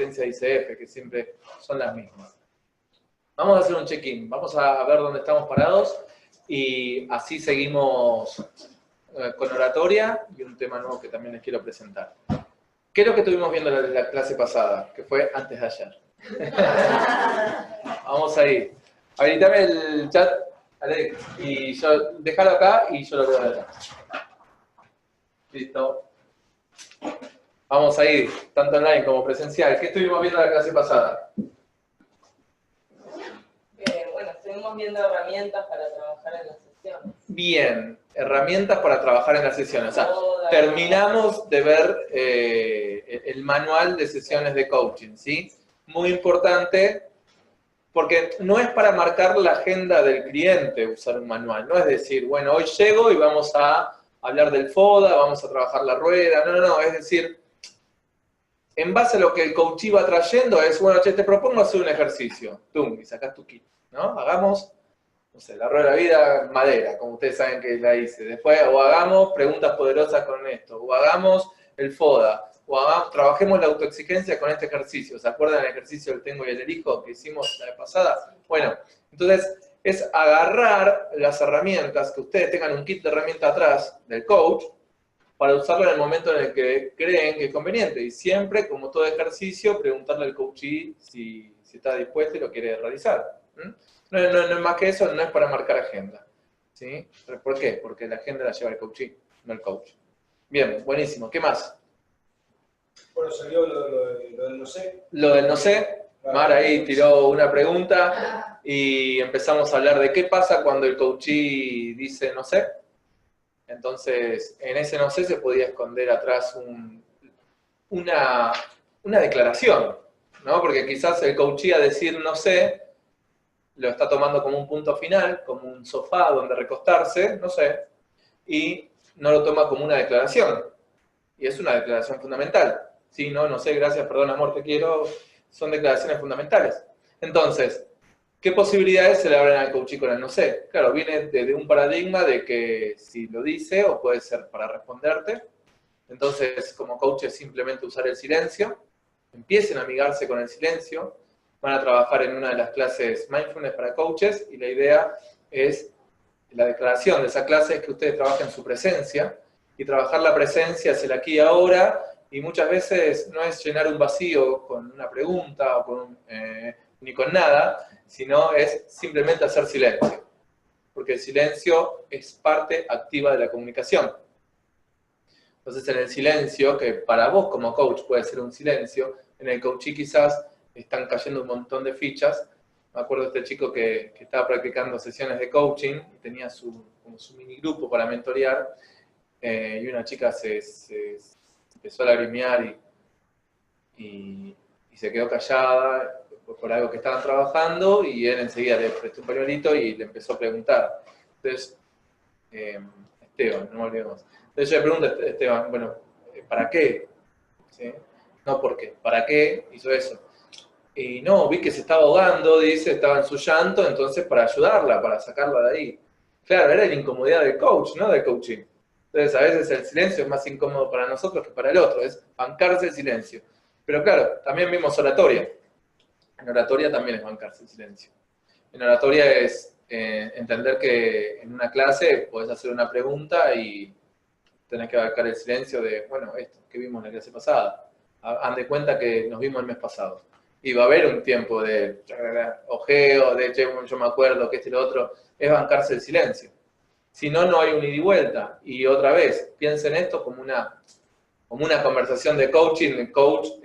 competencias de ICF, que siempre son las mismas. Vamos a hacer un check-in, vamos a ver dónde estamos parados y así seguimos con oratoria y un tema nuevo que también les quiero presentar. ¿Qué es lo que estuvimos viendo en la clase pasada? Que fue antes de ayer. Vamos a ir. Habilitame el chat, Alex, y yo, déjalo acá y yo lo veo de acá. Listo. Vamos a ir, tanto online como presencial. ¿Qué estuvimos viendo en la clase pasada? Bueno, estuvimos viendo herramientas para trabajar en las sesiones. Bien, herramientas para trabajar en las sesiones. O sea, terminamos de ver el manual de sesiones de coaching, ¿sí? Muy importante, porque no es para marcar la agenda del cliente usar un manual. No es decir, bueno, hoy llego y vamos a hablar del FODA, vamos a trabajar la rueda. No, no, no. Es decir, en base a lo que el coach va trayendo es, bueno, che, te propongo hacer un ejercicio. Tum, y sacás tu kit, ¿no? Hagamos, no sé, la rueda de la vida, madera, como ustedes saben que la hice. Después, o hagamos preguntas poderosas con esto, o hagamos el FODA, o trabajemos la autoexigencia con este ejercicio. ¿Se acuerdan del ejercicio del tengo y el elijo que hicimos la vez pasada? Bueno, entonces es agarrar las herramientas, que ustedes tengan un kit de herramientas atrás del coach, para usarlo en el momento en el que creen que es conveniente. Y siempre, como todo ejercicio, preguntarle al coachee si está dispuesto y lo quiere realizar. No es más que eso, no es para marcar agenda. ¿Sí? ¿Por qué? Porque la agenda la lleva el coachee, no el coach. Bien, buenísimo. ¿Qué más? Bueno, salió lo del no sé. Lo del no sé. Mar ahí tiró una pregunta y empezamos a hablar de qué pasa cuando el coachee dice no sé. Entonces, en ese no sé se podía esconder atrás una declaración, ¿no? Porque quizás el coachee a decir no sé, lo está tomando como un punto final, como un sofá donde recostarse, no sé, y no lo toma como una declaración. Y es una declaración fundamental. Sí, no sé, gracias, perdón, amor, te quiero, son declaraciones fundamentales. Entonces, ¿qué posibilidades se le abren al coachee con el no sé? Claro, viene de un paradigma de que si lo dice, o puede ser para responderte. Entonces, como coach es simplemente usar el silencio. Empiecen a amigarse con el silencio. Van a trabajar en una de las clases Mindfulness para coaches y la idea es, la declaración de esa clase es que ustedes trabajen su presencia y trabajar la presencia es el aquí y ahora y muchas veces no es llenar un vacío con una pregunta o ni con nada, sino es simplemente hacer silencio. Porque el silencio es parte activa de la comunicación. Entonces en el silencio, que para vos como coach puede ser un silencio, en el coachee quizás están cayendo un montón de fichas. Me acuerdo de este chico que estaba practicando sesiones de coaching y tenía como su mini grupo para mentorear y una chica se empezó a lagrimear y se quedó callada por algo que estaban trabajando y él enseguida le prestó un pañuelito y le empezó a preguntar. Entonces, Esteban, no me olvidemos. Entonces yo le pregunto a Esteban, bueno, ¿para qué? ¿Sí? No, ¿por qué? ¿Para qué hizo eso? Y no, vi que se estaba ahogando, dice, estaba en su llanto, entonces para ayudarla, para sacarla de ahí. Claro, era la incomodidad del coach, ¿no? Del coaching. Entonces a veces el silencio es más incómodo para nosotros que para el otro, es bancarse el silencio. Pero claro, también vimos oratoria. En oratoria también es bancarse el silencio. En oratoria es entender que en una clase podés hacer una pregunta y tenés que abarcar el silencio de, bueno, esto que vimos en la clase pasada. Han de cuenta que nos vimos el mes pasado. Y va a haber un tiempo de ojeo, de che, yo me acuerdo que y lo otro, es bancarse el silencio. Si no, no hay un ida y vuelta. Y otra vez, piensen esto como una conversación de coaching, de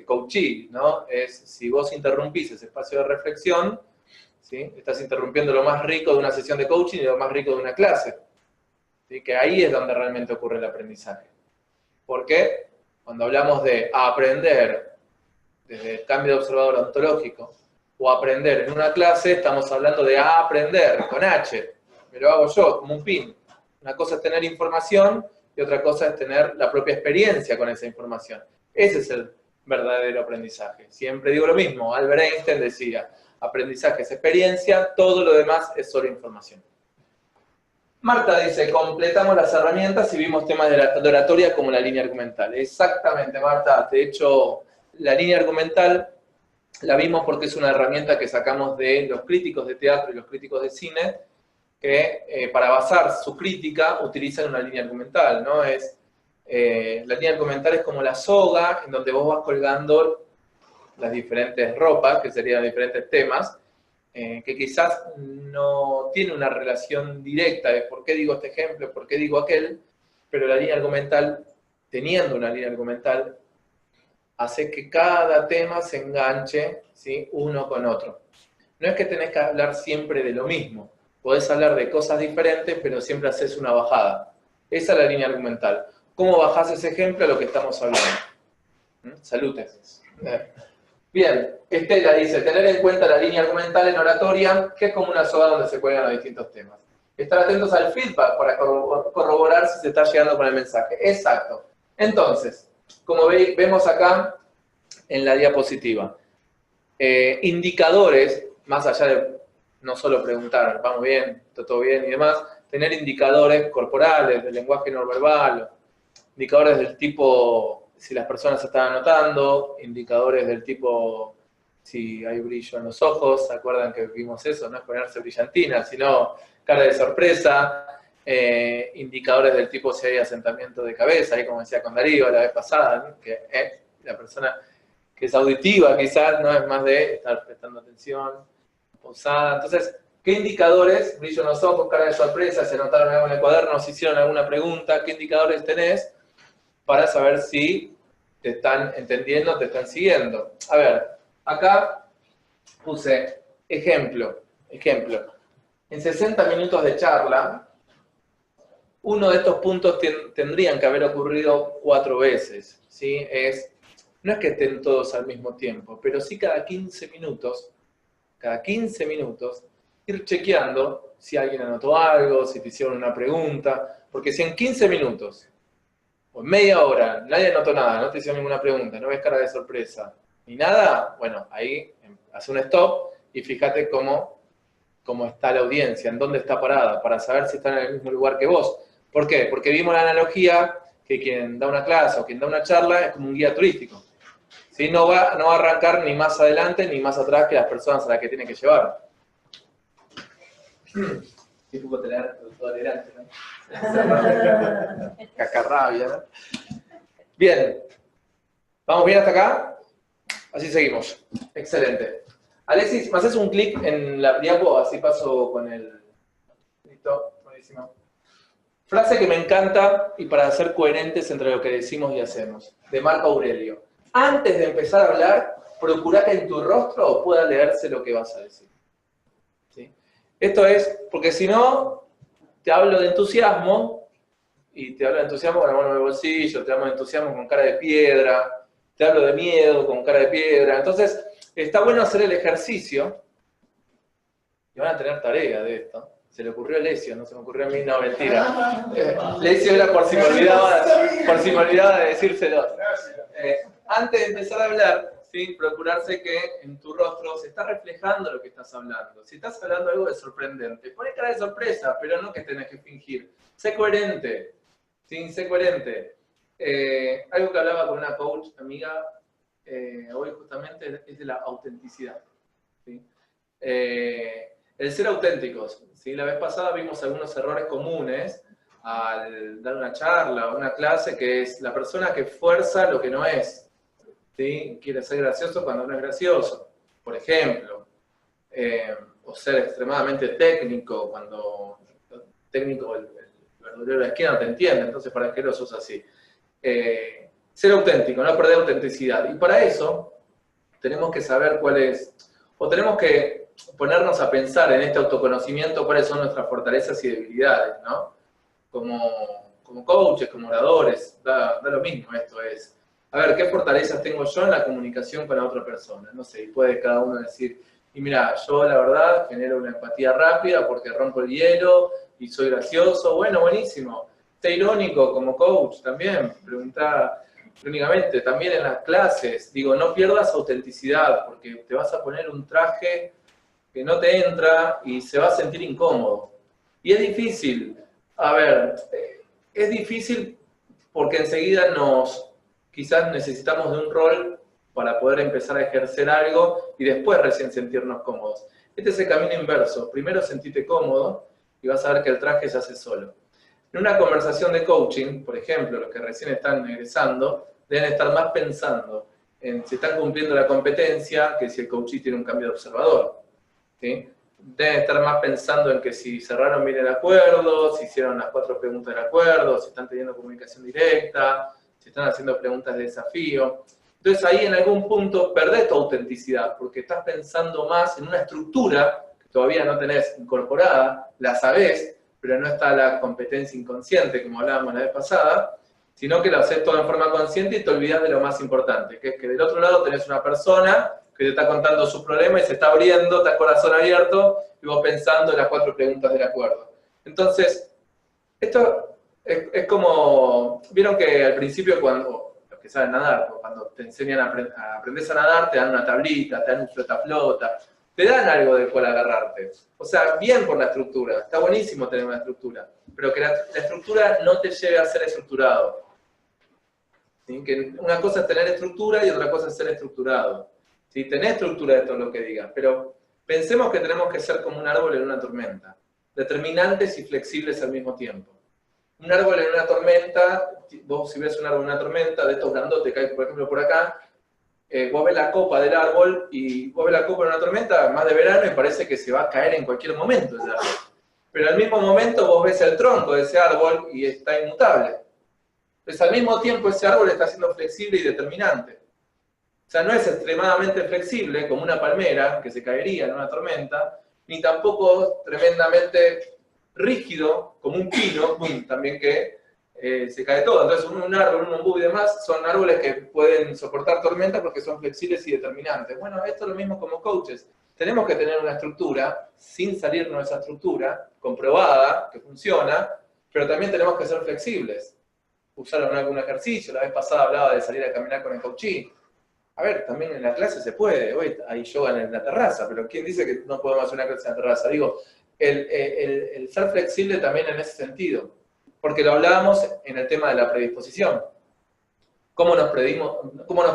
coachee, ¿no? Es si vos interrumpís ese espacio de reflexión, ¿sí? Estás interrumpiendo lo más rico de una sesión de coaching y lo más rico de una clase. ¿Sí? Que ahí es donde realmente ocurre el aprendizaje. ¿Por qué? Cuando hablamos de aprender desde el cambio de observador ontológico o aprender en una clase, estamos hablando de aprender con H. Me lo hago yo, como un pin. Una cosa es tener información y otra cosa es tener la propia experiencia con esa información. Ese es el verdadero aprendizaje. Siempre digo lo mismo. Albert Einstein decía, aprendizaje es experiencia, todo lo demás es solo información. Marta dice, completamos las herramientas y vimos temas de oratoria como la línea argumental. Exactamente, Marta. De hecho, la línea argumental la vimos porque es una herramienta que sacamos de los críticos de teatro y los críticos de cine, que para basar su crítica utilizan una línea argumental, ¿no? La línea argumental es como la soga en donde vos vas colgando las diferentes ropas, que serían diferentes temas, que quizás no tiene una relación directa de por qué digo este ejemplo, por qué digo aquel, pero la línea argumental, teniendo una línea argumental, hace que cada tema se enganche, ¿sí?, uno con otro. No es que tenés que hablar siempre de lo mismo, podés hablar de cosas diferentes, pero siempre haces una bajada. Esa es la línea argumental. ¿Cómo bajás ese ejemplo a lo que estamos hablando? Salutes. Bien, Estela dice, tener en cuenta la línea argumental en oratoria, que es como una soga donde se cuelgan los distintos temas. Estar atentos al feedback para corroborar si se está llegando con el mensaje. Exacto. Entonces, como vemos acá en la diapositiva, indicadores, más allá de no solo preguntar, ¿vamos bien? ¿Está todo bien? Y demás, tener indicadores corporales, del lenguaje no verbal, indicadores del tipo si las personas están anotando, indicadores del tipo si hay brillo en los ojos, ¿se acuerdan que vimos eso? No es ponerse brillantina, sino cara de sorpresa, indicadores del tipo si hay asentamiento de cabeza, ahí como decía con Darío la vez pasada, ¿no? Que la persona que es auditiva quizás no es más de estar prestando atención, pausada. Entonces, ¿qué indicadores, brillo en los ojos, cara de sorpresa, se anotaron algo en el cuaderno, si hicieron alguna pregunta, qué indicadores tenés para saber si te están entendiendo, te están siguiendo? A ver, acá puse ejemplo. En 60 minutos de charla, uno de estos puntos tendrían que haber ocurrido 4 veces, ¿sí? No es que estén todos al mismo tiempo, pero sí cada 15 minutos, ir chequeando si alguien anotó algo, si te hicieron una pregunta, porque si en 15 minutos o en media hora nadie anotó nada, no te hicieron ninguna pregunta, no ves cara de sorpresa, ni nada, bueno, ahí haz un stop y fíjate cómo está la audiencia, en dónde está parada, para saber si están en el mismo lugar que vos. ¿Por qué? Porque vimos la analogía que quien da una clase o quien da una charla es como un guía turístico. ¿Sí? No va a arrancar ni más adelante ni más atrás que las personas a las que tiene que llevar. Qué poco tolerante, ¿no? Cacarrabia, ¿no? Bien. ¿Vamos bien hasta acá? Así seguimos. Excelente. Alexis, ¿me haces un clic en la diapo? Así paso con el... Listo, buenísimo. Frase que me encanta y para ser coherentes entre lo que decimos y hacemos. De Marco Aurelio. Antes de empezar a hablar, procura que en tu rostro pueda leerse lo que vas a decir. ¿Sí? Esto es, porque si no, te hablo de entusiasmo, y te hablo de entusiasmo con la mano en el bolsillo, te hablo de entusiasmo con cara de piedra, te hablo de miedo con cara de piedra. Entonces, está bueno hacer el ejercicio, y van a tener tarea de esto. Se le ocurrió a Lesio, no se me ocurrió a mí, no, mentira. Lesio era por si me olvidaba de decírselo. Antes de empezar a hablar, ¿sí?, procurarse que en tu rostro se está reflejando lo que estás hablando. Si estás hablando algo de sorprendente, pone cara de sorpresa, pero no que tenés que fingir. Sé coherente, ¿sí? Sé coherente. Algo que hablaba con una coach amiga hoy justamente es de la autenticidad. ¿Sí? El ser auténticos. ¿Sí? La vez pasada vimos algunos errores comunes al dar una charla o una clase, que es la persona que fuerza lo que no es. ¿Sí? Quiere ser gracioso cuando no es gracioso, por ejemplo. O ser extremadamente técnico cuando técnico el verdulero de la esquina no te entiende, entonces ¿para qué los usas así? Ser auténtico, no perder autenticidad. Y para eso tenemos que saber cuál es, o tenemos que ponernos a pensar en este autoconocimiento cuáles son nuestras fortalezas y debilidades, ¿no? Como coaches, como oradores, da lo mismo esto es. A ver, ¿qué fortalezas tengo yo en la comunicación con la otra persona? No sé, y puede cada uno decir, y mira, yo la verdad genero una empatía rápida porque rompo el hielo y soy gracioso. Bueno, buenísimo. Sé irónico como coach también. Pregunta únicamente, también en las clases. Digo, no pierdas autenticidad porque te vas a poner un traje que no te entra y se va a sentir incómodo. Y es difícil. A ver, es difícil porque enseguida quizás necesitamos de un rol para poder empezar a ejercer algo y después recién sentirnos cómodos. Este es el camino inverso. Primero sentite cómodo y vas a ver que el traje se hace solo. En una conversación de coaching, por ejemplo, los que recién están egresando, deben estar más pensando en si están cumpliendo la competencia que si el coachee tiene un cambio de observador, ¿sí? Deben estar más pensando en que si cerraron bien el acuerdo, si hicieron las 4 preguntas del acuerdo, si están teniendo comunicación directa, si están haciendo preguntas de desafío. Entonces ahí en algún punto perdés tu autenticidad, porque estás pensando más en una estructura que todavía no tenés incorporada, la sabés, pero no está la competencia inconsciente, como hablábamos la vez pasada, sino que lo haces todo en forma consciente y te olvidás de lo más importante, que es que del otro lado tenés una persona que te está contando su problema y se está abriendo, está corazón abierto, y vos pensando en las 4 preguntas del acuerdo. Entonces, esto es como, vieron que al principio cuando que saben nadar, cuando te enseñan a aprender a nadar, te dan una tablita, te dan un flota-flota, te dan algo del cual agarrarte. O sea, bien por la estructura, está buenísimo tener una estructura, pero que la estructura no te lleve a ser estructurado. ¿Sí? Que una cosa es tener estructura y otra cosa es ser estructurado. ¿Sí? Tenés estructura de todo lo que digas, pero pensemos que tenemos que ser como un árbol en una tormenta, determinantes y flexibles al mismo tiempo. Un árbol en una tormenta, vos si ves un árbol en una tormenta, de estos grandotes que hay, por ejemplo, por acá, vos ves la copa del árbol y vos ves la copa en una tormenta, más de verano, y parece que se va a caer en cualquier momento ese árbol. Pero al mismo momento vos ves el tronco de ese árbol y está inmutable. Entonces al mismo tiempo ese árbol está siendo flexible y determinante. O sea, no es extremadamente flexible como una palmera que se caería en una tormenta, ni tampoco tremendamente rígido, como un pino, también que se cae todo. Entonces un árbol, un ombú y demás son árboles que pueden soportar tormentas porque son flexibles y determinantes. Bueno, esto es lo mismo como coaches. Tenemos que tener una estructura, sin salirnos de esa estructura, comprobada, que funciona, pero también tenemos que ser flexibles. Usaron algún ejercicio, la vez pasada hablaba de salir a caminar con el coachee. A ver, también en la clase se puede, hoy hay yoga en la terraza, pero ¿quién dice que no podemos hacer una clase en la terraza? Digo, el ser flexible también en ese sentido, porque lo hablábamos en el tema de la predisposición. ¿Cómo nos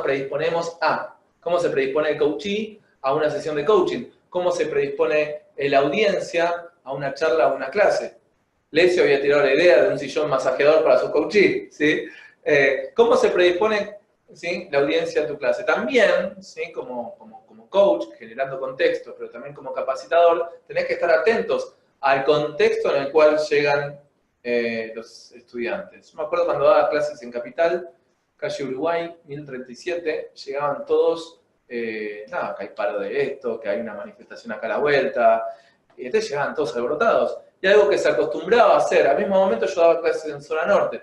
predisponemos a? ¿Cómo se predispone el coachee a una sesión de coaching? ¿Cómo se predispone la audiencia a una charla o una clase? Lesio había tirado la idea de un sillón masajeador para su coachee, ¿sí? ¿Cómo se predispone, ¿sí?, la audiencia a tu clase? También, ¿sí?, como coach, generando contexto, pero también como capacitador, tenés que estar atentos al contexto en el cual llegan los estudiantes. Me acuerdo cuando daba clases en Capital, calle Uruguay, 1037, llegaban todos, nada, que hay paro de esto, que hay una manifestación acá a la vuelta, y entonces llegaban todos alborotados. Y algo que se acostumbraba a hacer, al mismo momento yo daba clases en zona norte,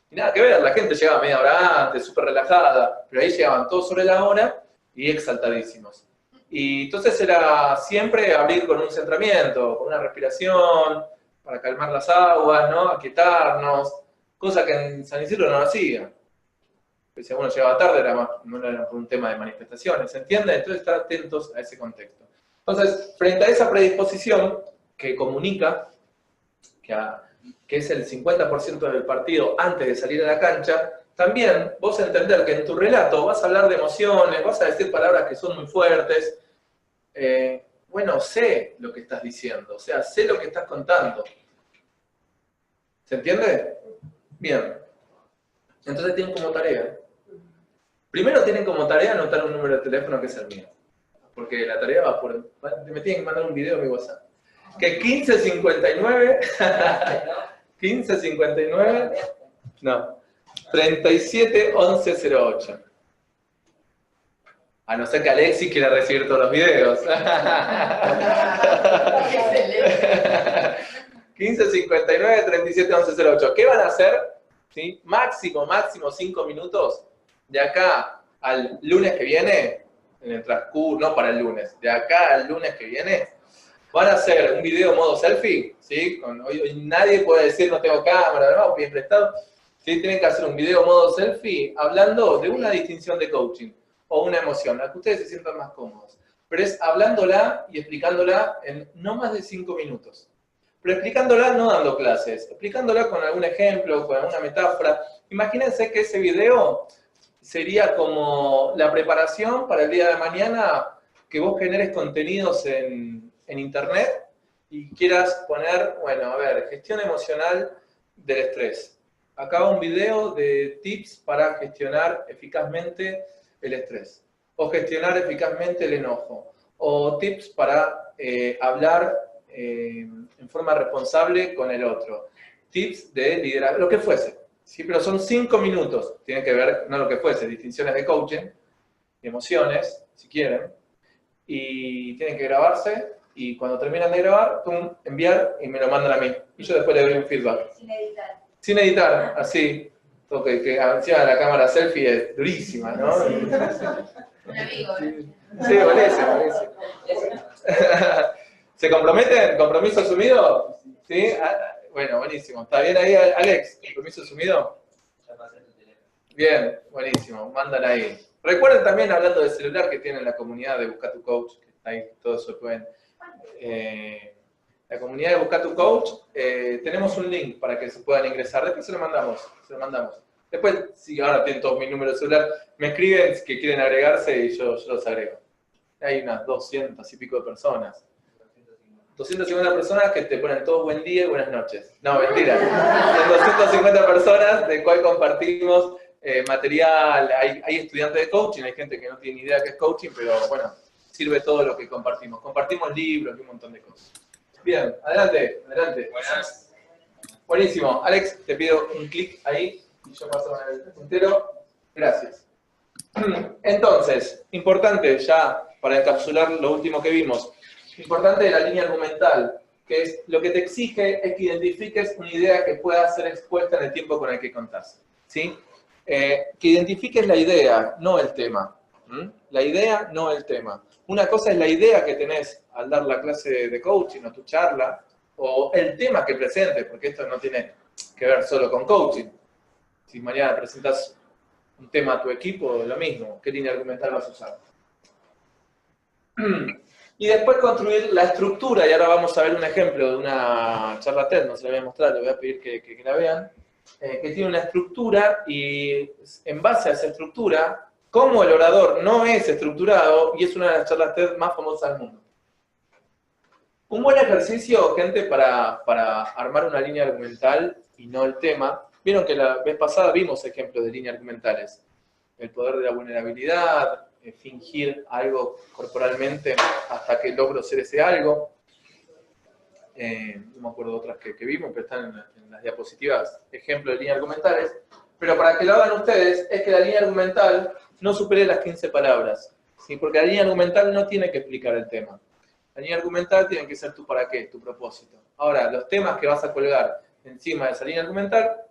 y nada que ver, la gente llegaba media hora antes, súper relajada, pero ahí llegaban todos sobre la hora y exaltadísimos. Y entonces era siempre abrir con un centramiento, con una respiración, para calmar las aguas, ¿no? Aquietarnos, cosa que en San Isidro no hacía. Si uno llegaba tarde, no era por un tema de manifestaciones, ¿se entiende? Entonces estar atentos a ese contexto. Entonces, frente a esa predisposición que comunica, que es el 50% del partido antes de salir a la cancha, también vos entender que en tu relato vas a hablar de emociones, vas a decir palabras que son muy fuertes. Bueno, sé lo que estás diciendo, o sea, sé lo que estás contando. ¿Se entiende? Bien. Entonces tienen como tarea. Primero tienen como tarea anotar un número de teléfono que es el mío. Porque la tarea va por... Me tienen que mandar un video a mi WhatsApp. Que 1559... 1559... No. 371108. A no ser que Alexis quiera recibir todos los videos. 1559-371108. ¿Qué van a hacer? ¿Sí? Máximo 5 minutos de acá al lunes que viene, en el transcurso, no para el lunes, de acá al lunes que viene, van a hacer un video modo selfie, ¿sí? Hoy nadie puede decir no tengo cámara, no, bien prestado. ¿Sí? Tienen que hacer un video modo selfie hablando de una distinción de coaching o una emoción, la que ustedes se sientan más cómodos. Pero es hablándola y explicándola en no más de 5 minutos. Pero explicándola no dando clases, explicándola con algún ejemplo, con alguna metáfora. Imagínense que ese video sería como la preparación para el día de mañana, que vos generes contenidos en internet y quieras poner, bueno, a ver, gestión emocional del estrés. Acá va un video de tips para gestionar eficazmente el estrés, o gestionar eficazmente el enojo, o tips para hablar en forma responsable con el otro, tips de liderazgo, lo que fuese. Sí, pero son 5 minutos, tiene que ver, no lo que fuese, distinciones de coaching, emociones, si quieren, y tienen que grabarse, y cuando terminan de grabar, pum, enviar y me lo mandan a mí. Y yo después le doy un feedback. Sin editar. Sin editar, así. Porque que encima la cámara selfie es durísima, ¿no? Un amigo, ¿eh? Sí, parece. ¿Se comprometen? ¿Compromiso asumido? ¿Sí? Bueno, buenísimo. ¿Está bien ahí, Alex? ¿Compromiso asumido? Bien, buenísimo. Mandan ahí. Recuerden también, hablando de celular, que tienen la comunidad de Busca tu Coach, que está ahí, todo eso pueden. La comunidad de Busca tu Coach, tenemos un link para que se puedan ingresar. Después se lo mandamos. Después, si ahora tienen todos mis números de celular, me escriben que quieren agregarse y yo los agrego. Hay unas 200 y pico de personas. 250 personas que te ponen todos buen día y buenas noches. No, mentira. Son 250 personas de cual compartimos material. Hay estudiantes de coaching, hay gente que no tiene ni idea qué es coaching, pero bueno, sirve todo lo que compartimos. Compartimos libros y un montón de cosas. Bien, adelante. Buenas. Buenísimo. Alex, te pido un clic ahí y yo paso el puntero. Gracias. Entonces, importante ya para encapsular lo último que vimos. Importante de la línea argumental, que es lo que te exige es que identifiques una idea que pueda ser expuesta en el tiempo con el que contás. ¿Sí? Que identifiques la idea, no el tema. La idea, no el tema. Una cosa es la idea que tenés al dar la clase de coaching o tu charla, o el tema que presentes, porque esto no tiene que ver solo con coaching. Si mañana presentas un tema a tu equipo, lo mismo. ¿Qué línea argumental vas a usar? Y después construir la estructura, y ahora vamos a ver un ejemplo de una charla TED, no se la voy a mostrar, le voy a pedir que la vean, que tiene una estructura y en base a esa estructura, como el orador no es estructurado, y es una de las charlas TED más famosas del mundo. Un buen ejercicio, gente, para armar una línea argumental y no el tema. Vieron que la vez pasada vimos ejemplos de líneas argumentales. El poder de la vulnerabilidad, fingir algo corporalmente hasta que logro ser ese algo. No me acuerdo de otras que vimos, pero están en las diapositivas, ejemplos de líneas argumentales. Pero para que lo hagan ustedes, es que la línea argumental no supere las 15 palabras. ¿Sí? Porque la línea argumental no tiene que explicar el tema. La línea argumental tiene que ser tu para qué, tu propósito. Ahora, los temas que vas a colgar encima de esa línea argumental,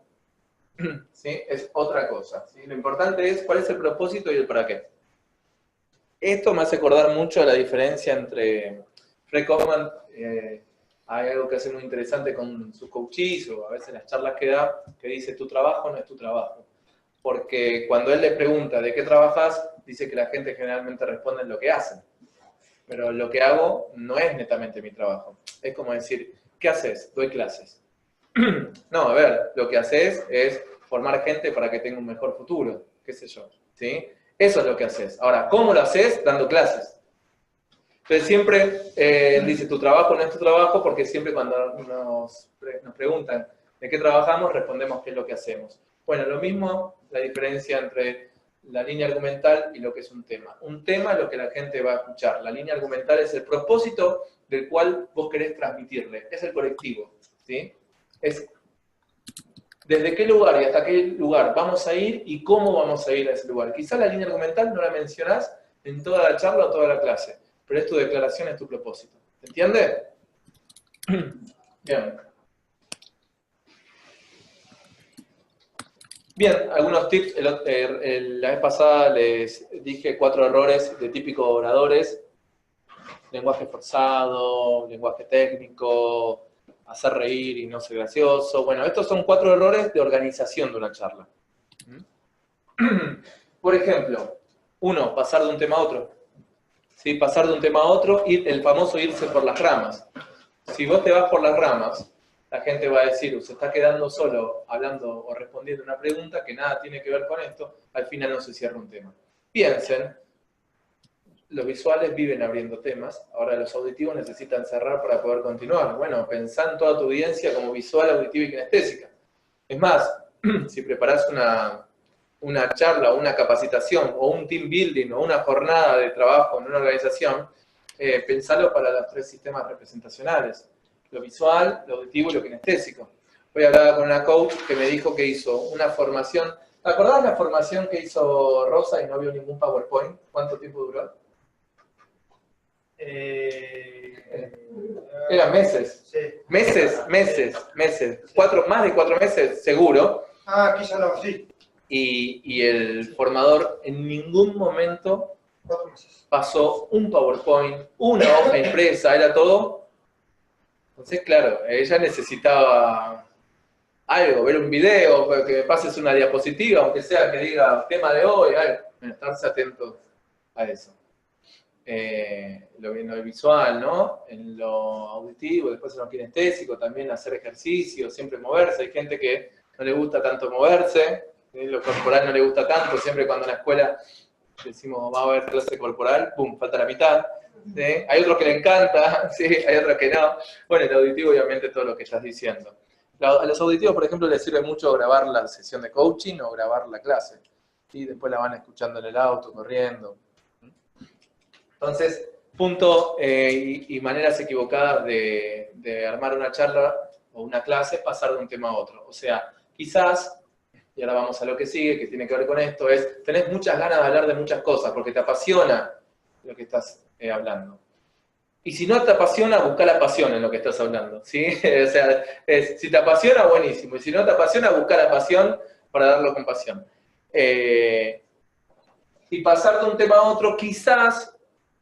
¿sí? Es otra cosa. ¿Sí? Lo importante es cuál es el propósito y el para qué. Esto me hace acordar mucho a la diferencia entre Fred Kaufman, hay algo que hace muy interesante con sus coaches o a veces las charlas que da, que dice tu trabajo no es tu trabajo. Porque cuando él le pregunta de qué trabajas, dice que la gente generalmente responde en lo que hacen. Pero lo que hago no es netamente mi trabajo. Es como decir, ¿qué haces? Doy clases. No, a ver, lo que haces es formar gente para que tenga un mejor futuro, qué sé yo, ¿sí? Eso es lo que haces. Ahora, ¿cómo lo haces? Dando clases. Entonces siempre dice, tu trabajo no es tu trabajo, porque siempre cuando nos preguntan de qué trabajamos, respondemos qué es lo que hacemos. Bueno, lo mismo, la diferencia entre la línea argumental y lo que es un tema. Un tema es lo que la gente va a escuchar. La línea argumental es el propósito del cual vos querés transmitirle. Es el colectivo, ¿sí? Es desde qué lugar y hasta qué lugar vamos a ir y cómo vamos a ir a ese lugar. Quizás la línea argumental no la mencionás en toda la charla o toda la clase, pero es tu declaración, es tu propósito. ¿Se entiende? Bien. Bien, algunos tips. La vez pasada les dije 4 errores de típicos oradores. Lenguaje forzado, lenguaje técnico, hacer reír y no ser gracioso. Bueno, estos son 4 errores de organización de una charla. Por ejemplo, 1, pasar de un tema a otro. ¿Sí? Pasar de un tema a otro, el famoso irse por las ramas. Si vos te vas por las ramas, la gente va a decir, se está quedando solo hablando o respondiendo una pregunta que nada tiene que ver con esto, al final no se cierra un tema. Piensen, los visuales viven abriendo temas, ahora los auditivos necesitan cerrar para poder continuar. Bueno, pensá en toda tu audiencia como visual, auditiva y kinestésica. Es más, si preparás una charla, o una capacitación, o un team building, o una jornada de trabajo en una organización, pensalo para los 3 sistemas representacionales. Lo visual, lo auditivo y lo kinestésico. Hoy hablaba con una coach que me dijo que hizo una formación. ¿Te acordás la formación que hizo Rosa y no vio ningún PowerPoint? ¿Cuánto tiempo duró? Eran meses. Sí. Meses. Más de 4 meses, seguro. Quizá no, sí. Y el formador en ningún momento 4 meses. pasó un PowerPoint, una hoja impresa, era todo. Entonces, claro, ella necesitaba algo, ver un video, que me pases una diapositiva, aunque sea que diga tema de hoy, algo. Estarse atentos a eso. En lo visual, ¿no? En lo auditivo, después en lo kinestésico, también hacer ejercicio, siempre moverse. Hay gente que no le gusta tanto moverse, lo corporal no le gusta tanto, siempre cuando en la escuela decimos va a haber clase corporal, ¡pum!, falta la mitad. ¿Sí? Hay otros que le encanta, ¿sí? Hay otros que no. Bueno, el auditivo obviamente todo lo que estás diciendo. A los auditivos, por ejemplo, les sirve mucho grabar la sesión de coaching o grabar la clase. ¿Sí? Después la van escuchando en el auto, corriendo. Entonces, punto y maneras equivocadas de armar una charla o una clase, pasar de un tema a otro. O sea, quizás, y ahora vamos a lo que sigue, que tiene que ver con esto, es, tenés muchas ganas de hablar de muchas cosas, porque te apasiona lo que estás hablando. Y si no te apasiona, busca la pasión en lo que estás hablando, ¿sí? O sea, si te apasiona, buenísimo. Y si no te apasiona, busca la pasión para darlo con pasión. Y pasar de un tema a otro, quizás,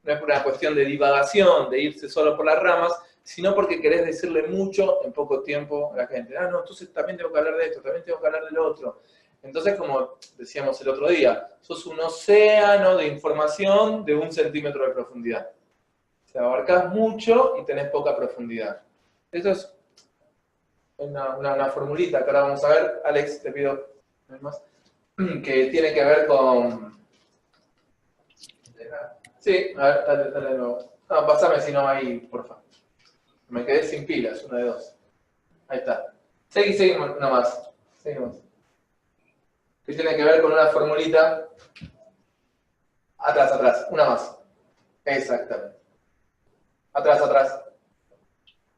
no es por una cuestión de divagación, de irse solo por las ramas, sino porque querés decirle mucho en poco tiempo a la gente. No, entonces también tengo que hablar de esto, también tengo que hablar del otro. Entonces, como decíamos el otro día, sos un océano de información de 1 centímetro de profundidad. O sea, abarcás mucho y tenés poca profundidad. Eso es una formulita que ahora vamos a ver. Alex, te pido más, que tiene que ver con... Sí, a ver, dale de nuevo. No, pasame si no ahí, por favor. Me quedé sin pilas, 1 de 2. Ahí está. Seguimos nomás. Seguimos. Que tiene que ver con una formulita. Atrás. Una más. Exactamente. Atrás.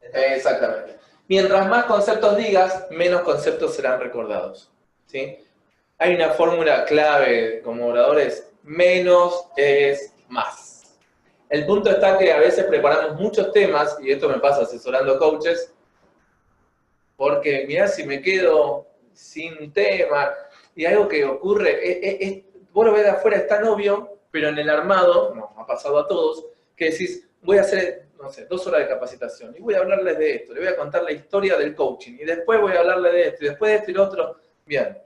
Exactamente. Mientras más conceptos digas, menos conceptos serán recordados. ¿Sí? Hay una fórmula clave como oradores: menos es más. El punto está que a veces preparamos muchos temas, y esto me pasa asesorando coaches, porque mirá, si me quedo sin tema, y algo que ocurre, vos lo ves de afuera, es tan obvio, pero en el armado, no, ha pasado a todos, que decís, voy a hacer, no sé, 2 horas de capacitación, y voy a hablarles de esto, le voy a contar la historia del coaching, y después voy a hablarle de esto, y después de esto y lo otro, bien.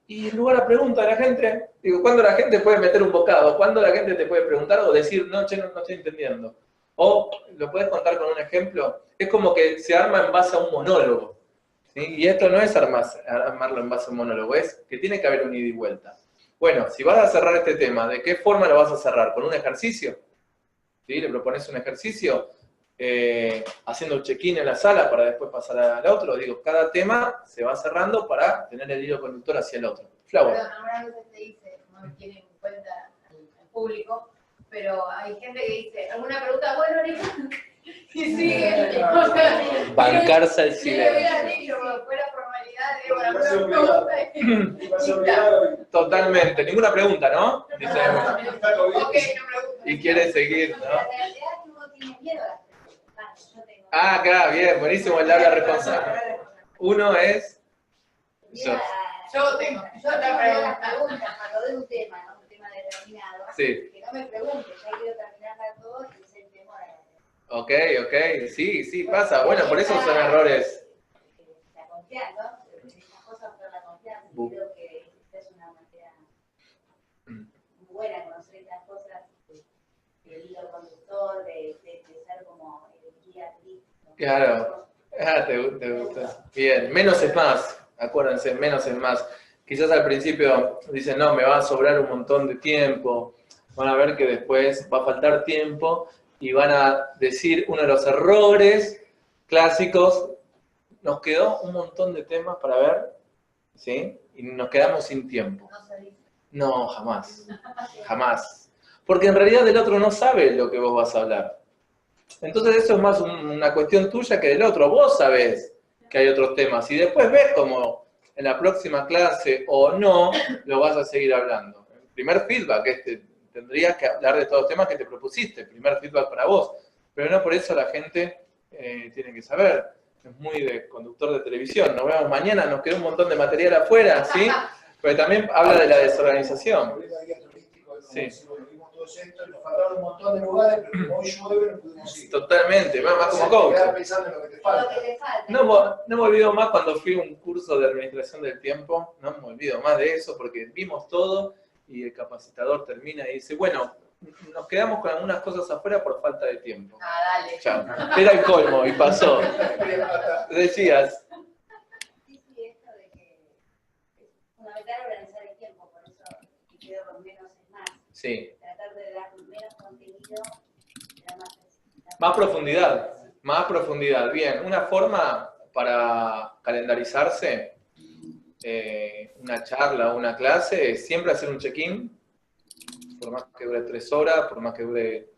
Y en lugar a pregunta de la gente, digo, ¿cuándo la gente puede meter un bocado? ¿Cuándo la gente te puede preguntar o decir, no, che, no estoy entendiendo? O, ¿lo puedes contar con un ejemplo? Es como que se arma en base a un monólogo. ¿Sí? Y esto no es armarlo en base a un monólogo, es que tiene que haber un ida y vuelta. Bueno, si vas a cerrar este tema, ¿de qué forma lo vas a cerrar? ¿Con un ejercicio? ¿Sí? ¿Le propones un ejercicio? Haciendo un check-in en la sala para después pasar al otro. Digo, cada tema se va cerrando para tener el hilo conductor hacia el otro. Flower. Perdón, algunas veces te dice, no tiene en cuenta al público, pero hay gente que dice, ¿alguna pregunta? Bueno, y sigue. Bancarse al silencio. Fue la formalidad de Totalmente. Ninguna pregunta, ¿no? Dice, Ok, no pregunto. y quiere seguir, ¿no? La realidad es que uno tiene miedo a las preguntas. Yo tengo. Ah, claro, bien, buenísimo el habla responsable. Uno es... Yo tengo las preguntas cuando doy un tema, ¿no? Un tema determinado. Sí. Que no me preguntes, ya quiero terminarla todo y es el tema Ok, sí, pasa. Bueno, por eso son errores. la confianza, ¿no? Estas cosas son la confianza. Y creo que esta es una manera muy buena de conocer estas cosas, el hilo conductor, de ser como el guía turístico. Claro. Te gusta. Bien, menos es más. Acuérdense, menos es más. Quizás al principio dicen, no, me va a sobrar un montón de tiempo. Van a ver que después va a faltar tiempo y van a decir uno de los errores clásicos. Nos quedó un montón de temas para ver, ¿sí? Y nos quedamos sin tiempo. No se dice. No, jamás. Jamás. Porque en realidad el otro no sabe lo que vos vas a hablar. Entonces eso es más una cuestión tuya que del otro. Vos sabés que hay otros temas y después ves cómo en la próxima clase o no lo vas a seguir hablando. El primer feedback es tendrías que hablar de todos los temas que te propusiste. El primer feedback para vos. Pero no por eso la gente tiene que saber. Es muy de conductor de televisión. Nos vemos mañana, nos quedó un montón de material afuera, ¿sí? Pero también habla de la desorganización. Sí. Nos faltaron un montón de lugares, pero como hoy llueve no pudimos ir. Totalmente, más como coach. Quedar pensando en lo que te Lo falta. que le falta. No me olvido más cuando fui a un curso de administración del tiempo, no me olvido más de eso porque vimos todo y el capacitador termina y dice, bueno, nos quedamos con algunas cosas afuera por falta de tiempo. Ah, dale. Chao. Era el colmo y pasó. Decías, Sí, esto de que es fundamental organizar el tiempo, por eso que quedo con menos es más. sí, Tratar de dar menos contenido, pero más profundidad. Bien, una forma para calendarizarse una charla o una clase es siempre hacer un check-in, por más que dure 3 horas, por más que dure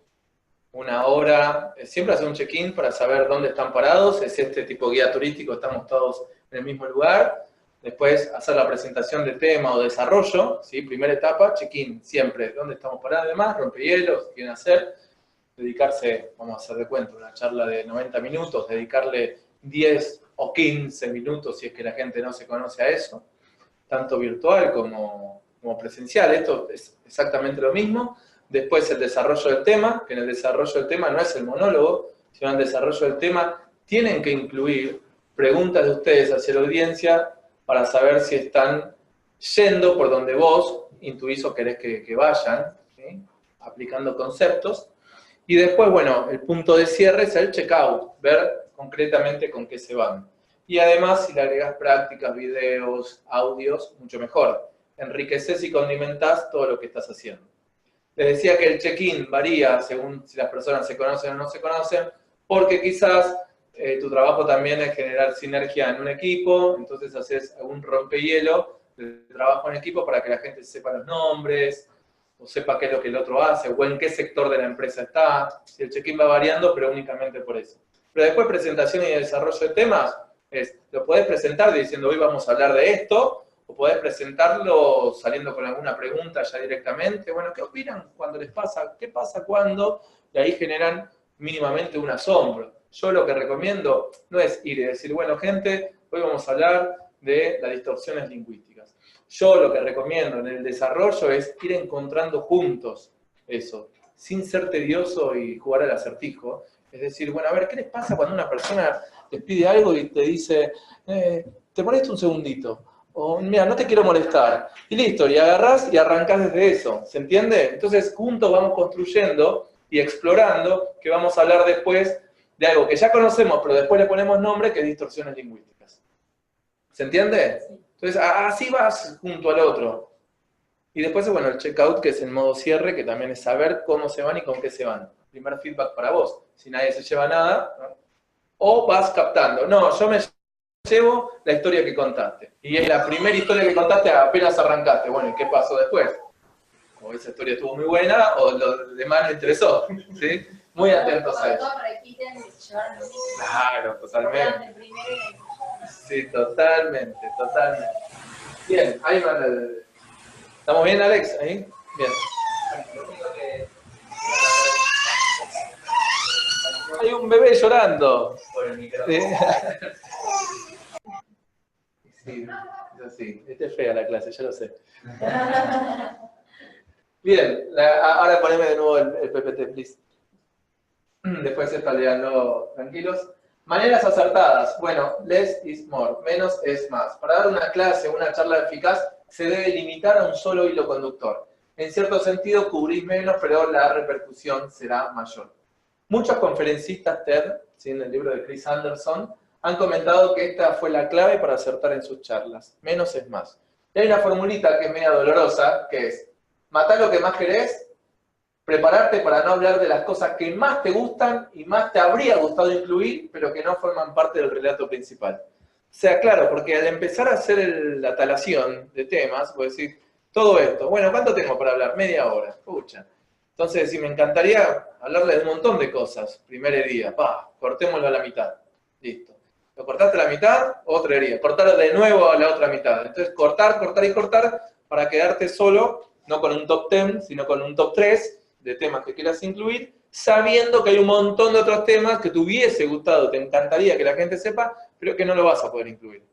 1 hora, siempre hacer un check-in para saber dónde están parados, es este tipo de guía turístico, estamos todos en el mismo lugar. Después hacer la presentación de tema o desarrollo, ¿sí? Primera etapa, check-in, siempre, dónde estamos parados, además, rompehielos, qué quieren hacer, dedicarse, vamos a hacer de cuenta, una charla de 90 minutos, dedicarle 10 o 15 minutos si es que la gente no se conoce a eso, tanto virtual como presencial, esto es exactamente lo mismo. Después el desarrollo del tema, que en el desarrollo del tema no es el monólogo, sino en el desarrollo del tema tienen que incluir preguntas de ustedes hacia la audiencia para saber si están yendo por donde vos intuís o querés que vayan, ¿sí? Aplicando conceptos. Y después, bueno, el punto de cierre es el checkout, ver concretamente con qué se van. Y además, si le agregás prácticas, videos, audios, mucho mejor. Enriqueces y condimentás todo lo que estás haciendo. Les decía que el check-in varía según si las personas se conocen o no se conocen, porque quizás tu trabajo también es generar sinergia en un equipo, entonces haces algún rompehielo de trabajo en equipo para que la gente sepa los nombres, o sepa qué es lo que el otro hace, o en qué sector de la empresa está. Si el check-in va variando, pero únicamente por eso. Pero después presentación y desarrollo de temas, lo podés presentar diciendo hoy vamos a hablar de esto, o podés presentarlo saliendo con alguna pregunta ya directamente. Bueno, ¿qué opinan cuando les pasa? ¿Qué pasa cuando? Y ahí generan mínimamente un asombro. Yo lo que recomiendo no es ir y decir, bueno, gente, hoy vamos a hablar de las distorsiones lingüísticas. Yo lo que recomiendo en el desarrollo es ir encontrando juntos eso, sin ser tedioso y jugar al acertijo. Es decir, bueno, a ver, ¿qué les pasa cuando una persona les pide algo y te dice, te molesto un segundito? O, mira, no te quiero molestar. Y listo, y agarrás y arrancás desde eso. ¿Se entiende? Entonces, juntos vamos construyendo y explorando que vamos a hablar después de algo que ya conocemos, pero después le ponemos nombre, que es distorsiones lingüísticas. ¿Se entiende? Entonces, así vas junto al otro. Y después, bueno, el checkout, que es el modo cierre, que también es saber cómo se van y con qué se van. Primer feedback para vos. Si nadie se lleva nada, ¿no? O vas captando. No, yo me llevo la historia que contaste. Y es la primera historia que contaste apenas arrancaste. Bueno, ¿y qué pasó después? O esa historia estuvo muy buena, o lo demás le interesó. ¿Sí? Muy atentos a eso. Claro, totalmente. Sí, totalmente. Bien, ahí manda el... ¿Estamos bien, Alex? ¿Ahí? Bien. Hay un bebé llorando. Sí, sí. Es fea la clase, ya lo sé. Bien, ahora poneme de nuevo el PPT, please. Después esta leanlo tranquilos. Maneras acertadas. Bueno, less is more. Menos es más. Para dar una clase, una charla eficaz, se debe limitar a un solo hilo conductor. En cierto sentido, cubrís menos, pero la repercusión será mayor. Muchos conferencistas TED, ¿sí? En el libro de Chris Anderson, han comentado que esta fue la clave para acertar en sus charlas. Menos es más. Y hay una formulita que es media dolorosa, que es, matar lo que más querés, prepararte para no hablar de las cosas que más te gustan y más te habría gustado incluir, pero que no forman parte del relato principal. O sea, claro, porque al empezar a hacer la talación de temas, vos decís, todo esto, bueno, ¿cuánto tengo para hablar? Media hora, pucha. Entonces, si me encantaría hablarles de un montón de cosas, primer día, cortémoslo a la mitad, listo. Lo cortaste a la mitad, otra herida, cortarlo de nuevo a la otra mitad. Entonces, cortar, cortar y cortar para quedarte solo, no con un top 10, sino con un top 3 de temas que quieras incluir, sabiendo que hay un montón de otros temas que te hubiese gustado, te encantaría que la gente sepa, pero que no lo vas a poder incluir.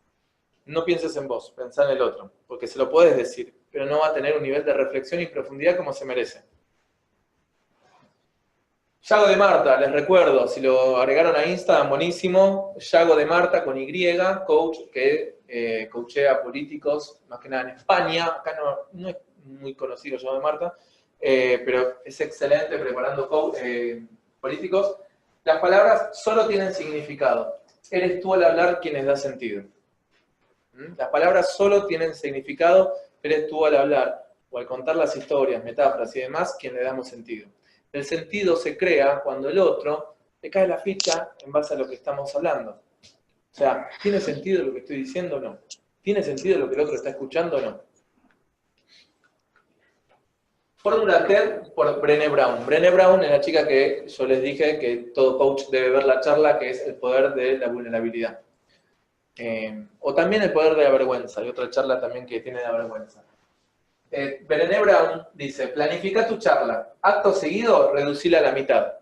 No pienses en vos, pensá en el otro, porque se lo puedes decir, pero no va a tener un nivel de reflexión y profundidad como se merece. Yago de Marta, les recuerdo, si lo agregaron a Instagram, buenísimo. Yago de Marta con Y, coach que coachea políticos, más que nada en España. Acá no es muy conocido Yago de Marta, pero es excelente preparando políticos. Las palabras solo tienen significado. Eres tú al hablar quien les da sentido. Las palabras solo tienen significado, eres tú al hablar o al contar las historias, metáforas y demás, quien le damos sentido. El sentido se crea cuando el otro le cae la ficha en base a lo que estamos hablando. O sea, ¿tiene sentido lo que estoy diciendo o no? ¿Tiene sentido lo que el otro está escuchando o no? Fórmula TED por Brené Brown. Brené Brown es la chica que yo les dije que todo coach debe ver la charla, que es el poder de la vulnerabilidad. O también el poder de la vergüenza. Hay otra charla también que tiene la vergüenza. Brené Brown dice, planifica tu charla, acto seguido, reducila a la mitad.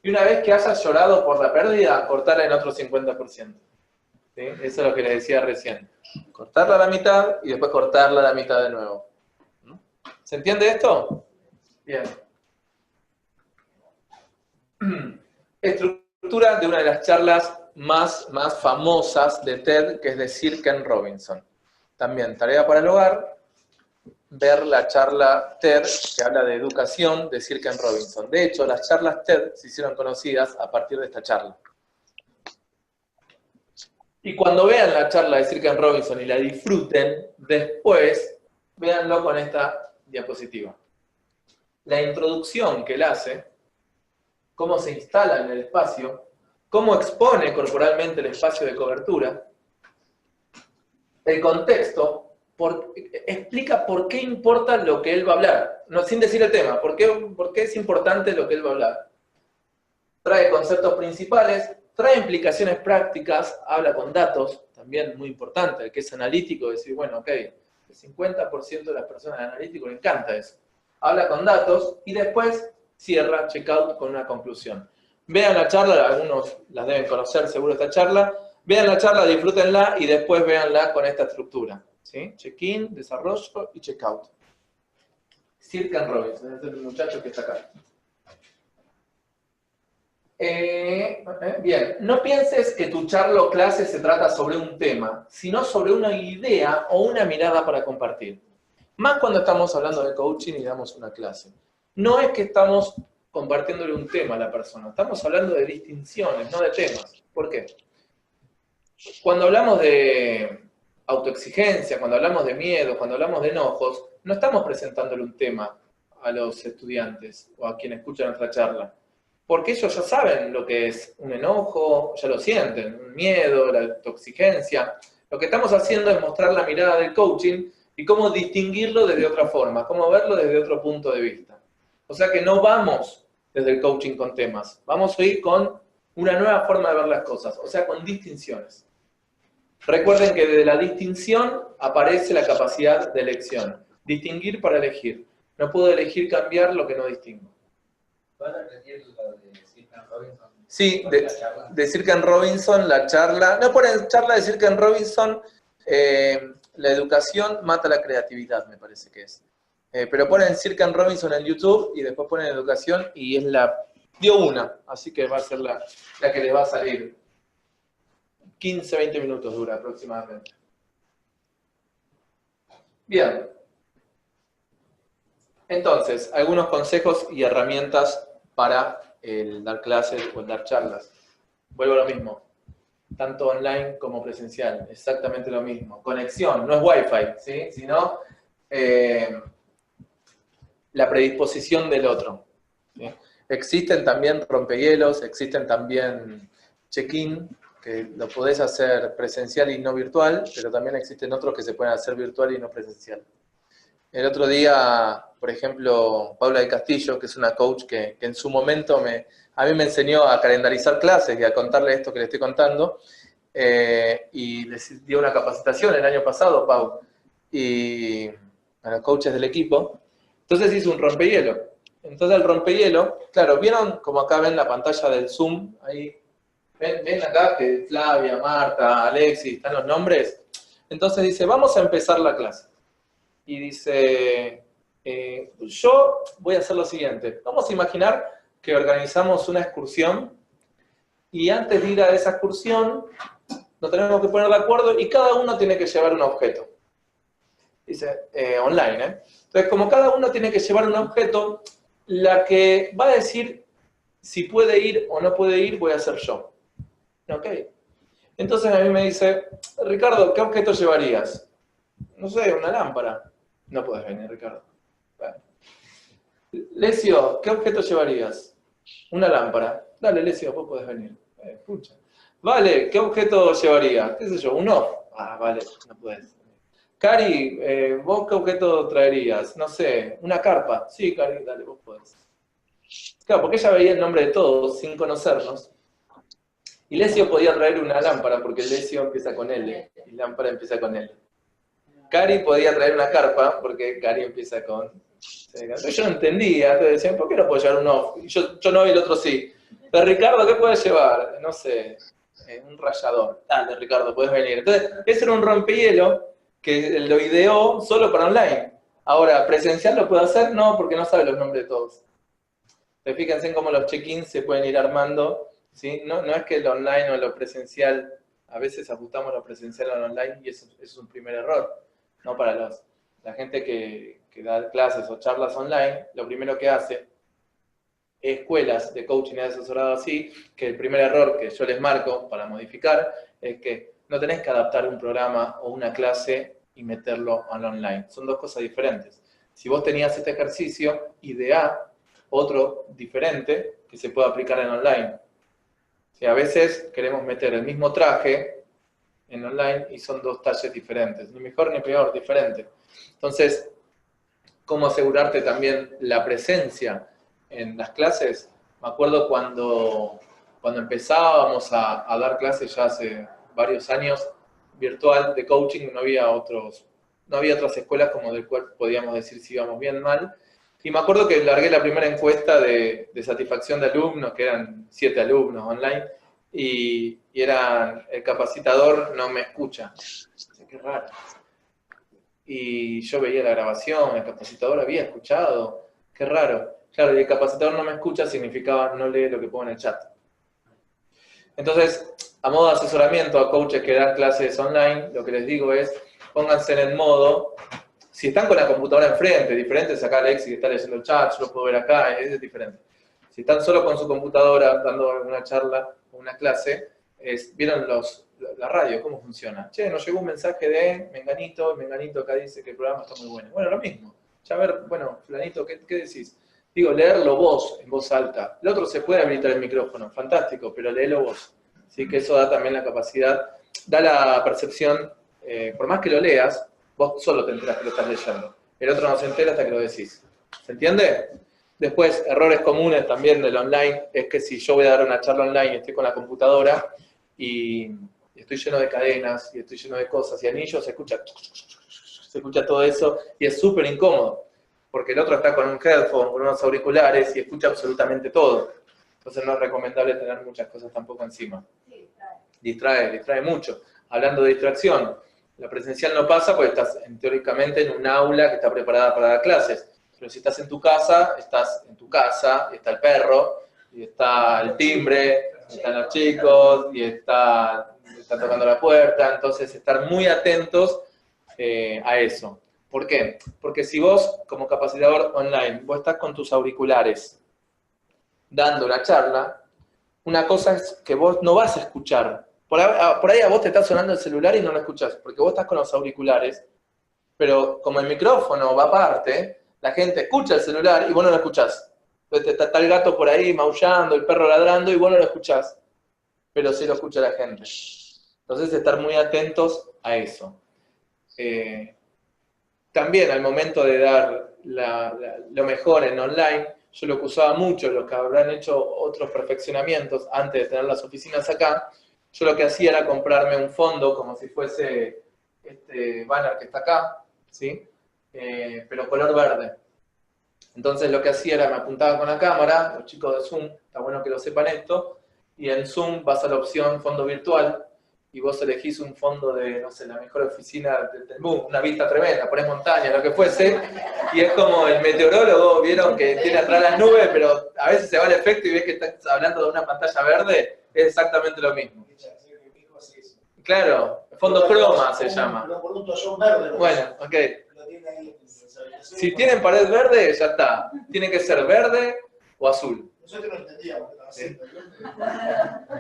Y una vez que hayas llorado por la pérdida, cortarla en otro 50%. ¿Sí? Eso es lo que les decía recién. Cortarla a la mitad y después cortarla a la mitad de nuevo. ¿Se entiende esto? Bien. Estructura de una de las charlas más famosas de TED, que es de Sir Ken Robinson. También, tarea para el hogar, ver la charla TED, que habla de educación, de Sir Ken Robinson. De hecho, las charlas TED se hicieron conocidas a partir de esta charla. Y cuando vean la charla de Sir Ken Robinson y la disfruten, después, véanlo con esta diapositiva. La introducción que él hace, cómo se instala en el espacio, cómo expone corporalmente el espacio de cobertura, el contexto, explica por qué importa lo que él va a hablar, no, sin decir el tema, por qué es importante lo que él va a hablar. Trae conceptos principales, trae implicaciones prácticas, habla con datos, también muy importante, el que es analítico, decir, bueno, ok, el 50% de las personas analíticas le encanta eso. Habla con datos y después cierra, check out con una conclusión. Vean la charla, algunos las deben conocer seguro esta charla, vean la charla, disfrútenla y después véanla con esta estructura. ¿Sí? Check-in, desarrollo y check-out. Sir Ken Robinson, este es el muchacho que está acá. Bien, no pienses que tu charla o clase se trata sobre un tema, sino sobre una idea o una mirada para compartir. Más cuando estamos hablando de coaching y damos una clase. No es que estamos compartiéndole un tema a la persona, estamos hablando de distinciones, no de temas. ¿Por qué? Cuando hablamos de autoexigencia, cuando hablamos de miedo, cuando hablamos de enojos, no estamos presentándole un tema a los estudiantes o a quienes escuchan nuestra charla. Porque ellos ya saben lo que es un enojo, ya lo sienten, un miedo, la autoexigencia. Lo que estamos haciendo es mostrar la mirada del coaching y cómo distinguirlo desde otra forma, cómo verlo desde otro punto de vista. O sea que no vamos desde el coaching con temas, vamos a ir con una nueva forma de ver las cosas, o sea, con distinciones. Recuerden que desde la distinción aparece la capacidad de elección. Distinguir para elegir. No puedo elegir cambiar lo que no distingo. ¿Vas a repetir lo de Sir Ken Robinson? Sí, de Sir Ken Robinson, la charla. No ponen charla de Sir Ken Robinson, la educación mata la creatividad, me parece que es. Pero ponen Sir Ken Robinson en YouTube y después ponen educación y es dio una, así que va a ser la que les va a salir. 15, 20 minutos dura aproximadamente. Bien. Entonces, algunos consejos y herramientas para el dar clases o el dar charlas. Vuelvo a lo mismo. tanto online como presencial, exactamente lo mismo. Conexión, no es Wi-Fi, ¿sí? Sino la predisposición del otro, ¿sí? Existen también rompehielos, existen también check-in, que lo podés hacer presencial y no virtual, pero también existen otros que se pueden hacer virtual y no presencial. El otro día, por ejemplo, Paula del Castillo, que es una coach que en su momento a mí me enseñó a calendarizar clases y a contarle esto que le estoy contando, y les dio una capacitación el año pasado, Pau, y a los coaches del equipo. Entonces hizo un rompehielo. Entonces el rompehielo, claro, ¿vieron como acá ven la pantalla del Zoom? Ahí, ven acá que Flavia, Marta, Alexis, están los nombres. Entonces dice, vamos a empezar la clase. Y dice, yo voy a hacer lo siguiente. Vamos a imaginar que organizamos una excursión y antes de ir a esa excursión nos tenemos que poner de acuerdo y cada uno tiene que llevar un objeto. Dice, online, ¿eh? Entonces, como cada uno tiene que llevar un objeto, la que va a decir si puede ir o no puede ir voy a ser yo. ¿Ok? Entonces a mí me dice, Ricardo, ¿qué objeto llevarías? No sé, una lámpara. No puedes venir, Ricardo. Bueno. Lesio, ¿qué objeto llevarías? Una lámpara. Dale, Lesio, vos podés venir. Escucha. Vale, ¿qué objeto llevarías? ¿Qué sé yo? ¿Un off? Ah, vale, no puedes. Cari, ¿vos qué objeto traerías? No sé, una carpa. Sí, Cari, dale, vos podés. Claro, porque ella veía el nombre de todos sin conocernos. Y Lesio podía traer una lámpara, porque Lesio empieza con L, y lámpara empieza con L. Cari podía traer una carpa, porque Cari empieza con... Entonces yo no entendía, entonces decían, ¿por qué no puedo llevar un off? Y yo no, y el otro sí. Pero Ricardo, ¿qué puedes llevar? No sé, un rallador. Dale, Ricardo, puedes venir. Entonces, ese era un rompehielo que lo ideó solo para online. Ahora, ¿presencial lo puedo hacer? No, porque no sabe los nombres de todos. Entonces, fíjense en cómo los check-ins se pueden ir armando, ¿sí? No es que lo online o lo presencial, a veces ajustamos lo presencial a lo online y eso es un primer error. No para la gente que da clases o charlas online, lo primero que hace, escuelas de coaching y asesorado así, que el primer error que yo les marco para modificar es que no tenés que adaptar un programa o una clase y meterlo al online. Son dos cosas diferentes. Si vos tenías este ejercicio, idea otro diferente que se puede aplicar en online. Si a veces queremos meter el mismo traje en online y son dos talles diferentes, ni mejor ni peor, diferente. Entonces, ¿cómo asegurarte también la presencia en las clases? Me acuerdo cuando empezábamos a dar clases ya hace varios años, virtual, de coaching, no había otras escuelas como del cual podíamos decir si íbamos bien o mal. Y me acuerdo que largué la primera encuesta de satisfacción de alumnos, que eran 7 alumnos online, y eran, el capacitador no me escucha. Qué raro. Y yo veía la grabación, el capacitador había escuchado, qué raro. Claro, y el capacitador no me escucha significaba no lee lo que pongo en el chat. Entonces, a modo de asesoramiento a coaches que dan clases online, lo que les digo es, pónganse en el modo, si están con la computadora enfrente, diferente es acá Alexis que está leyendo el chat, yo lo puedo ver acá, es diferente. Si están solo con su computadora dando alguna charla o una clase, ¿vieron la radio? ¿Cómo funciona? Che, nos llegó un mensaje de Menganito, y Menganito acá dice que el programa está muy bueno. Bueno, lo mismo. Ya a ver, bueno, Fulanito, ¿qué decís? Digo, leerlo vos, en voz alta. El otro se puede habilitar el micrófono, fantástico, pero léelo vos. ¿Sí? Que eso da también la capacidad, da la percepción, por más que lo leas, vos solo te enteras que lo estás leyendo. El otro no se entera hasta que lo decís. ¿Se entiende? Después, errores comunes también del online, es que si yo voy a dar una charla online y estoy con la computadora y estoy lleno de cadenas y estoy lleno de cosas y anillos, se escucha todo eso y es súper incómodo, porque el otro está con un headphone, con unos auriculares y escucha absolutamente todo. Entonces no es recomendable tener muchas cosas tampoco encima. Distrae mucho. Hablando de distracción, la presencial no pasa porque estás teóricamente en un aula que está preparada para dar clases. Pero si estás en tu casa, está el perro, y está el timbre, están los chicos, y están tocando la puerta, entonces estar muy atentos a eso. ¿Por qué? Porque si vos, como capacitador online, vos estás con tus auriculares dando la charla, una cosa es que vos no vas a escuchar Por ahí a vos te está sonando el celular y no lo escuchás, porque vos estás con los auriculares, pero como el micrófono va aparte, la gente escucha el celular y vos no lo escuchás. Entonces está el gato por ahí maullando, el perro ladrando y vos no lo escuchás, pero sí lo escucha la gente. Entonces estar muy atentos a eso. También al momento de dar lo mejor en online, yo lo que usaba mucho, los que habrán hecho otros perfeccionamientos antes de tener las oficinas acá, yo lo que hacía era comprarme un fondo como si fuese este banner que está acá, ¿sí? Pero color verde. Entonces lo que hacía era, me apuntaba con la cámara, los chicos de Zoom, está bueno que lo sepan esto, y en Zoom vas a la opción fondo virtual, y vos elegís un fondo de, no sé, la mejor oficina del mundo, una vista tremenda, ponés montaña, lo que fuese, y es como el meteorólogo, vieron que tiene atrás las nubes, pero a veces se va el efecto y ves que estás hablando de una pantalla verde, es exactamente lo mismo. Claro, fondo croma se llama. Bueno, ok. Si tienen pared verde, ya está. Tiene que ser verde o azul. Nosotros no entendíamos. Sí.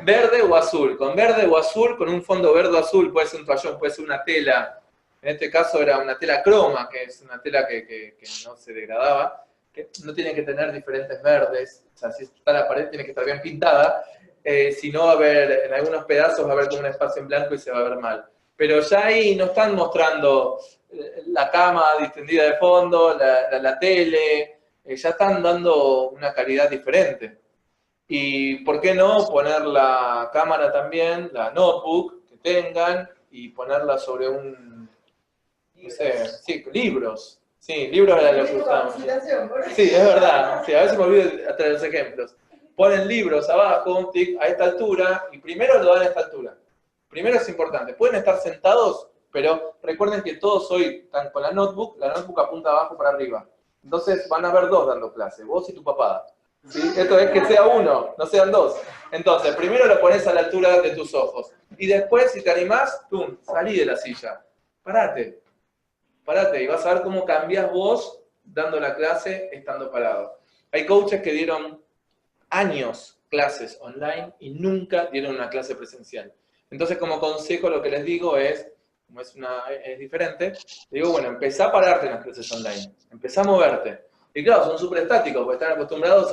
Verde o azul. Con verde o azul, con un fondo verde o azul, puede ser un toallón, puede ser una tela. En este caso era una tela croma, que es una tela que no se degradaba. Que no tiene que tener diferentes verdes. O sea, si está la pared, tiene que estar bien pintada. Si no, va a haber, en algunos pedazos va a haber como un espacio en blanco y se va a ver mal. Pero ya ahí no están mostrando la cama distendida de fondo, la tele, ya están dando una calidad diferente. Y ¿por qué no poner la cámara también, la notebook que tengan, y ponerla sobre un, no sé, sí, libros? Sí, libros era lo que usábamos. Sí, es verdad, sí, a veces me olvido de traer los ejemplos. Ponen libros abajo, a esta altura, y primero lo dan a esta altura. Primero es importante, pueden estar sentados, pero recuerden que todos hoy están con la notebook apunta abajo para arriba. Entonces van a haber dos dando clase, vos y tu papá. ¿Sí? Esto es que sea uno, no sean dos. Entonces, primero lo pones a la altura de tus ojos. Y después, si te animás, ¡pum!, salí de la silla. Parate y vas a ver cómo cambiás vos dando la clase estando parado. Hay coaches que dieron años clases online y nunca dieron una clase presencial. Entonces, como consejo, lo que les digo es, como es diferente, le digo, bueno, empezá a pararte en las clases online, empezá a moverte. Y claro, son súper estáticos, porque están acostumbrados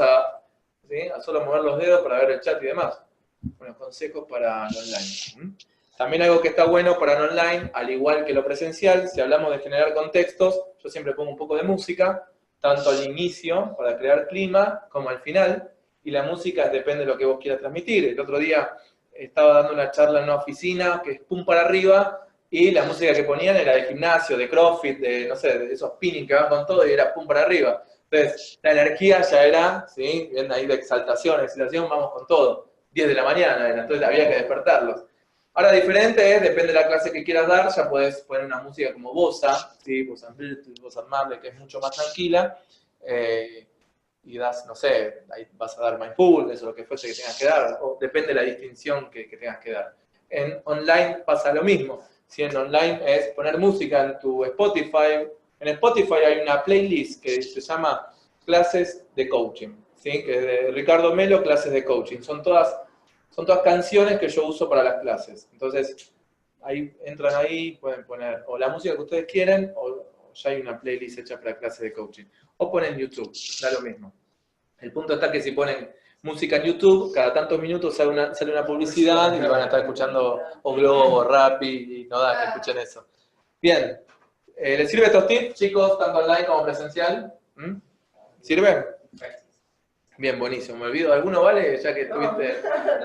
¿sí?, a solo mover los dedos para ver el chat y demás. Bueno, consejos para el online. También algo que está bueno para el online, al igual que lo presencial, si hablamos de generar contextos, yo siempre pongo un poco de música, tanto al inicio, para crear clima, como al final, y la música depende de lo que vos quieras transmitir. El otro día estaba dando una charla en una oficina que es pum para arriba, y la música que ponían era de gimnasio, de crossfit, de, no sé, de esos spinning que van con todo, y era pum para arriba. Entonces, la energía ya era, ¿sí?, bien ahí de exaltación, excitación, vamos con todo. 10 de la mañana era, entonces había que despertarlos. Ahora, diferente es, depende de la clase que quieras dar, ya puedes poner una música como Bossa, ¿sí?, Bossa Bluetooth, Bossa Amable, que es mucho más tranquila, y das, no sé, ahí vas a dar mindfulness o lo que fuese que tengas que dar, o depende de la distinción que tengas que dar. En online pasa lo mismo. Si en online es poner música en tu Spotify, en Spotify hay una playlist que se llama Clases de Coaching, ¿sí?, que es de Ricardo Melo, Clases de Coaching. Son todas canciones que yo uso para las clases. Entonces, ahí entran ahí, pueden poner o la música que ustedes quieren, o ya hay una playlist hecha para clases de coaching. O ponen YouTube, da lo mismo. El punto está que si ponen música en YouTube, cada tantos minutos sale una publicidad y van a estar escuchando o Globo, o Rappi, y no da que escuchen eso. Bien, ¿les sirve estos tips, chicos, tanto online como presencial? ¿Sirve? Bien, buenísimo. Me olvido, ¿alguno vale? Ya que estuviste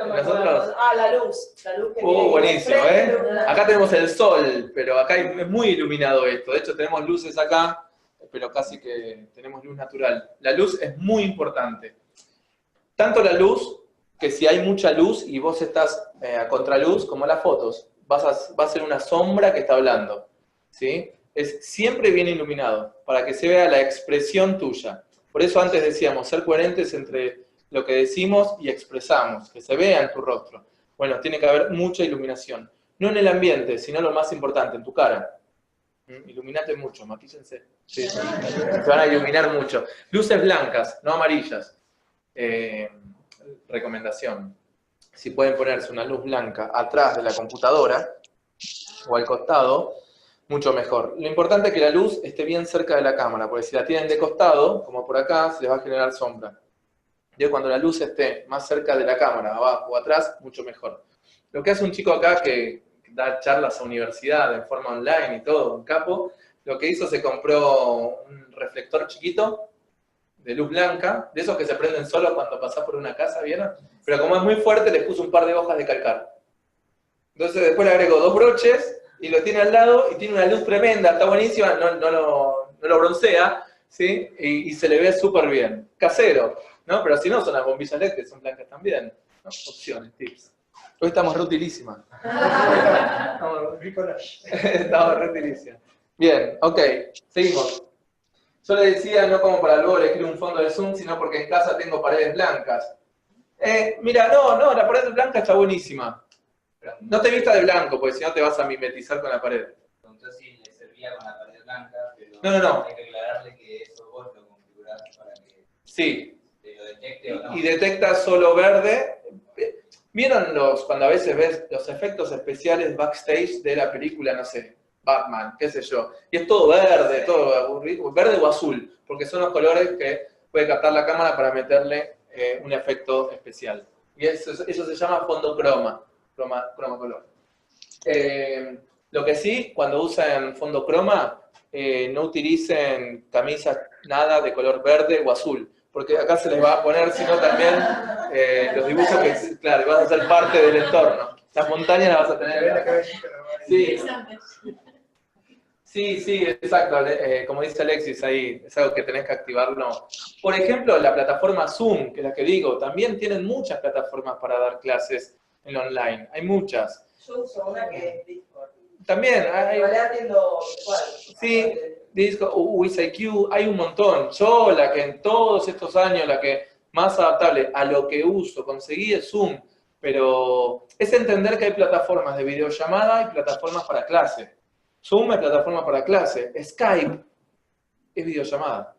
nosotros. La luz que Buenísimo, ¿eh? Acá tenemos el sol, pero acá es muy iluminado esto. De hecho, tenemos luces acá, pero casi que tenemos luz natural. La luz es muy importante. Tanto la luz, que si hay mucha luz y vos estás a contraluz, como las fotos, va a ser una sombra que está hablando, ¿sí? Es siempre bien iluminado, para que se vea la expresión tuya. Por eso antes decíamos, ser coherentes entre lo que decimos y expresamos, que se vea en tu rostro. Bueno, tiene que haber mucha iluminación. No en el ambiente, sino lo más importante, en tu cara. Iluminate mucho, maquíllense. Sí, sí. Te van a iluminar mucho. Luces blancas, no amarillas. Recomendación. si pueden ponerse una luz blanca atrás de la computadora o al costado, mucho mejor. Lo importante es que la luz esté bien cerca de la cámara, porque si la tienen de costado, como por acá, se les va a generar sombra. Y cuando la luz esté más cerca de la cámara, abajo o atrás, mucho mejor. Lo que hace un chico acá que da charlas a universidad en forma online y todo, un capo, lo que hizo, se compró un reflector chiquito de luz blanca, de esos que se prenden solo cuando pasás por una casa, ¿vieron? Pero como es muy fuerte, les puso un par de hojas de calcar. Entonces después le agregó 2 broches y lo tiene al lado y tiene una luz tremenda, está buenísima, no lo broncea, ¿sí? Y se le ve súper bien. Casero, ¿no? Pero si no, son las bombillas LED, que son blancas también, ¿no? Opciones, tips. Hoy estamos reutilísimas. Estamos reutilísimas. Bien, ok, seguimos. Yo le decía, no como para luego elegir un fondo de Zoom, sino porque en casa tengo paredes blancas. Mira, no, la pared blanca está buenísima. No te vistas de blanco, porque si no te vas a mimetizar con la pared. Entonces sí, le servía con la pared blanca, pero No. hay que aclararle que eso vos lo configurás para que Sí. te lo detecte o no. Y detecta solo verde. ¿Vieron cuando a veces ves los efectos especiales backstage de la película, no sé, Batman, qué sé yo? Y es todo verde, todo aburrido, verde o azul, porque son los colores que puede captar la cámara para meterle un efecto especial. Y eso se llama fondo croma color. Lo que sí, cuando usan fondo croma, no utilicen camisas nada de color verde o azul, porque acá se les va a poner, sino también los dibujos que, claro, vas a ser parte del entorno. Las montañas las vas a tener. Sí, exacto. Como dice Alexis ahí, es algo que tenés que activarlo. Por ejemplo, la plataforma Zoom, que es la que digo, también tienen muchas plataformas para dar clases en online. Hay muchas. Yo uso una que es Discord. También hay. En realidad atiendo igual. Sí, Discord, WizIQ, hay un montón. Yo, la que en todos estos años, la que más adaptable a lo que uso, conseguí es Zoom, pero es entender que hay plataformas de videollamada y plataformas para clase. Zoom es plataforma para clase, Skype es videollamada.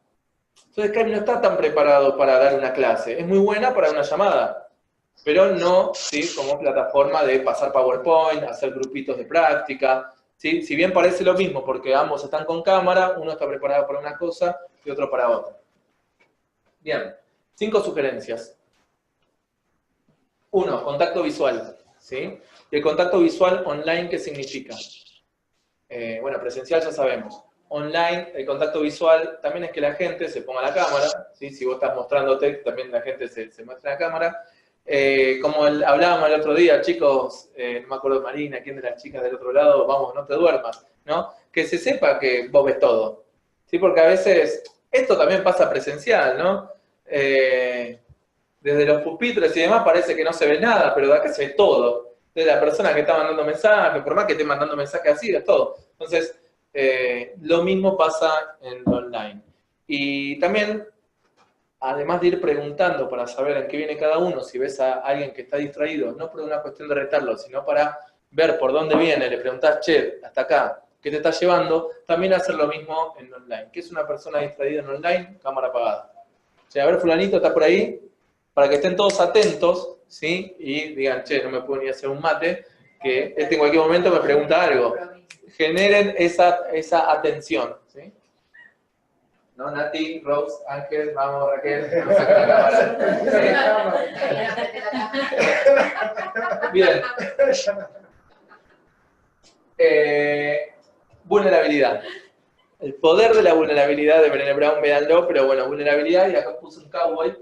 Entonces Skype no está tan preparado para dar una clase, es muy buena para una llamada, pero no, ¿sí?, como plataforma de pasar PowerPoint, hacer grupitos de práctica. ¿Sí? Si bien parece lo mismo, porque ambos están con cámara, uno está preparado para una cosa y otro para otra. Bien, 5 sugerencias. 1, contacto visual. ¿Sí? ¿Y el contacto visual online qué significa? Bueno, presencial ya sabemos. Online, el contacto visual también es que la gente se ponga la cámara. ¿Sí? Si vos estás mostrándote, también la gente se muestra la cámara. Como hablábamos el otro día, chicos, no me acuerdo, Marina, quién de las chicas del otro lado, vamos, no te duermas, ¿no? Que se sepa que vos ves todo, ¿sí? Porque a veces, esto también pasa presencial, ¿no? Desde los pupitres y demás parece que no se ve nada, pero de acá se ve todo. Desde la persona que está mandando mensajes, por más que esté mandando mensajes así, es todo. Entonces, lo mismo pasa en lo online. Y también, además de ir preguntando para saber en qué viene cada uno, si ves a alguien que está distraído, no por una cuestión de retarlo, sino para ver por dónde viene, le preguntás, che, hasta acá, ¿qué te está llevando? También hacer lo mismo en online. ¿Qué es una persona distraída en online? Cámara apagada. O sea, a ver, fulanito, ¿está por ahí? Para que estén todos atentos, ¿sí? Y digan, che, no me puedo ni hacer un mate, que este en cualquier momento me pregunta algo. Generen esa atención, ¿sí? ¿No? Nati, Rose, Ángel, vamos, Raquel. No sé con la cámara. Bien. Vulnerabilidad. El poder de la vulnerabilidad de Brené Brown, véanlo, pero bueno, vulnerabilidad, y acá puse un cowboy.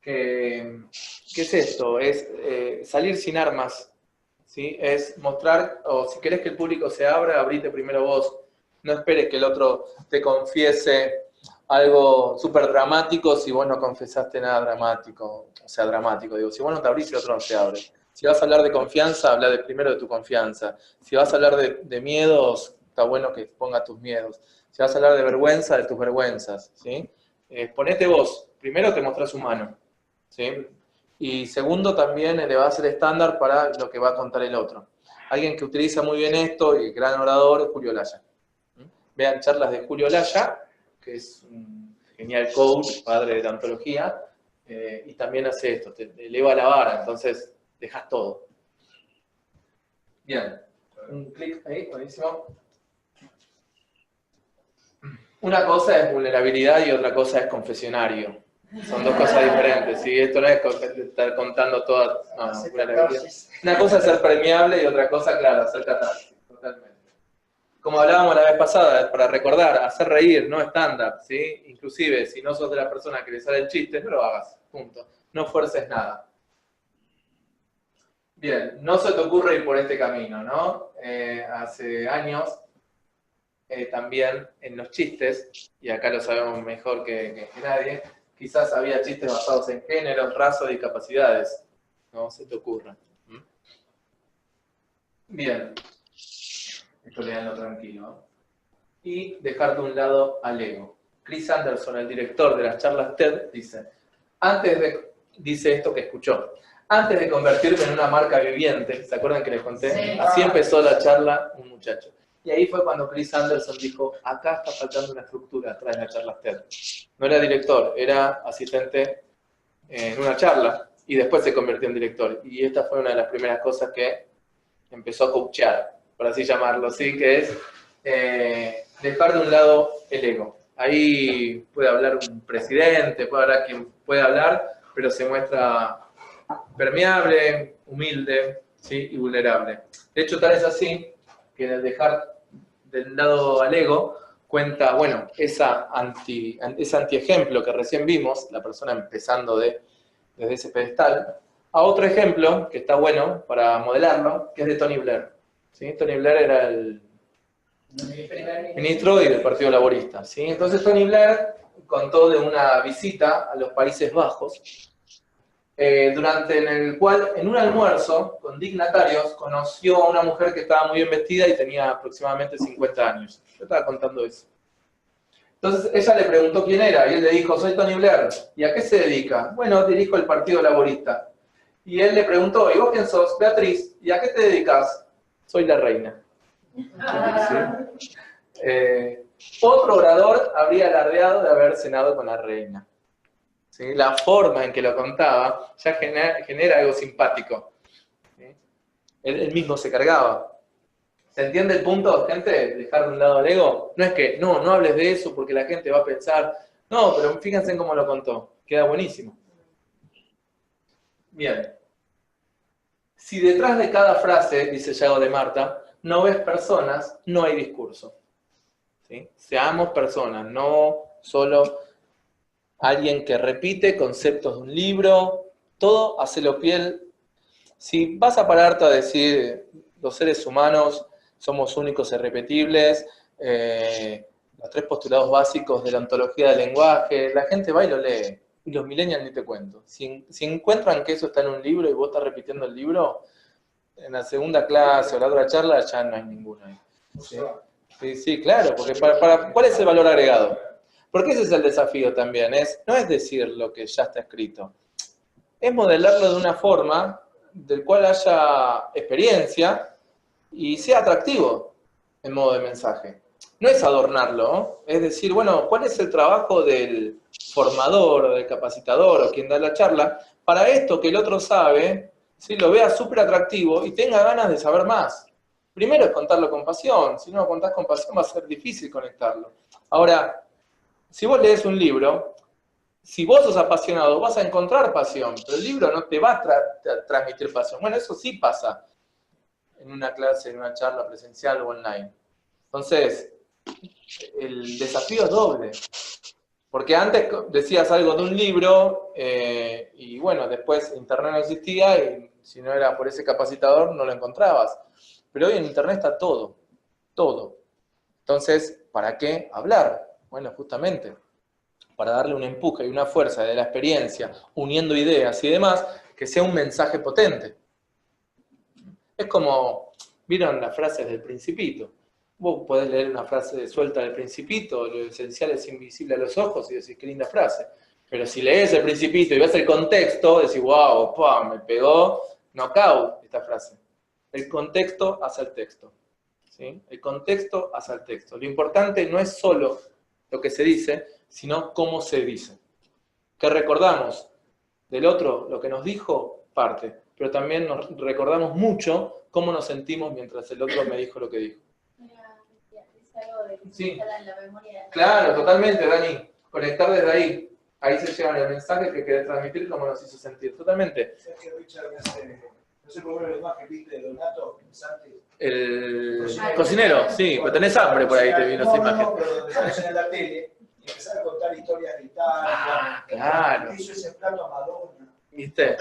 ¿Qué es esto? Es salir sin armas, ¿sí? Es mostrar, o si querés que el público se abra, abrite primero vos. No esperes que el otro te confiese algo súper dramático si vos no confesaste nada dramático. O sea, dramático, digo, si vos no te abrís, el otro no se abre. Si vas a hablar de confianza, habla primero de tu confianza. Si vas a hablar de miedos, está bueno que pongas tus miedos. Si vas a hablar de vergüenza, de tus vergüenzas, ¿sí? Ponete vos. Primero te mostrás humano, ¿sí? Y segundo, también elevás el estándar para lo que va a contar el otro. Alguien que utiliza muy bien esto, y gran orador, es Julio Laya. Vean charlas de Julio Laya, que es un genial coach, padre de la antología. y también hace esto, te eleva la vara, entonces dejas todo. Bien, un clic ahí, buenísimo. Una cosa es vulnerabilidad y otra cosa es confesionario. Son dos cosas diferentes, ¿sí? Esto no es estar contando toda vulnerabilidad. Una cosa es ser permeable y otra cosa, claro, hacer catarsis, totalmente. Como hablábamos la vez pasada, para recordar, hacer reír, no stand-up, ¿sí? Inclusive, si no sos de la persona que le sale el chiste, no lo hagas, punto. No fuerces nada. Bien, no se te ocurre ir por este camino, ¿no? Hace años, también en los chistes, y acá lo sabemos mejor que nadie, quizás había chistes basados en géneros, razas y discapacidades. No se te ocurra. Bien. Esto leanlo tranquilo, ¿no? Y dejar de un lado al ego. Chris Anderson, el director de las charlas TED, dice esto que escuchó. Antes de convertirme en una marca viviente, ¿se acuerdan que les conté? Sí. Así empezó la charla un muchacho. Y ahí fue cuando Chris Anderson dijo, acá está faltando una estructura atrás de las charlas TED. No era director, era asistente en una charla y después se convirtió en director. Y esta fue una de las primeras cosas que empezó a coachear, por así llamarlo, ¿sí? Que es dejar de un lado el ego. Ahí puede hablar un presidente, puede hablar quien pueda hablar, pero se muestra permeable, humilde, ¿sí? Y vulnerable. De hecho, tal es así que el dejar del lado al ego cuenta, bueno, ese antiejemplo que recién vimos, la persona empezando desde ese pedestal, a otro ejemplo que está bueno para modelarlo, que es de Tony Blair. ¿Sí? Tony Blair era el ministro y del Partido Laborista. ¿Sí? Entonces Tony Blair contó de una visita a los Países Bajos, durante el cual en un almuerzo con dignatarios conoció a una mujer que estaba muy bien vestida y tenía aproximadamente 50 años. Yo estaba contando eso. Entonces ella le preguntó quién era y él le dijo, soy Tony Blair. ¿Y a qué se dedica? Bueno, dirijo el Partido Laborista. Y él le preguntó, ¿y vos quién sos? Beatriz. ¿Y a qué te dedicas? Soy la reina. ¿Sí? Otro orador habría alardeado de haber cenado con la reina. ¿Sí? La forma en que lo contaba ya genera algo simpático. ¿Sí? Él mismo se cargaba. ¿Se entiende el punto, gente? Dejar de un lado el ego. No es que, no hables de eso porque la gente va a pensar. No, pero fíjense en cómo lo contó. Queda buenísimo. Bien. Si detrás de cada frase, dice Yago de Marta, no ves personas, no hay discurso. ¿Sí? Seamos personas, no solo alguien que repite conceptos de un libro, todo hacelo piel. Si vas a pararte a decir los seres humanos somos únicos e irrepetibles, los 3 postulados básicos de la ontología del lenguaje, la gente va y lo lee. Y los millennials ni te cuento. Si encuentran que eso está en un libro y vos estás repitiendo el libro, en la segunda clase o la otra charla ya no hay ninguno ahí. Sí, claro, porque ¿cuál es el valor agregado? Porque ese es el desafío también, no es decir lo que ya está escrito, es modelarlo de una forma del cual haya experiencia y sea atractivo en modo de mensaje. No es adornarlo, ¿no? Es decir, bueno, ¿cuál es el trabajo del formador o del capacitador o quien da la charla para esto que el otro sabe, ¿sí? Lo vea súper atractivo y tenga ganas de saber más? Primero es contarlo con pasión, si no lo contás con pasión va a ser difícil conectarlo. Ahora, si vos lees un libro, si vos sos apasionado vas a encontrar pasión, pero el libro no te va a transmitir pasión. Bueno, eso sí pasa en una clase, en una charla presencial o online. Entonces, el desafío es doble. Porque antes decías algo de un libro y bueno, después internet no existía y si no era por ese capacitador no lo encontrabas. Pero hoy en internet está todo, todo. Entonces, ¿para qué hablar? Bueno, justamente, para darle un empuje y una fuerza de la experiencia, uniendo ideas y demás, que sea un mensaje potente. Es como, ¿vieron las frases del Principito? Vos podés leer una frase suelta del Principito, lo esencial es invisible a los ojos, y decís, qué linda frase. Pero si lees el Principito y ves el contexto, decís, wow, me pegó knockout esta frase. El contexto hace el texto. ¿Sí? El contexto hace el texto. Lo importante no es solo lo que se dice, sino cómo se dice. ¿Qué recordamos? del otro, lo que nos dijo, parte. Pero también nos recordamos mucho cómo nos sentimos mientras el otro me dijo lo que dijo. Es algo de que se Sí. instala en la memoria. Claro, totalmente, Dani. Conectar desde ahí. Ahí se llevan el mensaje que querés transmitir, cómo nos hizo sentir. Totalmente. ¿Sabes que Richard me hace, no sé por qué la imagen viste de Donato Santi? El cocinero, sí, pero tenés hambre por ahí, te vino esa imagen. No, pero donde sales en la tele y empezar a contar historias de Italia. Claro. Hizo ese plato a Madonna. ¿Viste?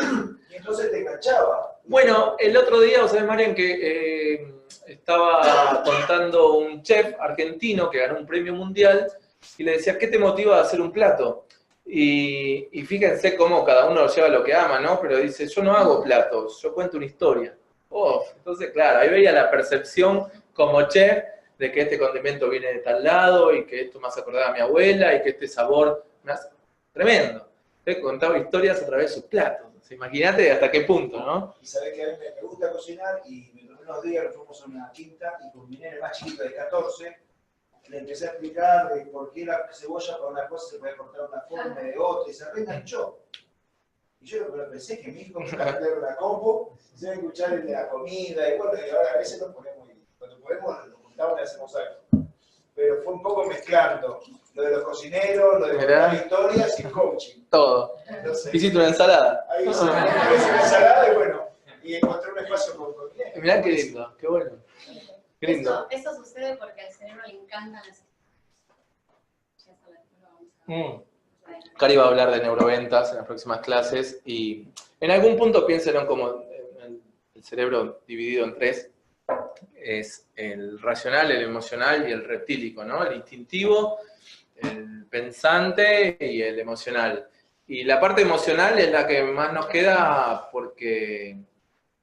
Y entonces te enganchaba. Bueno, el otro día, vos sabés, Marian, que estaba contando un chef argentino que ganó un premio mundial y le decía, ¿qué te motiva a hacer un plato? Y fíjense cómo cada uno lleva lo que ama, ¿no? Pero dice, yo no hago platos, yo cuento una historia. Entonces, claro, ahí veía la percepción como chef de que este condimento viene de tal lado y que esto me hace acordar a mi abuela y que este sabor me hace... Tremendo. He contado historias a través de sus platos. Imagínate hasta qué punto, ¿no? Y sabés que a mí me gusta cocinar y me tomé unos días, fuimos a una quinta y con mi nene más chiquito de 14, le empecé a explicar de por qué la cebolla para una cosa se puede cortar de una forma y de otra y se reenganchó. Y yo lo que pensé es que mi hijo me va a aprender una combo, se va a escuchar el de la comida y bueno, y ahora a veces nos ponemos, cuando podemos nos juntamos y hacemos algo. Pero fue un poco mezclando lo de los cocineros, lo de contar historias y coaching. Todo. Entonces, Hiciste una ensalada. ahí hice una ensalada y bueno, y encontré un espacio con mi nene. Mirá qué lindo, qué bueno. Qué lindo. Eso sucede porque al cerebro le encantan las Cari va a hablar de neuroventas en las próximas clases y en algún punto piénsenlo como el cerebro dividido en tres. Es el racional, el emocional y el reptílico, ¿no? El instintivo, el pensante y el emocional. Y la parte emocional es la que más nos queda porque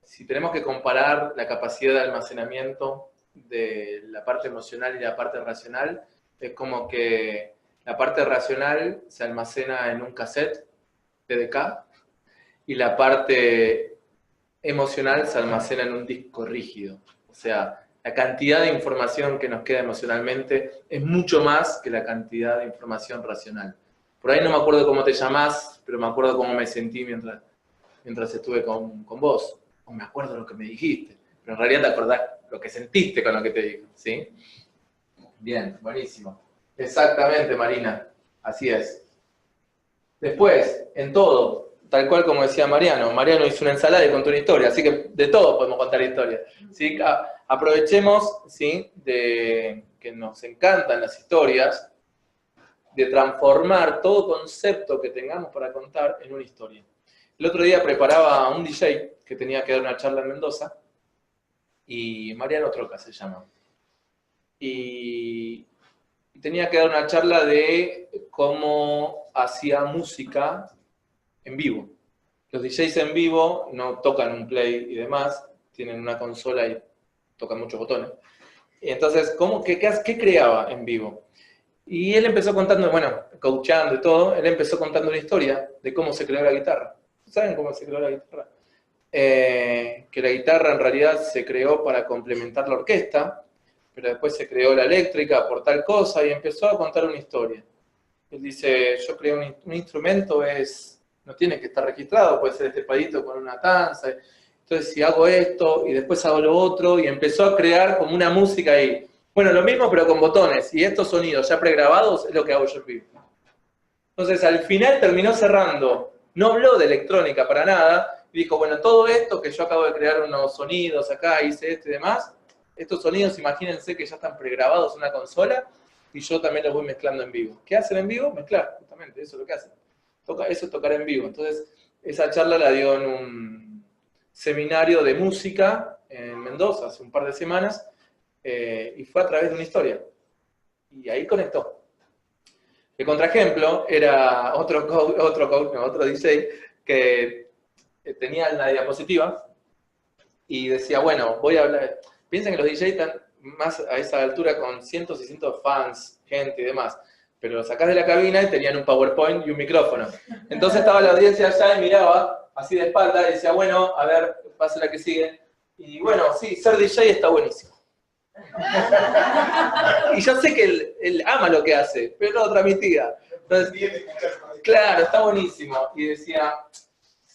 si tenemos que comparar la capacidad de almacenamiento de la parte emocional y la parte racional, es como que la parte racional se almacena en un cassette TDK y la parte emocional se almacena en un disco rígido. O sea, la cantidad de información que nos queda emocionalmente es mucho más que la cantidad de información racional. Por ahí no me acuerdo cómo te llamás, pero me acuerdo cómo me sentí mientras estuve con vos. O me acuerdo lo que me dijiste, pero en realidad te acordás lo que sentiste con lo que te digo, ¿sí? Bien, buenísimo. Exactamente, Marina, así es. Después, en todo, tal cual como decía Mariano hizo una ensalada y contó una historia, así que de todo podemos contar historias, ¿sí? Aprovechemos, ¿sí?, de que nos encantan las historias, de transformar todo concepto que tengamos para contar en una historia. El otro día preparaba a un DJ que tenía que dar una charla en Mendoza, y Mariano Troca se llama. Y tenía que dar una charla de cómo hacía música en vivo. Los DJs en vivo no tocan un play y demás, tienen una consola y tocan muchos botones. Y entonces, ¿qué creaba en vivo? Y él empezó contando, bueno, coachando y todo, él empezó contando una historia de cómo se creó la guitarra. ¿Saben cómo se creó la guitarra? Que la guitarra en realidad se creó para complementar la orquesta, pero después se creó la eléctrica por tal cosa y empezó a contar una historia. Él dice, yo creo un instrumento no tiene que estar registrado, puede ser este palito con una tanza. Entonces si hago esto y después hago lo otro, y empezó a crear como una música ahí. Bueno, lo mismo pero con botones, y estos sonidos ya pregrabados es lo que hago yo en vivo. Entonces al final terminó cerrando, no habló de electrónica para nada, y dijo, bueno, todo esto que yo acabo de crear unos sonidos acá, hice esto y demás, estos sonidos imagínense que ya están pregrabados en una consola, y yo también los voy mezclando en vivo. ¿Qué hacen en vivo? Mezclar, justamente, eso es lo que hacen. Eso es tocar en vivo. Entonces, esa charla la dio en un seminario de música en Mendoza hace un par de semanas, y fue a través de una historia. Y ahí conectó. El contraejemplo era otro DJ que tenía la diapositiva y decía, bueno, voy a hablar. Piensen que los DJs están más a esa altura con cientos y cientos de fans, gente y demás, pero lo sacás de la cabina y tenían un PowerPoint y un micrófono. Entonces estaba la audiencia allá y miraba así de espalda y decía, bueno, a ver, pasa la que sigue. Y bueno, sí, ser DJ está buenísimo. Y yo sé que él ama lo que hace, pero no lo transmitía. Entonces, claro, está buenísimo. Y decía,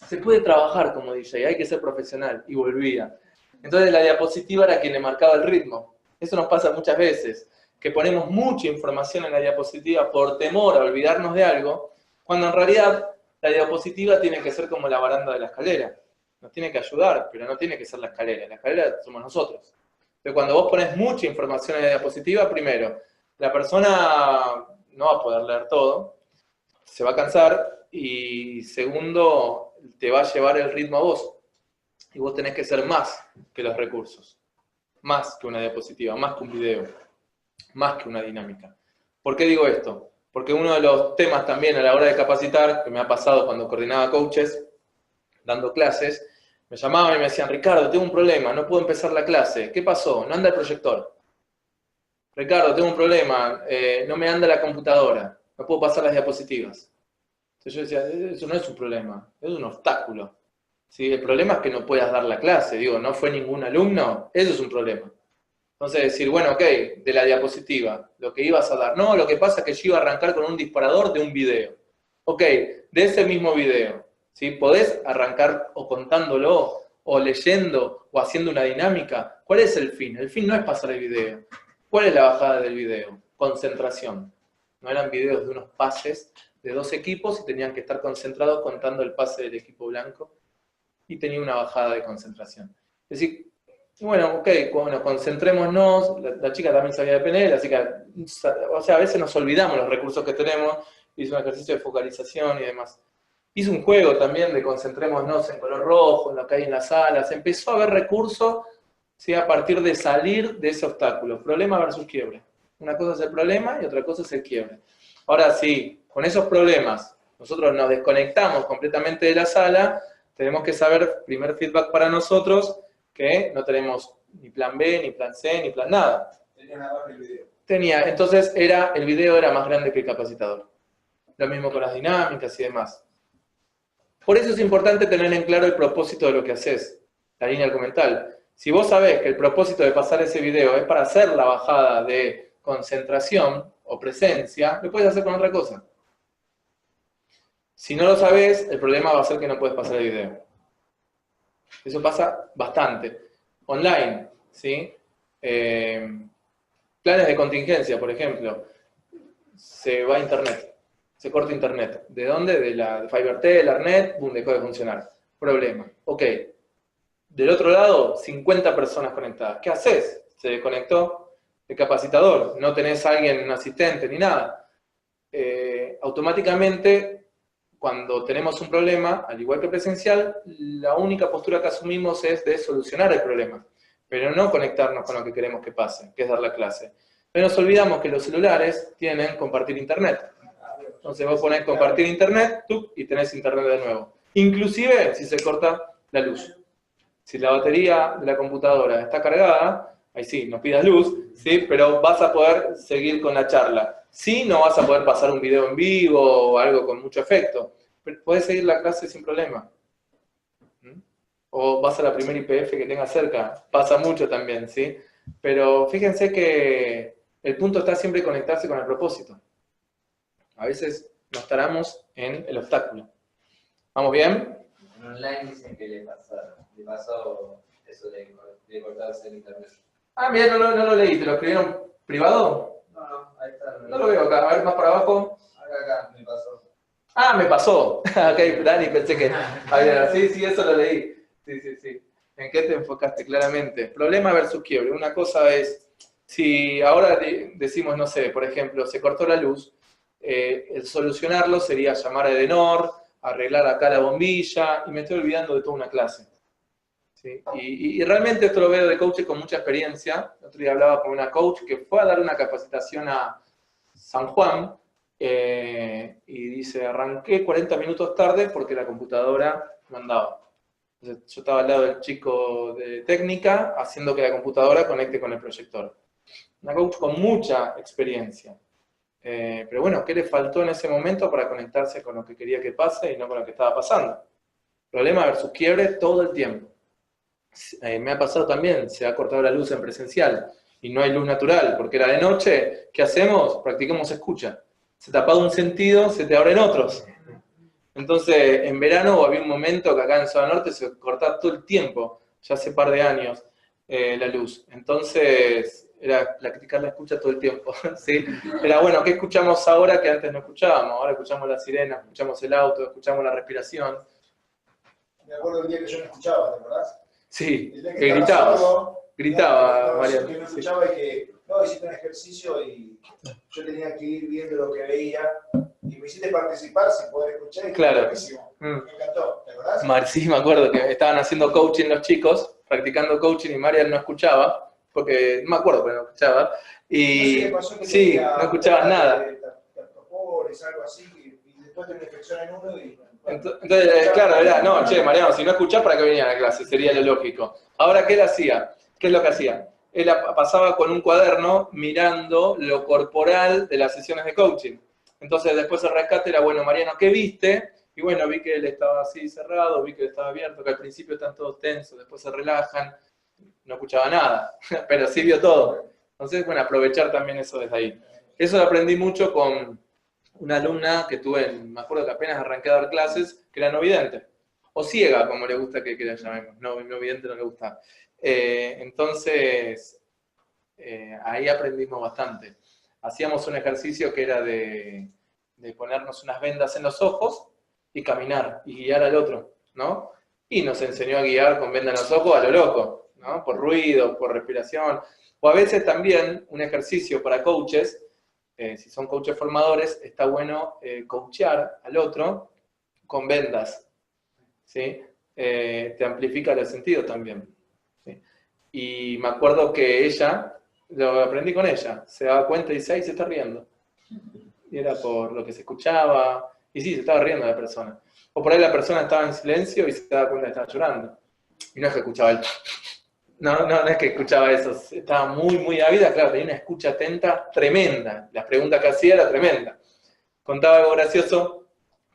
se puede trabajar como DJ, hay que ser profesional, y volvía. Entonces la diapositiva era quien le marcaba el ritmo. Eso nos pasa muchas veces, que ponemos mucha información en la diapositiva por temor a olvidarnos de algo, cuando en realidad la diapositiva tiene que ser como la baranda de la escalera. Nos tiene que ayudar, pero no tiene que ser la escalera somos nosotros. Pero cuando vos pones mucha información en la diapositiva, primero, la persona no va a poder leer todo, se va a cansar, y segundo, te va a llevar el ritmo a vos. Y vos tenés que ser más que los recursos, más que una diapositiva, más que un video, más que una dinámica. ¿Por qué digo esto? Porque uno de los temas también a la hora de capacitar, que me ha pasado cuando coordinaba coaches, dando clases, me llamaban y me decían, Ricardo, tengo un problema, no puedo empezar la clase. ¿Qué pasó? No anda el proyector. Ricardo, tengo un problema, no me anda la computadora, no puedo pasar las diapositivas. Entonces yo decía, eso no es un problema, es un obstáculo. ¿Sí? El problema es que no puedas dar la clase, digo, no fue ningún alumno, eso es un problema. Entonces decir, bueno, ok, de la diapositiva, lo que ibas a dar. No, lo que pasa es que yo iba a arrancar con un disparador de un video. Ok, de ese mismo video, ¿sí? Podés arrancar o contándolo, o leyendo, o haciendo una dinámica. ¿Cuál es el fin? El fin no es pasar el video. ¿Cuál es la bajada del video? Concentración. No eran videos de unos pases de 2 equipos y tenían que estar concentrados contando el pase del equipo blanco. Y tenía una bajada de concentración. Es decir, bueno, ok, bueno, concentrémonos, la chica también sabía de PNL, así que, o sea, a veces nos olvidamos los recursos que tenemos, hizo un ejercicio de focalización y demás. Hizo un juego también de concentrémonos en color rojo, en lo que hay en las salas, empezó a haber recursos, ¿sí? A partir de salir de ese obstáculo, problema versus quiebre. Una cosa es el problema y otra cosa es el quiebre. Ahora sí, con esos problemas, nosotros nos desconectamos completamente de la sala, tenemos que saber, primer feedback para nosotros, que no tenemos ni plan B, ni plan C, ni plan nada. Tenía nada más que el video. Entonces el video era más grande que el capacitador. Lo mismo con las dinámicas y demás. Por eso es importante tener en claro el propósito de lo que haces, la línea argumental. Si vos sabés que el propósito de pasar ese video es para hacer la bajada de concentración o presencia, lo puedes hacer con otra cosa. Si no lo sabés, el problema va a ser que no puedes pasar el video. Eso pasa bastante. Online, ¿sí? Planes de contingencia, por ejemplo. Se va a internet. Se corta internet. ¿De dónde? De la FiberTel, Arnet, boom, dejó de funcionar. Problema. Ok. Del otro lado, 50 personas conectadas. ¿Qué haces? Se desconectó el capacitador. No tenés a alguien, un asistente, ni nada. Automáticamente, cuando tenemos un problema, al igual que presencial, la única postura que asumimos es de solucionar el problema, pero no conectarnos con lo que queremos que pase, que es dar la clase. Pero nos olvidamos que los celulares tienen compartir internet. Entonces vos ponés compartir internet y tenés internet de nuevo. Inclusive si se corta la luz. Si la batería de la computadora está cargada, ahí sí, no pidas luz, ¿sí? Pero vas a poder seguir con la charla. Sí, no vas a poder pasar un video en vivo o algo con mucho efecto, pero podés seguir la clase sin problema. O vas a la primera IPF que tengas cerca, pasa mucho también, ¿sí? Pero fíjense que el punto está siempre en conectarse con el propósito. A veces nos taramos en el obstáculo. ¿Vamos bien? En online dicen que le pasó eso de cortarse el internet. Ah, mira, no lo leí, ¿te lo escribieron privado? No, ahí está. No lo veo acá, a ver más para abajo. Acá, me pasó. Ah, me pasó. Ok, Dani, pensé que... Sí, eso lo leí. Sí. ¿En qué te enfocaste claramente? Problema versus quiebre. Una cosa es, si ahora decimos, no sé, por ejemplo, se cortó la luz, el solucionarlo sería llamar a Edenor, arreglar acá la bombilla, y me estoy olvidando de toda una clase. ¿Sí? Y realmente esto lo veo de coaches con mucha experiencia. El otro día hablaba con una coach que fue a dar una capacitación a San Juan, y dice, arranqué 40 minutos tarde porque la computadora no andaba. Entonces, yo estaba al lado del chico de técnica, haciendo que la computadora conecte con el proyector. Una coach con mucha experiencia. Pero bueno, ¿qué le faltó en ese momento para conectarse con lo que quería que pase y no con lo que estaba pasando? Problema versus quiebre todo el tiempo. Me ha pasado también, se ha cortado la luz en presencial y no hay luz natural porque era de noche. ¿Qué hacemos? Practicamos escucha. Se te apaga un sentido, se te abren otros. Entonces, en verano había un momento que acá en Zona Norte se cortaba todo el tiempo, ya hace par de años, la luz. Entonces, era criticar la escucha todo el tiempo, ¿sí? Era, bueno, ¿qué escuchamos ahora que antes no escuchábamos? Ahora escuchamos la sirena, escuchamos el auto, escuchamos la respiración. Me acuerdo del día que yo no escuchaba, ¿te acordás? Sí, El día que estaba gritabas. solo, Gritaba, que Mariano. no Sí. escuchaba y que, no, hiciste un ejercicio y yo tenía que ir viendo lo que veía y me hiciste participar sin poder escuchar y Claro. buenísimo. Me encantó, ¿te acordás? Sí, me acuerdo que estaban haciendo coaching los chicos, practicando coaching y Marian no escuchaba, porque no me acuerdo, pero no escuchaba. Y No sé, pasó que sí, tenía no escuchabas nada. Tapores, algo así, y después tenía una infección en uno y... Entonces, claro, era, no, che, Mariano, si no escuchás, ¿para qué venía a la clase? Sería lo lógico. Ahora, ¿qué él hacía? ¿Qué es lo que hacía? Él pasaba con un cuaderno mirando lo corporal de las sesiones de coaching. Entonces, después el rescate era, bueno, Mariano, ¿qué viste? Y bueno, vi que él estaba así cerrado, vi que él estaba abierto, que al principio están todos tensos, después se relajan. No escuchaba nada, pero sí vio todo. Entonces, bueno, aprovechar también eso desde ahí. Eso lo aprendí mucho con una alumna que tuve, me acuerdo que apenas arranqué a dar clases, que era no vidente. O ciega, como le gusta que la llamemos. No vidente no le gusta. Entonces, ahí aprendimos bastante. Hacíamos un ejercicio que era de ponernos unas vendas en los ojos y caminar y guiar al otro, ¿no? Y nos enseñó a guiar con venda en los ojos a lo loco, ¿no? Por ruido, por respiración. O a veces también un ejercicio para coaches, si son coaches formadores, está bueno coachear al otro con vendas, ¿sí? Te amplifica el sentido también, ¿sí? Y me acuerdo que ella, lo aprendí con ella, se daba cuenta y dice, ¡ay, se está riendo! Y era por lo que se escuchaba, y sí, se estaba riendo la persona. O por ahí la persona estaba en silencio y se daba cuenta que estaba llorando. Y no es que escuchaba el... No es que escuchaba eso, estaba muy ávida, claro, tenía una escucha atenta tremenda. Las preguntas que hacía era tremenda. Contaba algo gracioso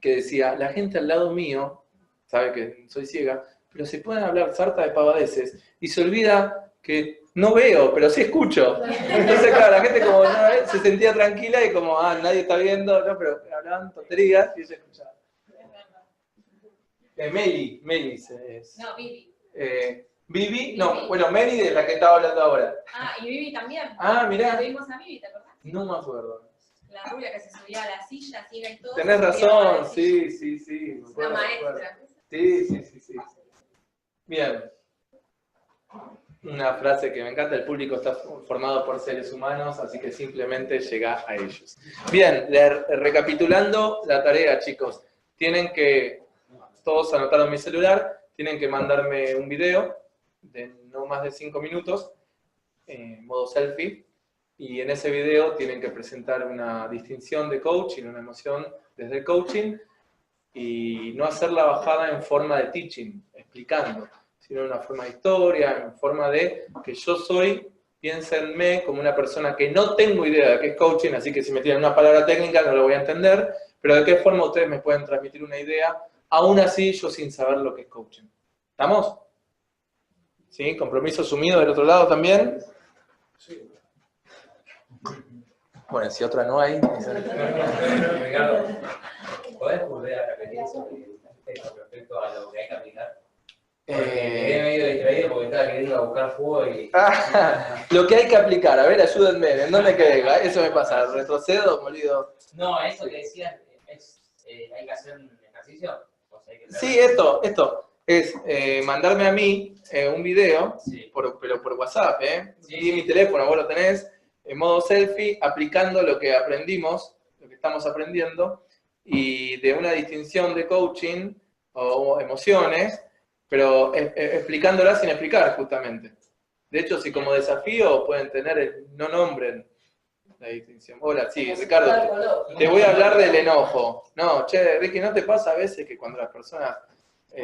que decía, la gente al lado mío, sabe que soy ciega, pero se pueden hablar sarta de pavadeces y se olvida que no veo, pero sí escucho. Entonces, claro, la gente como no, se sentía tranquila y como, nadie está viendo, no, pero hablaban tonterías y ella escuchaba. Meli es. No, Vivi. Vivi, no, bueno, Meli de la que estaba hablando ahora. Y Vivi también. Mirá. Tuvimos a Vivi, ¿te acordás? No me acuerdo. La rubia que se subía a la silla, ciega y todo. Tenés razón, sí. Una maestra. Sí. Bien. Una frase que me encanta, el público está formado por seres humanos, así que simplemente llega a ellos. Bien, recapitulando la tarea, chicos. Tienen que, todos anotaron mi celular, tienen que mandarme un video de no más de 5 minutos, modo selfie, y en ese video tienen que presentar una distinción de coaching, una emoción desde el coaching, y no hacerla bajada en forma de teaching, explicando, sino en una forma de historia, en forma de que yo soy, piénsenme como una persona que no tengo idea de qué es coaching, así que si me tiran una palabra técnica no lo voy a entender, pero de qué forma ustedes me pueden transmitir una idea, aún así yo sin saber lo que es coaching. ¿Estamos? ¿Sí? ¿Compromiso asumido del otro lado también? Sí. Bueno, si otra no hay... Ricardo, ¿podés volver a repetir eso con respecto a lo que hay que aplicar? Porque me quedé medio distraído porque estaba queriendo buscar jugo y... Lo que hay que aplicar, a ver, ayúdenme, ¿en dónde quedé? Eso me pasa, retrocedo, molido. No, eso que decías, ¿hay que hacer un ejercicio? O sea, hay que Sí, esto es mandarme a mí un video, Sí. pero por WhatsApp, Sí. Y mi teléfono, vos lo tenés, en modo selfie, aplicando lo que aprendimos, lo que estamos aprendiendo, y de una distinción de coaching o emociones, pero explicándola sin explicar, justamente. De hecho, si como desafío pueden tener el no nombren la distinción. Hola, sí, Ricardo, te voy a hablar del enojo. No, che, Ricky, ¿no te pasa a veces que cuando las personas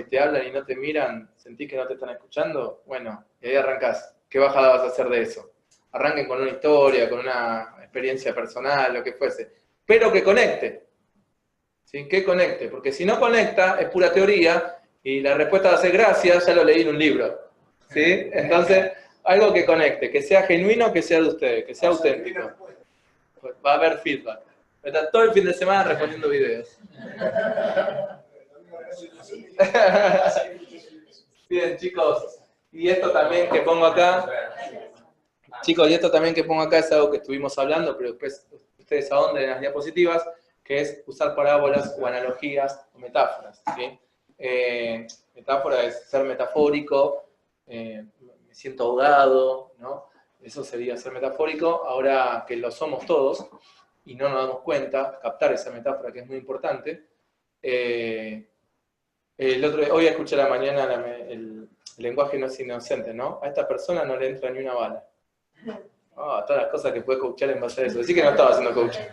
te hablan y no te miran, sentís que no te están escuchando? Bueno, y ahí arrancás. ¿Qué bajada vas a hacer de eso? Arranquen con una historia, con una experiencia personal, lo que fuese. Pero que conecte. ¿Sí? Que conecte, porque si no conecta, es pura teoría, y la respuesta va a ser gracias, ya lo leí en un libro. ¿Sí? Entonces, algo que conecte, que sea genuino, que sea de ustedes, que sea auténtico. Pues va a haber feedback. Voy a estar todo el fin de semana respondiendo videos. Bien, chicos. Y esto también que pongo acá, chicos, y esto también que pongo acá es algo que estuvimos hablando, pero después ustedes ahonden en las diapositivas, que es usar parábolas o analogías o metáforas, ¿sí? Metáfora es ser metafórico, me siento ahogado, ¿no? Eso sería ser metafórico. Ahora que lo somos todos y no nos damos cuenta, captar esa metáfora que es muy importante. Hoy escuché a la mañana el lenguaje no es inocente, ¿no? A esta persona no le entra ni una bala. Todas las cosas que puede coachar en base a eso. Así que no estaba haciendo coaching,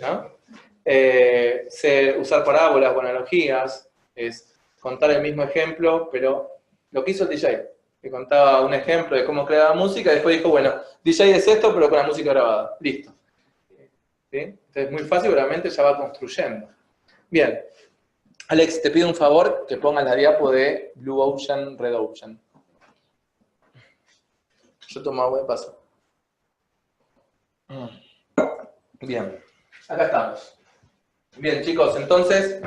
¿no? Usar parábolas o analogías, es contar el mismo ejemplo, pero lo que hizo el DJ, que contaba un ejemplo de cómo creaba música, y después dijo, bueno, DJ es esto, pero con la música grabada. Listo. ¿Sí? Entonces, muy fácil, realmente ya va construyendo. Bien. Alex, te pido un favor, que pongas la diapo de Blue Ocean, Red Ocean. Yo tomo agua de paso. Bien, acá estamos. Bien, chicos, entonces,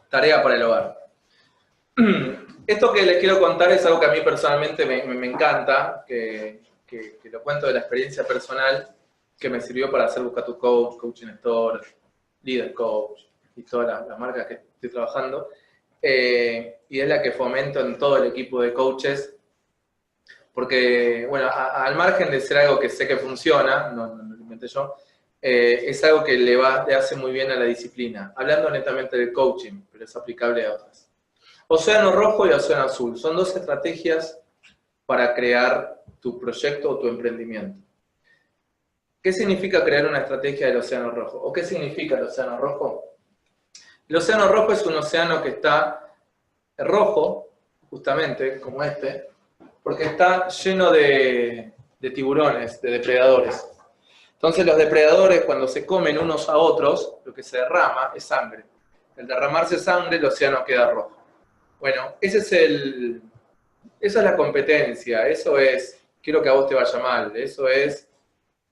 tarea para el hogar. Esto que les quiero contar es algo que a mí personalmente me encanta, que lo cuento de la experiencia personal que me sirvió para hacer Busca tu Coach, Coaching Store, Leader Coach y todas las marcas que estoy trabajando. Y es la que fomento en todo el equipo de coaches, porque, bueno, al margen de ser algo que sé que funciona, no lo inventé yo, es algo que le hace muy bien a la disciplina. Hablando netamente del coaching, pero es aplicable a otras. Océano rojo y océano azul. Son dos estrategias para crear tu proyecto o tu emprendimiento. ¿Qué significa crear una estrategia del océano rojo? ¿O qué significa el océano rojo? El océano rojo es un océano que está rojo, justamente, como este, porque está lleno de tiburones, de depredadores. Entonces los depredadores, cuando se comen unos a otros, lo que se derrama es sangre. Al derramarse sangre, el océano queda rojo. Bueno, esa es la competencia, eso es, quiero que a vos te vaya mal, eso es,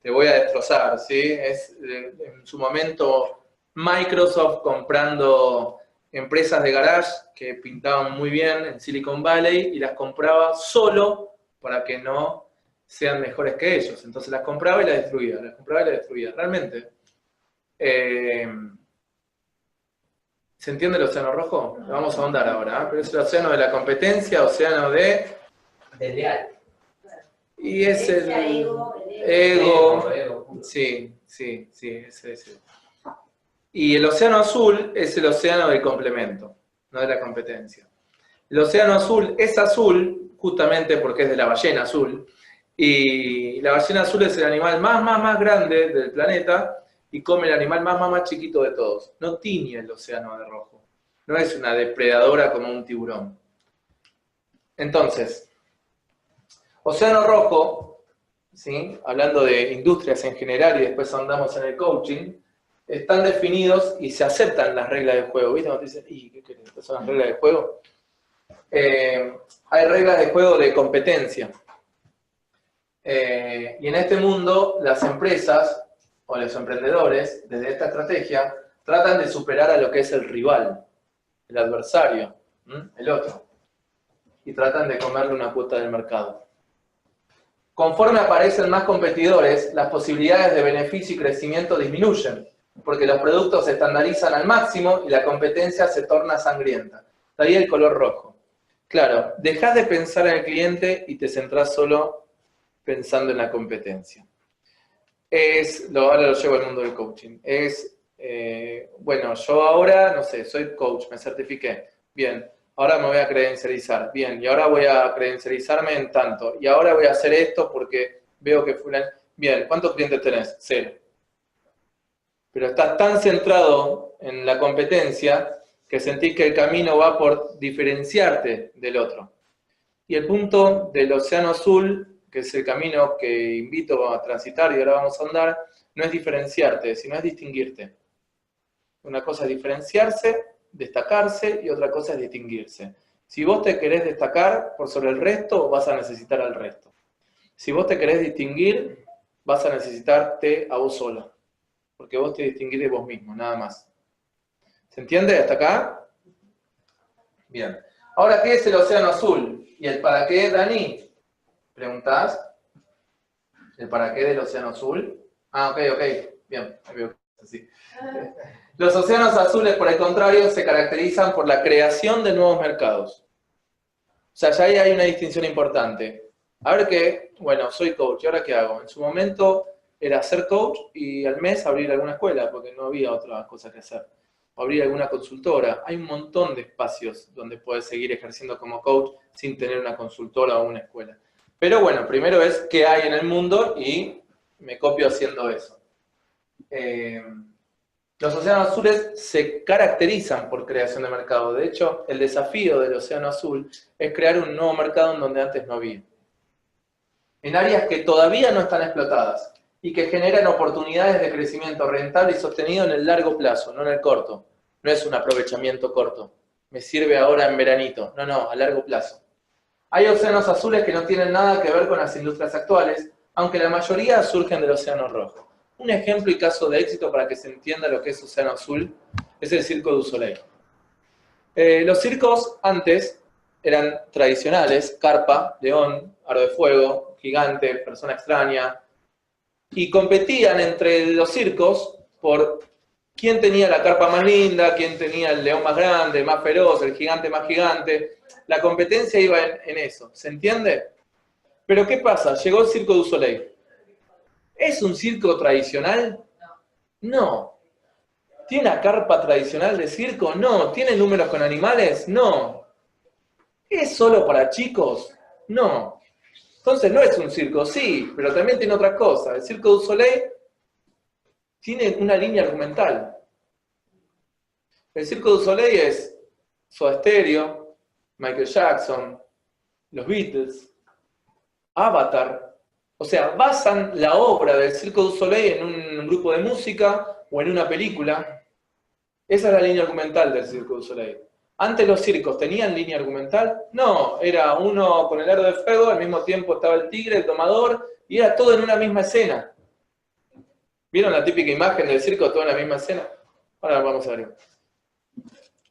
te voy a destrozar, ¿sí? Es en su momento Microsoft comprando empresas de garage que pintaban muy bien en Silicon Valley y las compraba solo para que no sean mejores que ellos. Entonces las compraba y las destruía, las compraba y las destruía. Realmente, ¿se entiende el océano rojo? Lo vamos a ahondar ahora, ¿eh? Pero es el océano de la competencia, océano de... Del leal. Y es el ego. Sí, ese. Y el océano azul es el océano del complemento, no de la competencia. El océano azul es azul justamente porque es de la ballena azul, y la ballena azul es el animal más grande del planeta y come el animal más chiquito de todos. No tiñe el océano de rojo, no es una depredadora como un tiburón. Entonces, océano rojo, ¿sí? Hablando de industrias en general y después andamos en el coaching, están definidos y se aceptan las reglas del juego. ¿Viste? Cuando te dicen, ¿y qué querés? ¿Estas son las reglas del juego? Hay reglas de juego de competencia. Y en este mundo, las empresas o los emprendedores, desde esta estrategia, tratan de superar a lo que es el rival, el adversario, el otro. Y tratan de comerle una cuota del mercado. Conforme aparecen más competidores, las posibilidades de beneficio y crecimiento disminuyen, porque los productos se estandarizan al máximo y la competencia se torna sangrienta. De ahí el color rojo. Claro, dejás de pensar en el cliente y te centrás solo pensando en la competencia. Ahora lo llevo al mundo del coaching. Bueno, yo ahora, no sé, soy coach, me certifiqué. Bien, ahora me voy a credencializar. Bien, y ahora voy a credencializarme en tanto. Y ahora voy a hacer esto porque veo que fulano... Bien, ¿cuántos clientes tenés? 0. Pero estás tan centrado en la competencia que sentís que el camino va por diferenciarte del otro. Y el punto del océano azul, que es el camino que invito a transitar y ahora vamos a andar, no es diferenciarte, sino es distinguirte. Una cosa es diferenciarse, destacarse, y otra cosa es distinguirse. Si vos te querés destacar por sobre el resto, vas a necesitar al resto. Si vos te querés distinguir, vas a necesitarte a vos solo. Porque vos te distinguís de vos mismo, nada más. ¿Se entiende hasta acá? Bien. Ahora, ¿qué es el océano azul? ¿Y el para qué, Dani? ¿Preguntás? ¿El para qué del océano azul? Ah, ok. Bien, ahí veo que sí. Los océanos azules, por el contrario, se caracterizan por la creación de nuevos mercados. O sea, ya ahí hay una distinción importante. A ver qué, bueno, soy coach, ¿y ahora qué hago? En su momento era ser coach y al mes abrir alguna escuela, porque no había otra cosa que hacer. O abrir alguna consultora. Hay un montón de espacios donde puedes seguir ejerciendo como coach sin tener una consultora o una escuela. Pero bueno, primero es qué hay en el mundo y me copio haciendo eso. Los océanos azules se caracterizan por creación de mercado. De hecho, el desafío del océano azul es crear un nuevo mercado en donde antes no había. En áreas que todavía no están explotadas y que generan oportunidades de crecimiento rentable y sostenido en el largo plazo, no en el corto. No es un aprovechamiento corto. Me sirve ahora en veranito. No, a largo plazo. Hay océanos azules que no tienen nada que ver con las industrias actuales, aunque la mayoría surgen del océano rojo. Un ejemplo y caso de éxito para que se entienda lo que es océano azul es el Circo du Soleil. Los circos antes eran tradicionales, carpa, león, aro de fuego, gigante, persona extraña, y competían entre los circos por quién tenía la carpa más linda, quién tenía el león más grande, más feroz, el gigante más gigante. La competencia iba en eso, ¿se entiende? Pero ¿qué pasa? Llegó el Circo du Soleil. ¿Es un circo tradicional? No. ¿Tiene una carpa tradicional de circo? No. ¿Tiene números con animales? No. ¿Es solo para chicos? No. Entonces no es un circo, sí, pero también tiene otras cosas. El Circo du Soleil tiene una línea argumental. El Circo du Soleil es Soda Stereo, Michael Jackson, los Beatles, Avatar. O sea, basan la obra del Circo du Soleil en un grupo de música o en una película. Esa es la línea argumental del Circo du Soleil. ¿Antes los circos tenían línea argumental? No, era uno con el aro de fuego, al mismo tiempo estaba el tigre, el domador, y era todo en una misma escena. ¿Vieron la típica imagen del circo, todo en la misma escena? Ahora vamos a ver.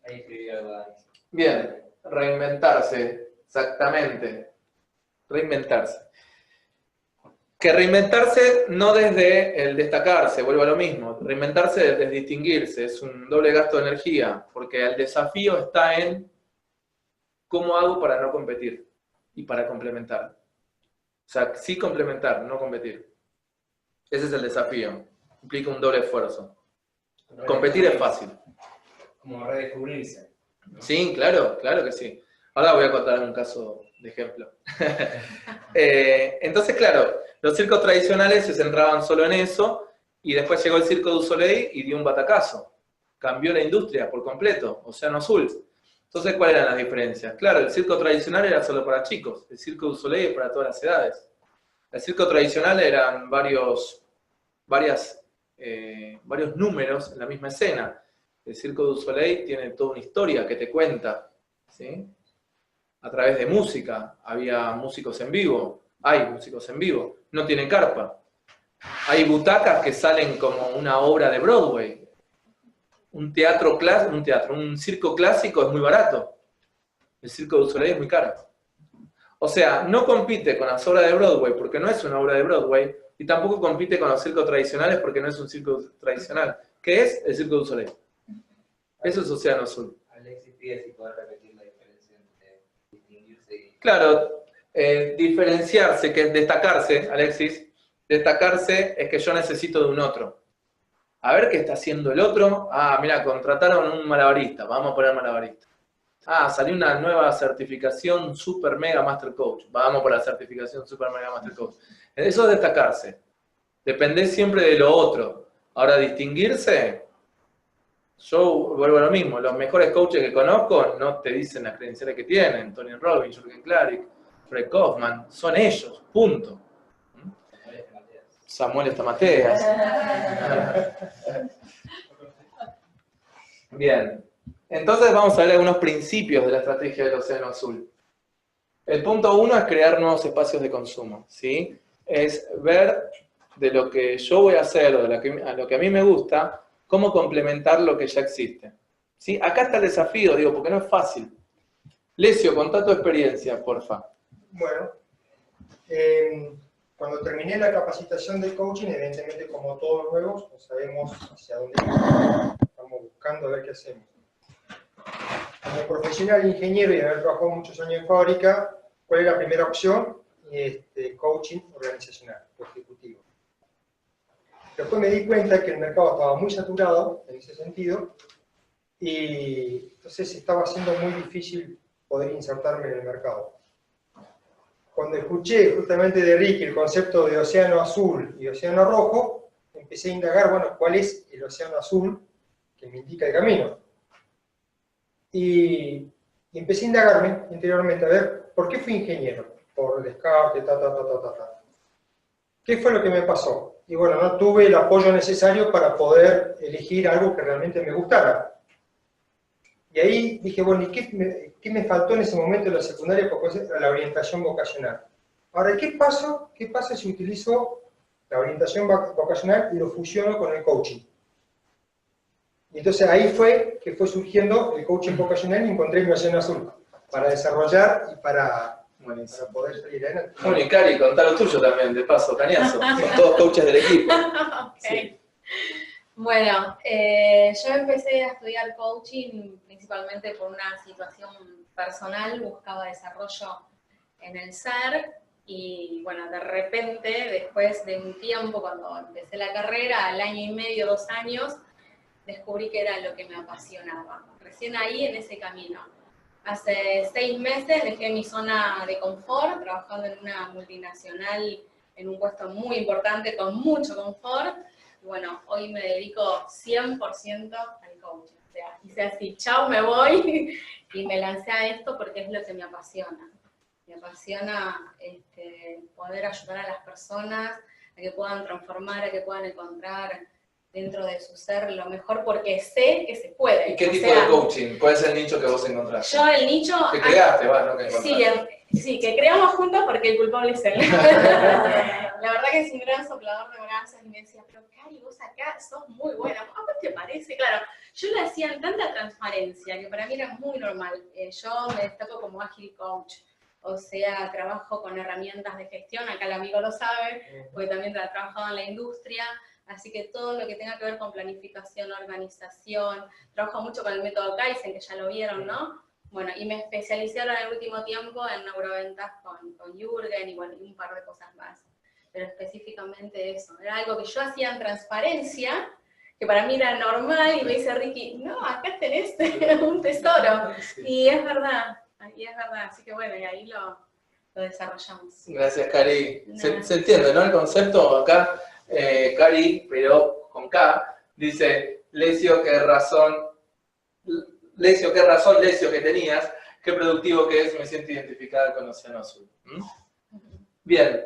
Ahí escribí algo. Bien, reinventarse, exactamente. Reinventarse. Que reinventarse no desde el destacarse, vuelvo a lo mismo. Reinventarse desde distinguirse, es un doble gasto de energía, porque el desafío está en cómo hago para no competir y para complementar. O sea, sí complementar, no competir. Ese es el desafío. Implica un doble esfuerzo. Competir es fácil. Como redescubrirse. Sí, claro que sí. Ahora voy a contar un caso de ejemplo. Entonces, claro, los circos tradicionales se centraban solo en eso, y después llegó el Circo du Soleil y dio un batacazo. Cambió la industria por completo, océano azul. Entonces, ¿cuáles eran las diferencias? Claro, el circo tradicional era solo para chicos, el Circo du Soleil es para todas las edades. El circo tradicional eran varios números en la misma escena. El Circo du Soleil tiene toda una historia que te cuenta, ¿sí? A través de música. Había músicos en vivo, hay músicos en vivo, no tienen carpa. Hay butacas que salen como una obra de Broadway. Un circo clásico es muy barato. El Circo du Soleil es muy caro. O sea, no compite con las obras de Broadway porque no es una obra de Broadway, y tampoco compite con los circos tradicionales porque no es un circo tradicional. ¿Qué es? El Circo du Soleil. Eso es océano azul. Alexis pide si podés repetir la diferencia entre distinguirse y... Claro, diferenciarse, que es destacarse, Alexis. Destacarse es que yo necesito de un otro. A ver qué está haciendo el otro. Ah, mira, contrataron un malabarista. Vamos a poner malabarista. Ah, salió una nueva certificación Super Mega Master Coach. Vamos por la certificación Super Mega Master Coach. Eso es destacarse. Depende siempre de lo otro. Ahora, distinguirse, yo vuelvo a lo mismo. Los mejores coaches que conozco no te dicen las credenciales que tienen. Tony Robbins, Jürgen Klarik, Fred Kaufman. Son ellos, punto. Samuel Estamateas. Bien. Entonces vamos a ver algunos principios de la estrategia del océano azul. El punto 1 es crear nuevos espacios de consumo, ¿sí? Es ver de lo que yo voy a hacer o a lo que a mí me gusta, cómo complementar lo que ya existe. ¿Sí? Acá está el desafío, digo, porque no es fácil. Lesio, contá tu experiencia, porfa. Bueno, cuando terminé la capacitación de coaching, evidentemente como todos los nuevos, no sabemos hacia dónde ir, estamos buscando a ver qué hacemos. Como profesional ingeniero y haber trabajado muchos años en fábrica, ¿cuál es la primera opción? Coaching organizacional o ejecutivo. Después me di cuenta que el mercado estaba muy saturado en ese sentido y entonces estaba siendo muy difícil poder insertarme en el mercado. Cuando escuché justamente de Ricky el concepto de océano azul y océano rojo, empecé a indagar, bueno, ¿cuál es el océano azul que me indica el camino? Y empecé a indagarme interiormente, a ver, ¿por qué fui ingeniero? Por descarte, ¿Qué fue lo que me pasó? Y bueno, no tuve el apoyo necesario para poder elegir algo que realmente me gustara. Y ahí dije, bueno, ¿y qué me faltó en ese momento en la secundaria? Porque es la orientación vocacional. Ahora, ¿qué pasa si utilizo la orientación vocacional y lo fusiono con el coaching? Y entonces ahí fue que fue surgiendo el coaching vocacional y encontré mi océano azul para desarrollar y para poder salir adelante. Bueno, y Cari, contá lo tuyo también, de paso, cañazo. Son todos coaches del equipo. Ok. Sí. Bueno, yo empecé a estudiar coaching principalmente por una situación personal, buscaba desarrollo en el ser y bueno, de repente, después de un tiempo, cuando empecé la carrera, al año y medio, 2 años, descubrí que era lo que me apasionaba. Recién ahí, en ese camino. Hace 6 meses dejé mi zona de confort, trabajando en una multinacional en un puesto muy importante, con mucho confort. Y bueno, hoy me dedico 100% al coaching. O sea, hice así, chao, me voy, y me lancé a esto porque es lo que me apasiona. Me apasiona poder ayudar a las personas a que puedan transformar, a que puedan encontrar dentro de su ser lo mejor, porque sé que se puede. ¿Y qué tipo de coaching? ¿Cuál es el nicho que vos encontraste? Yo el nicho... Que creaste, no que encontraste. Sí, que creamos juntos porque el culpable es él. La verdad que es un gran soplador de brazos y me decía, pero Cari, vos acá sos muy buena. ¿A vos te parece? Claro, yo lo hacía en tanta transparencia que para mí era muy normal. Yo me destaco como Agile Coach. O sea, trabajo con herramientas de gestión, acá el amigo lo sabe, porque también he trabajado en la industria. Así que todo lo que tenga que ver con planificación, organización, trabajo mucho con el método Kaizen, que ya lo vieron, ¿no? Bueno, y me especialicé ahora en el último tiempo en neuroventas con Jürgen y bueno, y un par de cosas más. Pero específicamente eso, era algo que yo hacía en transparencia, que para mí era normal, y me dice Ricky, no, acá tenés un tesoro. Y es verdad, así que bueno, y ahí lo desarrollamos. Gracias, Cari. Se entiende, ¿no? El concepto acá. Cari, pero con K, dice, Lesio, qué razón, Lesio, que tenías, qué productivo que es, me siento identificada con Océano Azul. Bien,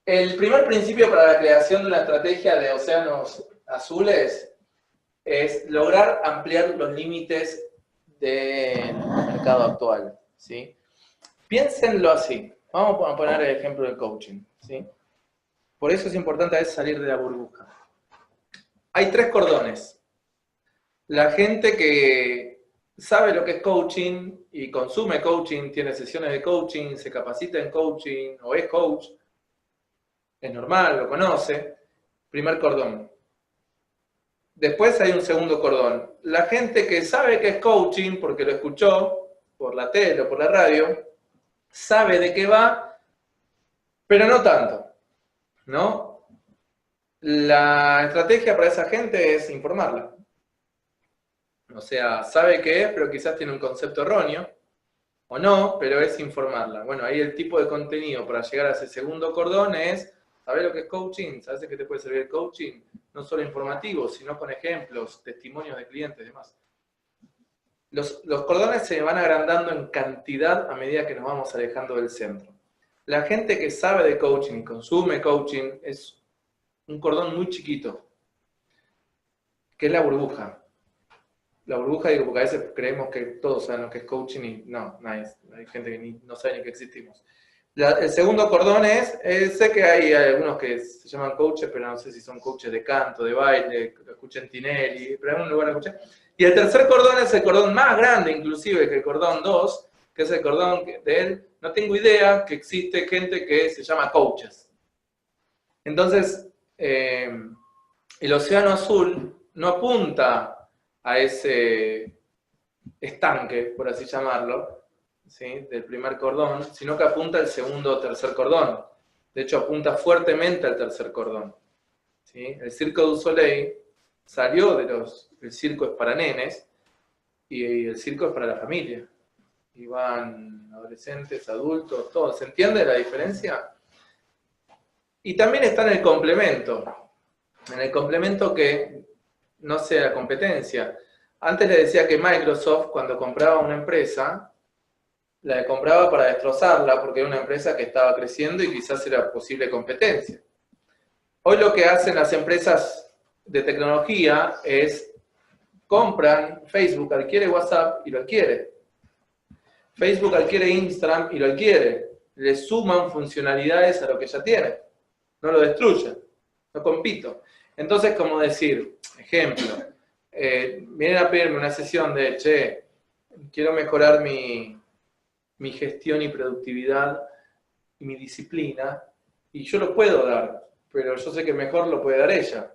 el primer principio para la creación de una estrategia de océanos azules es lograr ampliar los límites del mercado actual, ¿sí? Piénsenlo así, vamos a poner el ejemplo del coaching, ¿sí? Por eso es importante a veces salir de la burbuja. Hay 3 cordones. La gente que sabe lo que es coaching y consume coaching, tiene sesiones de coaching, se capacita en coaching o es coach, es normal, lo conoce. Primer cordón. Después hay un segundo cordón. La gente que sabe que es coaching porque lo escuchó por la tele o por la radio, sabe de qué va, pero no tanto. ¿No? La estrategia para esa gente es informarla. O sea, sabe qué es, pero quizás tiene un concepto erróneo, o no, pero es informarla. Bueno, ahí el tipo de contenido para llegar a ese segundo cordón es, ¿sabes lo que es coaching? ¿Sabes qué te puede servir el coaching? No solo informativo, sino con ejemplos, testimonios de clientes y demás. Los cordones se van agrandando en cantidad a medida que nos vamos alejando del centro. La gente que sabe de coaching y consume coaching es un cordón muy chiquito, que es la burbuja. La burbuja, digo, porque a veces creemos que todos saben lo que es coaching y no, hay gente que no sabe ni que existimos. El segundo cordón sé que hay algunos que se llaman coaches, pero no sé si son coaches de canto, de baile, lo escuché en Tinelli, pero en algún lugar lo escuché. Y el tercer cordón es el cordón más grande, inclusive, que el cordón 2, que es el cordón de él, no tengo idea que existe gente que se llama coaches. Entonces, el océano azul no apunta a ese estanque, por así llamarlo, ¿sí?, del primer cordón, sino que apunta al segundo o tercer cordón. De hecho, apunta fuertemente al tercer cordón, ¿sí? El Cirque du Soleil salió el circo es para nenes y el circo es para la familia. Y van adolescentes, adultos, todos. ¿Se entiende la diferencia? Y también está en el complemento. En el complemento que no sea competencia. Antes le decía que Microsoft, cuando compraba una empresa, la compraba para destrozarla, porque era una empresa que estaba creciendo y quizás era posible competencia. Hoy lo que hacen las empresas de tecnología es compran Facebook, adquiere WhatsApp y lo adquiere. Facebook adquiere Instagram y lo adquiere. Le suman funcionalidades a lo que ya tiene. No lo destruyen. No compito. Entonces, como decir, ejemplo, vienen a pedirme una sesión de, che, quiero mejorar mi gestión y productividad y mi disciplina, y yo lo puedo dar, pero yo sé que mejor lo puede dar ella.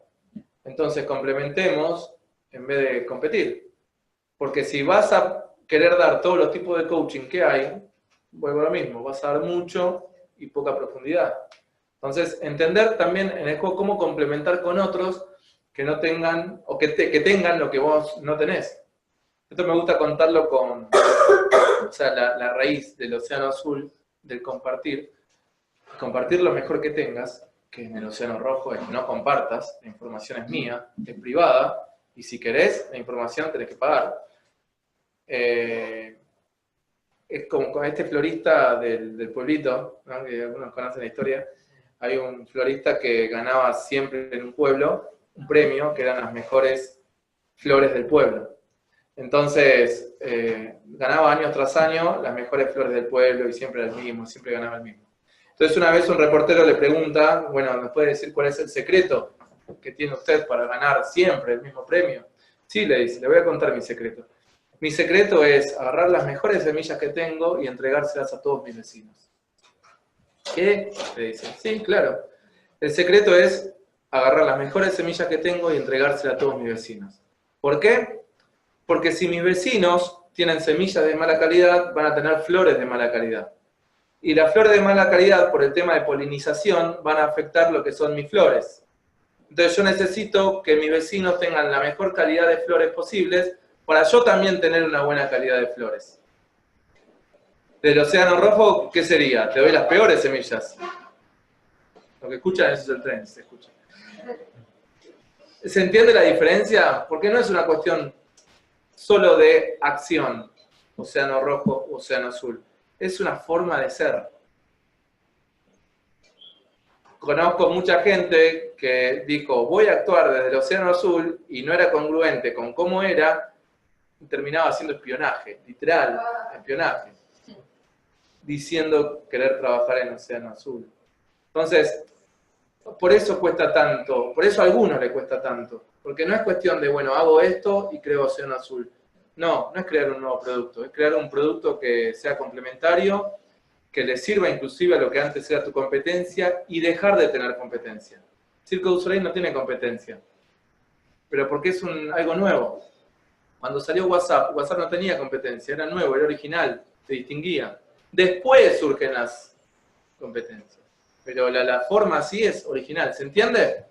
Entonces complementemos en vez de competir. Porque si vas a querer dar todos los tipos de coaching que hay, vuelvo a lo mismo, vas a dar mucho y poca profundidad. Entonces, entender también en el juego cómo complementar con otros que no tengan, o que tengan lo que vos no tenés. Esto me gusta contarlo con, o sea, la raíz del océano azul, del compartir. Compartir lo mejor que tengas, que en el océano rojo es que no compartas, la información es mía, es privada, y si querés, la información tenés que pagar. Es como con este florista del pueblito, ¿no?, que algunos conocen la historia. Hay un florista que ganaba siempre en un pueblo un premio, que eran las mejores flores del pueblo. Entonces, ganaba año tras año las mejores flores del pueblo y siempre era el mismo, siempre ganaba el mismo. Entonces una vez un reportero le pregunta, bueno, ¿me puede decir cuál es el secreto que tiene usted para ganar siempre el mismo premio? Sí, le dice, le voy a contar mi secreto. Mi secreto es agarrar las mejores semillas que tengo y entregárselas a todos mis vecinos. ¿Qué? Le dice, sí, claro. El secreto es agarrar las mejores semillas que tengo y entregárselas a todos mis vecinos. ¿Por qué? Porque si mis vecinos tienen semillas de mala calidad, van a tener flores de mala calidad. Y las flores de mala calidad, por el tema de polinización, van a afectar lo que son mis flores. Entonces yo necesito que mis vecinos tengan la mejor calidad de flores posibles para yo también tener una buena calidad de flores. Del océano rojo, ¿qué sería? Te doy las peores semillas. Lo que escuchan, eso es el tren, se escucha. ¿Se entiende la diferencia? Porque no es una cuestión solo de acción, océano rojo, océano azul. Es una forma de ser. Conozco mucha gente que dijo, voy a actuar desde el océano azul, y no era congruente con cómo era, y terminaba haciendo espionaje, literal, espionaje, diciendo querer trabajar en océano azul. Entonces, por eso cuesta tanto, por eso a algunos le cuesta tanto, porque no es cuestión de, bueno, hago esto y creo océano azul. No, no es crear un nuevo producto, es crear un producto que sea complementario, que le sirva inclusive a lo que antes era tu competencia y dejar de tener competencia. Cirque du Soleil no tiene competencia, pero porque es algo nuevo. Cuando salió WhatsApp, WhatsApp no tenía competencia, era nuevo, era original, se distinguía. Después surgen las competencias, pero la forma así es original, ¿se entiende?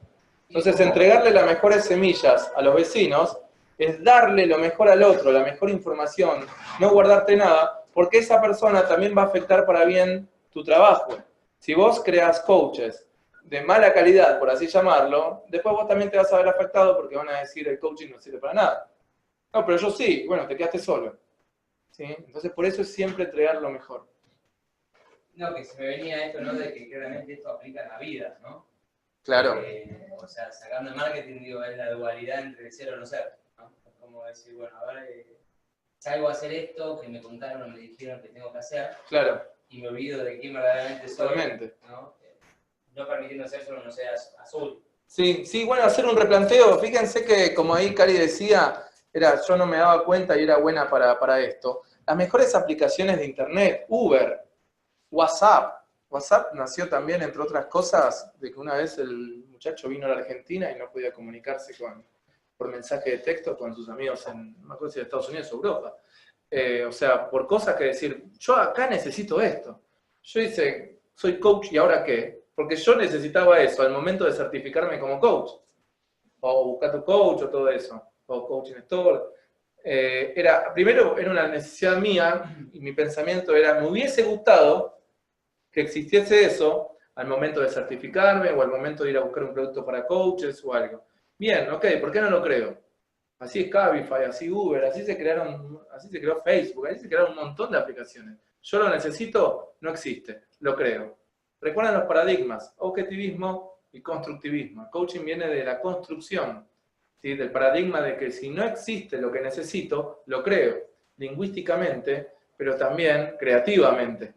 Entonces, entregarle las mejores semillas a los vecinos es darle lo mejor al otro, la mejor información, no guardarte nada, porque esa persona también va a afectar para bien tu trabajo. Si vos creas coaches de mala calidad, por así llamarlo, después vos también te vas a ver afectado porque van a decir el coaching no sirve para nada. No, pero yo sí, bueno, te quedaste solo. ¿Sí? Entonces, por eso es siempre entregar lo mejor. No, que se me venía esto, ¿no? De que claramente esto aplica en la vida, ¿no? Claro. O sea, sacando el marketing, digo, es la dualidad entre ser o no ser, ¿no? Es como decir, bueno, a ver, salgo a hacer esto que me contaron o me dijeron que tengo que hacer. Claro. Y me olvido de quién verdaderamente soy. Totalmente. ¿No? No permitiendo ser solo no seas azul. Sí, sí, bueno, hacer un replanteo. Fíjense que, como ahí Cari decía, yo no me daba cuenta y era buena para esto. las mejores aplicaciones de Internet, Uber, WhatsApp. WhatsApp nació también, entre otras cosas, de que una vez el muchacho vino a la Argentina y no podía comunicarse por mensaje de texto con sus amigos no me acuerdo si de Estados Unidos o Europa. O sea, por cosas que decir, yo acá necesito esto. Yo hice, soy coach y ¿ahora qué? Porque yo necesitaba eso al momento de certificarme como coach. O buscar tu coach o todo eso. O coaching store. Primero era una necesidad mía y mi pensamiento era, me hubiese gustado que existiese eso al momento de certificarme o al momento de ir a buscar un producto para coaches o algo. Bien, ok, ¿por qué no lo creo? Así es Cabify, así Uber, así se creó Facebook, así se crearon un montón de aplicaciones. Yo lo necesito, no existe, lo creo. Recuerden los paradigmas, objetivismo y constructivismo. El coaching viene de la construcción, ¿sí? Del paradigma de que si no existe lo que necesito, lo creo, lingüísticamente, pero también creativamente.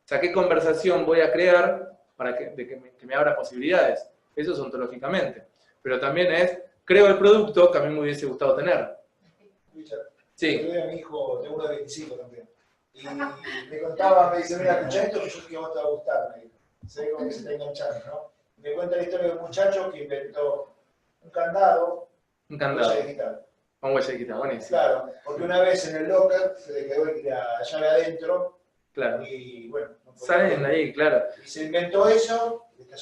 O sea, ¿qué conversación voy a crear para que me abra posibilidades? Eso es ontológicamente. Pero también es, creo el producto que a mí me hubiese gustado tener. Richard, Sí. yo a mi hijo, tengo uno de 25 también. Y me contaba, me dice, mira, escucha esto que yo creo que a vos te va a gustar. Me dijo. Se ve como que se está enganchando, ¿no? Me cuenta la historia de un muchacho que inventó un candado. Un candado. Huella digital. Con huella digital, buenísimo. Claro, porque una vez en el locker se le quedó la llave adentro. Claro. Y bueno. No salen ahí, claro. Y se inventó eso, le está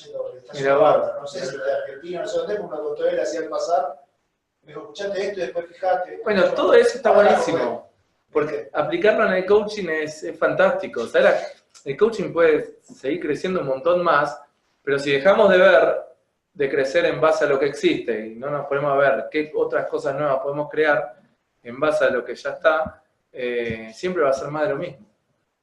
yendo bárbaro. No sé si de Argentina, no sé dónde, porque una contó él, hacía el pasar. Me dijo, escuchate esto y después fijate. Bueno, todo eso está buenísimo. Porque aplicarlo en el coaching es fantástico. O sea, el coaching puede seguir creciendo un montón más, pero si dejamos de crecer en base a lo que existe y no nos ponemos a ver qué otras cosas nuevas podemos crear en base a lo que ya está, siempre va a ser más de lo mismo.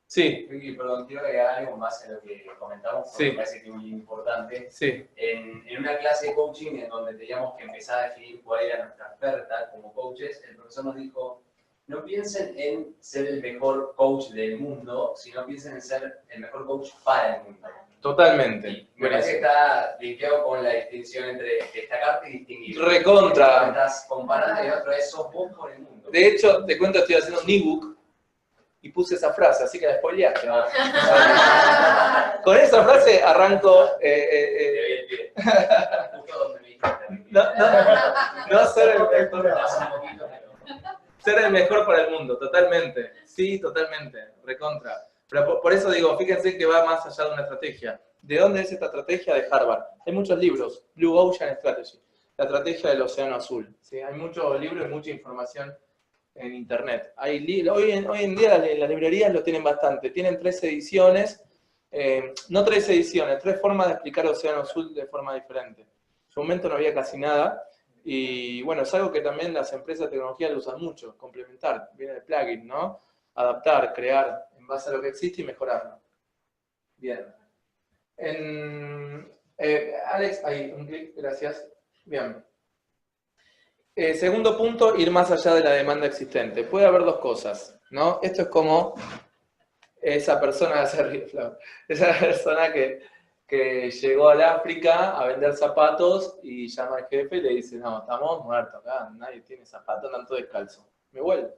Sí. Ricky, perdón, quiero agregar algo más en lo que comentamos, porque Sí. me parece que es muy importante. Sí. En una clase de coaching en donde teníamos que empezar a definir cuál era nuestra oferta como coaches, el profesor nos dijo, no piensen en ser el mejor coach del mundo, sino piensen en ser el mejor coach para el mundo. Totalmente. Y me parece que está linkeado con la distinción entre destacarte y distinguir. Recontra. Estás comparando y otro es sos vos por el mundo. De hecho, te cuento, estoy haciendo un ebook y puse esa frase, así que la spoileaste. ¿No? Con esa frase arranco... Justo donde me dijiste. No ser el mejor. Ser el mejor para el mundo, totalmente. Sí, totalmente. Recontra. Pero por eso digo, fíjense que va más allá de una estrategia. ¿De dónde es esta estrategia? De Harvard. Hay muchos libros. Blue Ocean Strategy. La estrategia del océano azul. ¿Sí? Hay muchos libros y mucha información en internet. Hoy en día las librerías lo tienen bastante. Tienen 3 ediciones. No 3 ediciones, 3 formas de explicar océano azul de forma diferente. En su momento no había casi nada. Y bueno, es algo que también las empresas de tecnología lo usan mucho. Complementar. Viene de plugin, ¿no? Adaptar, crear en base a lo que existe y mejorarlo. Bien. Alex, ahí, un clic, gracias. Bien. Segundo punto, ir más allá de la demanda existente. Puede haber 2 cosas, ¿no? Esto es como esa persona que llegó al África a vender zapatos y llama al jefe y le dice, no, estamos muertos acá, nadie tiene zapatos, andan todos descalzos. Me vuelvo.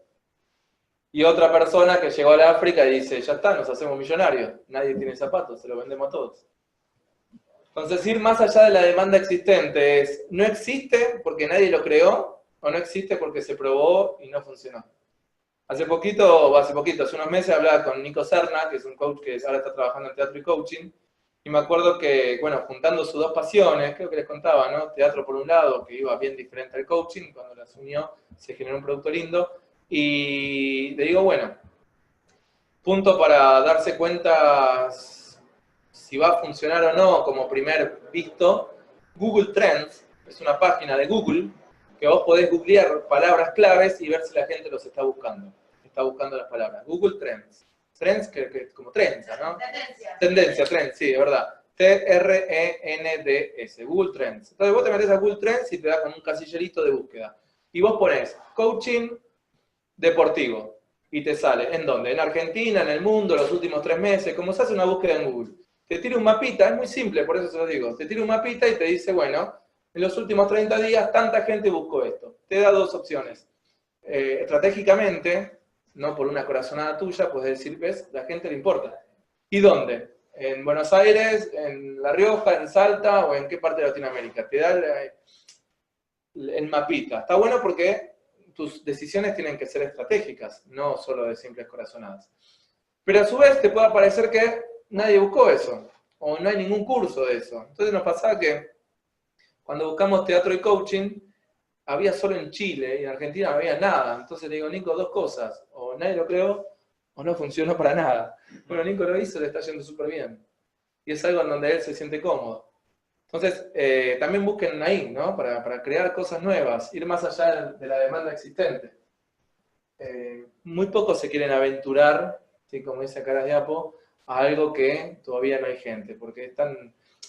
Y otra persona que llegó al África y dice, ya está, nos hacemos millonarios, nadie tiene zapatos, se los vendemos a todos. Entonces, ir más allá de la demanda existente es, no existe porque nadie lo creó, o no existe porque se probó y no funcionó. Hace unos meses hablaba con Nico Serna, que es un coach que ahora está trabajando en teatro y coaching, y me acuerdo que, bueno, juntando sus 2 pasiones, creo que les contaba, ¿no? Teatro por un lado, que iba bien diferente al coaching, cuando las unió se generó un producto lindo, y le digo, bueno, punto para darse cuenta si va a funcionar o no como primer visto, Google Trends es una página de Google que vos podés googlear palabras claves y ver si la gente los está buscando. Está buscando las palabras. Google Trends. Trends, que como trenza, ¿no? Tendencia, trends, sí, de verdad. T-R-E-N-D-S, Google Trends. Entonces vos te metés a Google Trends y te da con un casillerito de búsqueda. Y vos ponés coaching deportivo. Y te sale, ¿en dónde? En Argentina, en el mundo, los últimos 3 meses. Como se hace una búsqueda en Google. Te tira un mapita, es muy simple, por eso se lo digo. Te tira un mapita y te dice, bueno, en los últimos 30 días tanta gente buscó esto. Te da 2 opciones. Estratégicamente, no por una corazonada tuya, puedes decir, ves, la gente le importa. ¿Y dónde? ¿En Buenos Aires, en La Rioja, en Salta o en qué parte de Latinoamérica? Te da el mapita. Está bueno porque tus decisiones tienen que ser estratégicas, no solo de simples corazonadas. Pero a su vez te puede parecer que nadie buscó eso, o no hay ningún curso de eso. Entonces nos pasaba que cuando buscamos teatro y coaching, había solo en Chile y en Argentina no había nada. Entonces le digo, Nico, dos cosas, o nadie lo creó, o no funcionó para nada. Bueno, Nico lo hizo, le está yendo súper bien. Y es algo en donde él se siente cómodo. Entonces, también busquen ahí, ¿no? Para crear cosas nuevas, ir más allá de la demanda existente. Muy pocos se quieren aventurar, ¿sí? Como dice Caras de Apo, a algo que todavía no hay gente, porque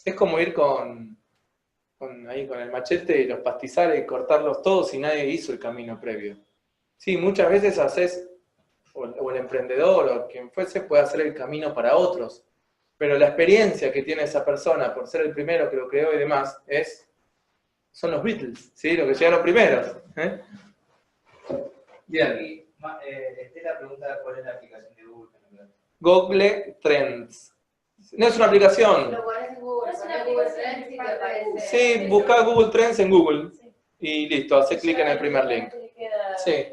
es como ir con el machete y los pastizales y cortarlos todos y nadie hizo el camino previo. Sí, muchas veces haces, o el emprendedor o quien fuese puede hacer el camino para otros, pero la experiencia que tiene esa persona por ser el primero que lo creó y demás son los Beatles, ¿sí? Los que llegaron primeros. Bien. Estela pregunta cuál es la aplicación de Google. Google Trends. No es una aplicación. Lo pones en Google, pones Google Trends y te aparece. Sí, busca Google Trends en Google. Y listo, hace clic en el primer link. Sí.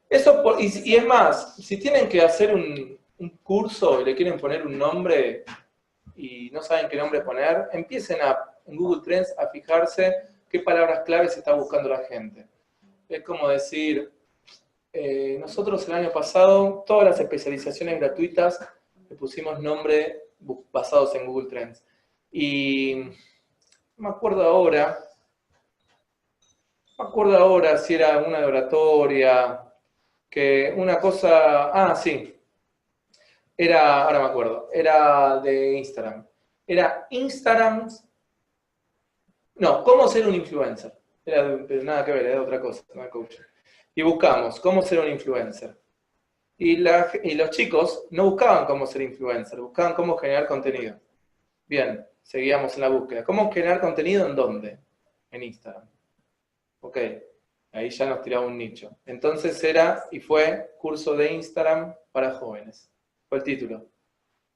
Eso, y es más, si tienen que hacer un curso y le quieren poner un nombre y no saben qué nombre poner, empiecen en Google Trends a fijarse qué palabras claves está buscando la gente. Es como decir, nosotros el año pasado, todas las especializaciones gratuitas le pusimos nombre basados en Google Trends. Y no me acuerdo ahora si era una de oratoria, que una cosa, sí, ahora me acuerdo, era de Instagram. Era Instagram, no, cómo ser un influencer. Pero nada que ver, era otra cosa, no era coaching. Y buscamos cómo ser un influencer. Y los chicos no buscaban cómo ser influencer, buscaban cómo generar contenido. Bien, seguíamos en la búsqueda. ¿Cómo generar contenido en dónde? En Instagram. Ok, ahí ya nos tiraba un nicho. Entonces fue curso de Instagram para jóvenes. Fue el título.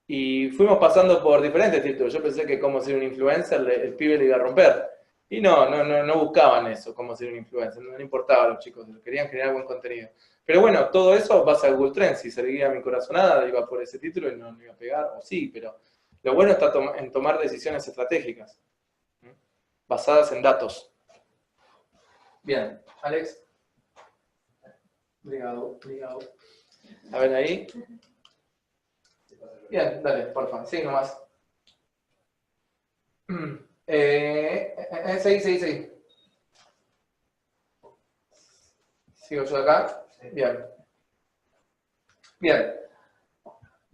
Y fuimos pasando por diferentes títulos. Yo pensé que cómo ser un influencer, el pibe le iba a romper. Y no buscaban eso, cómo ser un influencer. No le importaba a los chicos, querían generar buen contenido. Pero bueno, todo eso pasa a Google Trends. Si seguía mi corazonada, iba por ese título y no iba a pegar. O sí, pero lo bueno está en tomar decisiones estratégicas, basadas en datos. Bien, Alex. Obrigado. A ver ahí. Bien, dale, porfa. Sí, nomás. Seguí. ¿Sigo yo acá? Bien.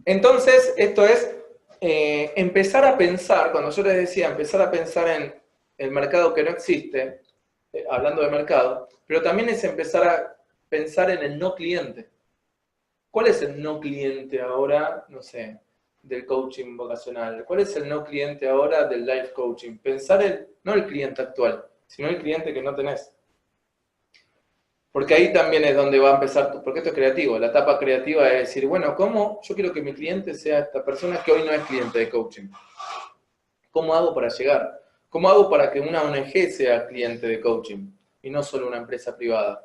Entonces, esto es empezar a pensar, cuando yo les decía, empezar a pensar en el mercado que no existe, hablando de mercado, pero también es empezar a pensar en el no cliente. ¿Cuál es el no cliente ahora, no sé, del coaching vocacional? ¿Cuál es el no cliente ahora del life coaching? Pensar no el cliente actual, sino el cliente que no tenés. Porque ahí también es donde va a empezar, porque esto es creativo, la etapa creativa es decir, bueno, ¿cómo yo quiero que mi cliente sea esta persona que hoy no es cliente de coaching? ¿Cómo hago para llegar? ¿Cómo hago para que una ONG sea cliente de coaching y no solo una empresa privada?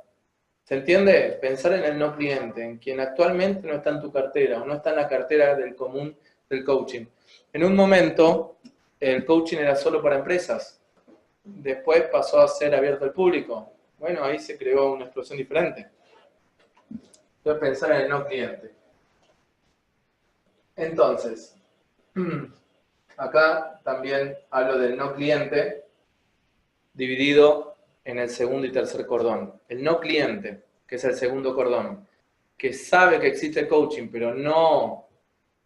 ¿Se entiende? Pensar en el no cliente, en quien actualmente no está en tu cartera o no está en la cartera del común del coaching. En un momento, el coaching era solo para empresas. Después pasó a ser abierto al público. Bueno, ahí se creó una explosión diferente. Voy a pensar en el no cliente. Entonces, acá también hablo del no cliente dividido en el segundo y tercer cordón. El no cliente, que es el segundo cordón, que sabe que existe coaching, pero no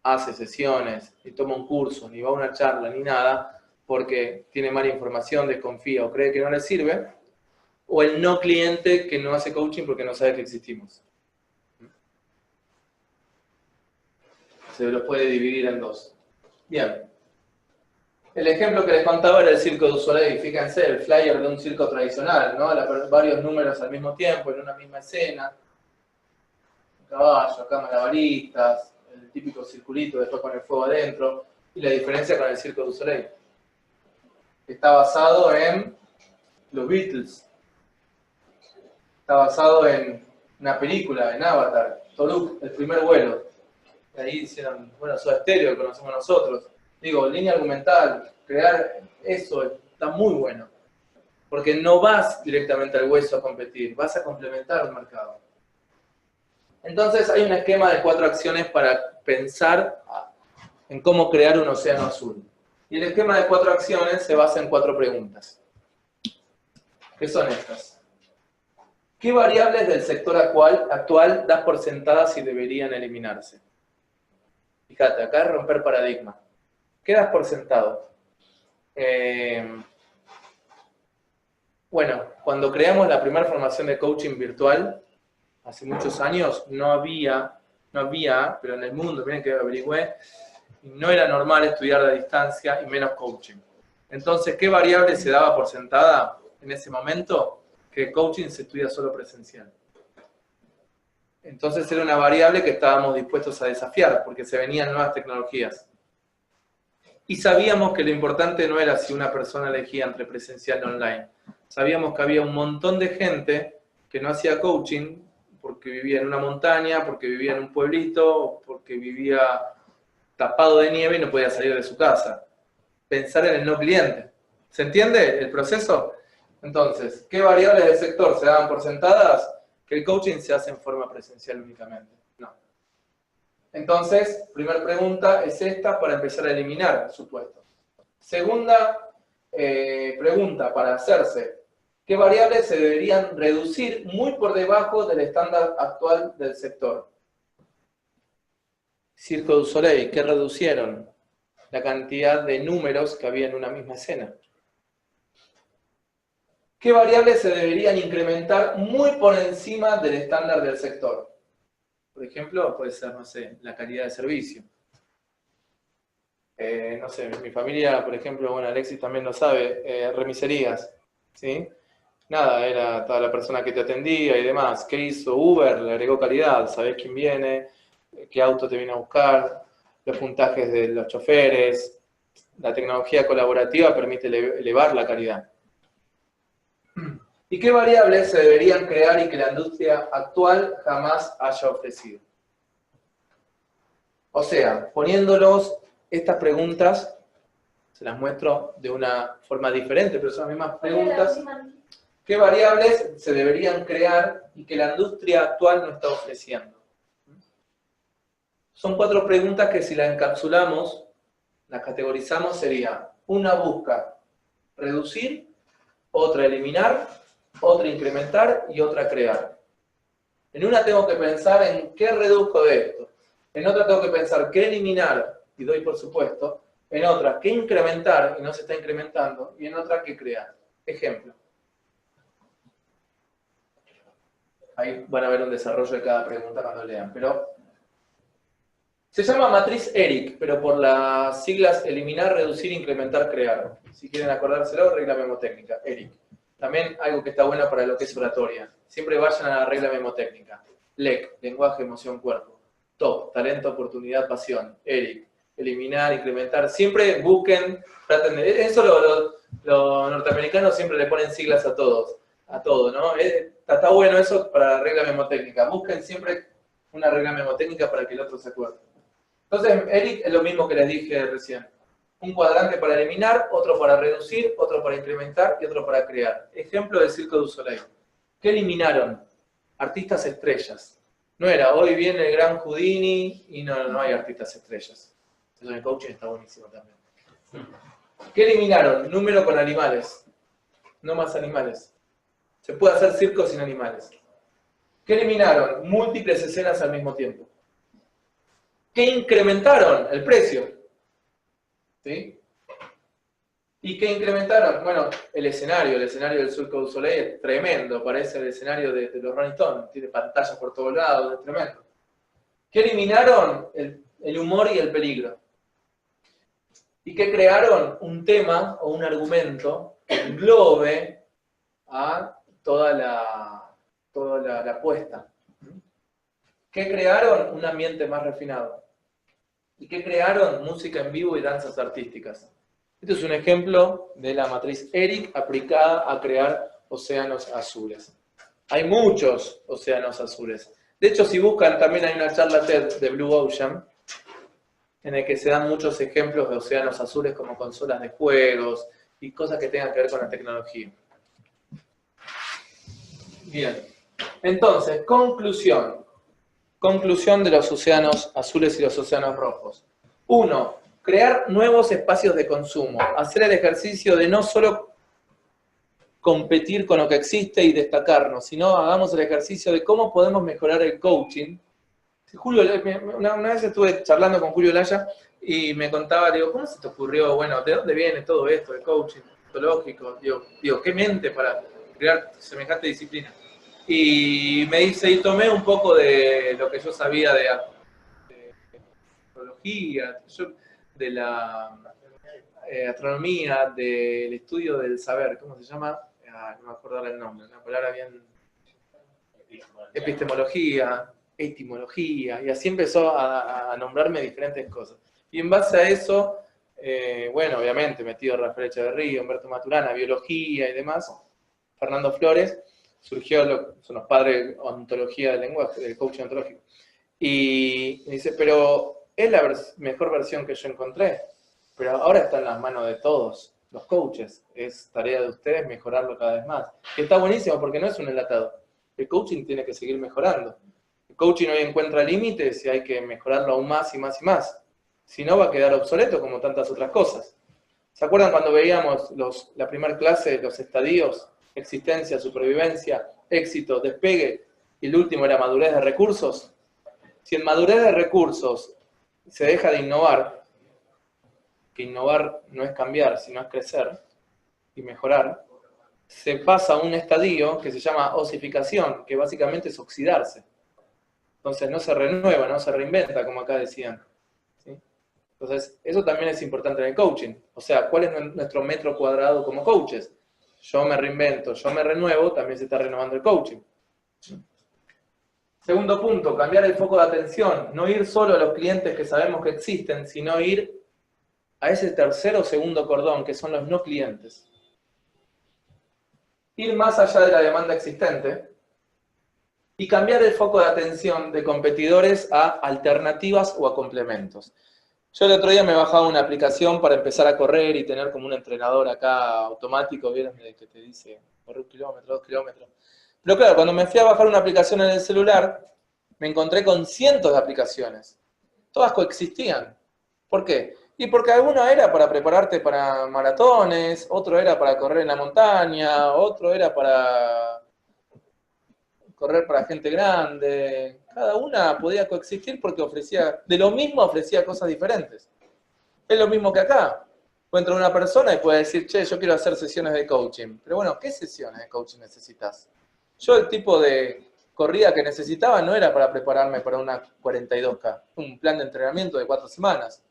hace sesiones, ni toma un curso, ni va a una charla, ni nada, porque tiene mala información, desconfía o cree que no le sirve. O el no cliente que no hace coaching porque no sabe que existimos. Se los puede dividir en dos. Bien. El ejemplo que les contaba era el circo de Usoley. Fíjense, el flyer de un circo tradicional, ¿no? Varios números al mismo tiempo, en una misma escena. caballo, acá malabaristas, el típico circulito después con el fuego adentro, y la diferencia con el Cirque du Soleil. Está basado en los Beatles, está basado en una película, en Avatar, Toluk, el primer vuelo. Y ahí hicieron, bueno, Soda Stereo, que conocemos nosotros. Digo, línea argumental, crear eso está muy bueno. Porque no vas directamente al hueso a competir, vas a complementar el mercado. Entonces hay un esquema de 4 acciones para pensar en cómo crear un océano azul. Y el esquema de 4 acciones se basa en 4 preguntas. ¿Qué son estas? ¿Qué variables del sector actual das por sentadas y deberían eliminarse? Fíjate, acá es romper paradigma. ¿Qué das por sentado? Bueno, cuando creamos la primera formación de coaching virtual, hace muchos años, no había, pero en el mundo, miren que averigüé, no era normal estudiar a distancia y menos coaching. Entonces, ¿qué variable se daba por sentada en ese momento? Que el coaching se estudia solo presencial. Entonces era una variable que estábamos dispuestos a desafiar, porque se venían nuevas tecnologías. Y sabíamos que lo importante no era si una persona elegía entre presencial o online. Sabíamos que había un montón de gente que no hacía coaching porque vivía en una montaña, porque vivía en un pueblito, porque vivía tapado de nieve y no podía salir de su casa. Pensar en el no cliente. ¿Se entiende el proceso? Entonces, ¿qué variables del sector se daban por sentadas? Que el coaching se hace en forma presencial únicamente. No. Entonces, primera pregunta es esta para empezar a eliminar supuestos. Segunda pregunta para hacerse. ¿Qué variables se deberían reducir muy por debajo del estándar actual del sector? Cirque du Soleil, ¿qué reducieron? La cantidad de números que había en una misma escena. ¿Qué variables se deberían incrementar muy por encima del estándar del sector? Por ejemplo, puede ser, no sé, la calidad de servicio. No sé, mi familia, por ejemplo, bueno, Alexis también lo sabe, remiserías, ¿sí? Nada, era toda la persona que te atendía y demás. ¿Qué hizo Uber? Le agregó calidad, sabés quién viene, qué auto te viene a buscar, los puntajes de los choferes. La tecnología colaborativa permite elevar la calidad. ¿Y qué variables se deberían crear y que la industria actual jamás haya ofrecido? O sea, poniéndolos estas preguntas, se las muestro de una forma diferente, pero son las mismas preguntas. ¿Qué variables se deberían crear y que la industria actual no está ofreciendo? Son 4 preguntas que si las encapsulamos, las categorizamos, sería una busca reducir, otra eliminar, otra incrementar y otra crear. En una tengo que pensar en qué reduzco de esto. En otra tengo que pensar qué eliminar, y doy por supuesto. En otra, qué incrementar, y no se está incrementando. Y en otra, qué crear. Ejemplo. Ahí van a ver un desarrollo de cada pregunta cuando lean. Pero se llama matriz ERIC, pero por las siglas eliminar, reducir, incrementar, crear. Si quieren acordárselo, regla memotécnica, ERIC. También algo que está bueno para lo que es oratoria. Siempre vayan a la regla memotécnica. LEC, lenguaje, emoción, cuerpo. TOP, talento, oportunidad, pasión. ERIC, eliminar, incrementar. Siempre busquen, traten de... Eso los norteamericanos siempre le ponen siglas a todos. A todo, ¿no? Está bueno eso para la regla memotécnica. Busquen siempre una regla memotécnica para que el otro se acuerde. Entonces, ERIC es lo mismo que les dije recién. Un cuadrante para eliminar, otro para reducir, otro para incrementar y otro para crear. Ejemplo del Cirque du Soleil. ¿Qué eliminaron? Artistas estrellas. No era, hoy viene el gran Houdini y no hay artistas estrellas. Eso en el coaching está buenísimo también. ¿Qué eliminaron? Número con animales. No más animales. Se puede hacer circo sin animales. ¿Qué eliminaron? Múltiples escenas al mismo tiempo. ¿Qué incrementaron? El precio. ¿Sí? ¿Y qué incrementaron? Bueno, el escenario del Cirque du Soleil es tremendo, parece el escenario de los Rolling Stones, tiene pantallas por todos lados, es tremendo. ¿Qué eliminaron? El humor y el peligro. ¿Y qué crearon? Un tema o un argumento que englobe a toda la apuesta. ¿Qué crearon? Un ambiente más refinado. ¿Y qué crearon? Música en vivo y danzas artísticas. Este es un ejemplo de la matriz ERIC aplicada a crear océanos azules. Hay muchos océanos azules. De hecho, si buscan, también hay una charla TED de Blue Ocean, en el que se dan muchos ejemplos de océanos azules como consolas de juegos y cosas que tengan que ver con la tecnología. Bien. Entonces, conclusión. Conclusión de los océanos azules y los océanos rojos. 1. Crear nuevos espacios de consumo. Hacer el ejercicio de no solo competir con lo que existe y destacarnos, sino hagamos el ejercicio de cómo podemos mejorar el coaching. Julio, una vez estuve charlando con Julio Laya y me contaba, digo, ¿cómo se te ocurrió? Bueno, ¿de dónde viene todo esto, el coaching ontológico? Digo, ¿qué mente para crear semejante disciplina? Y me dice, y tomé un poco de lo que yo sabía de astrología, de la astronomía, del estudio del saber, ¿cómo se llama? No me acuerdo ahora el nombre, una palabra bien... Epistemología, etimología, y así empezó a nombrarme diferentes cosas. Y en base a eso, bueno, obviamente, metido Rafael Echeverría, Humberto Maturana, biología y demás, Fernando Flores, son los padres de ontología del lenguaje, del coaching ontológico. Y me dice, pero es la mejor versión que yo encontré, pero ahora está en las manos de todos los coaches. Es tarea de ustedes mejorarlo cada vez más. Que está buenísimo porque no es un enlatado. El coaching tiene que seguir mejorando. El coaching hoy encuentra límites y hay que mejorarlo aún más y más y más. Si no, va a quedar obsoleto como tantas otras cosas. ¿Se acuerdan cuando veíamos la primera clase, los estadios? Existencia, supervivencia, éxito, despegue, y el último era madurez de recursos. Si en madurez de recursos se deja de innovar, que innovar no es cambiar, sino es crecer y mejorar, se pasa a un estadio que se llama osificación, que básicamente es oxidarse. Entonces no se renueva, no se reinventa, como acá decían. ¿Sí? Entonces, eso también es importante en el coaching. O sea, ¿cuál es nuestro metro cuadrado como coaches? Yo me reinvento, yo me renuevo, también se está renovando el coaching. Segundo punto, cambiar el foco de atención. No ir solo a los clientes que sabemos que existen, sino ir a ese tercer o segundo cordón, que son los no clientes. Ir más allá de la demanda existente y cambiar el foco de atención de competidores a alternativas o a complementos. Yo el otro día me bajaba una aplicación para empezar a correr y tener como un entrenador acá automático, ¿vieron? Que te dice, corre 1 kilómetro, 2 kilómetros. Pero claro, cuando me fui a bajar una aplicación en el celular, me encontré con cientos de aplicaciones. Todas coexistían. ¿Por qué? Y porque alguno era para prepararte para maratones, otro era para correr en la montaña, otro era para correr para gente grande. Cada una podía coexistir porque ofrecía, de lo mismo ofrecía cosas diferentes. Es lo mismo que acá. Puede entrar una persona y puede decir, che, yo quiero hacer sesiones de coaching. Pero bueno, ¿qué sesiones de coaching necesitas? Yo el tipo de corrida que necesitaba no era para prepararme para una 42K, un plan de entrenamiento de 4 semanas.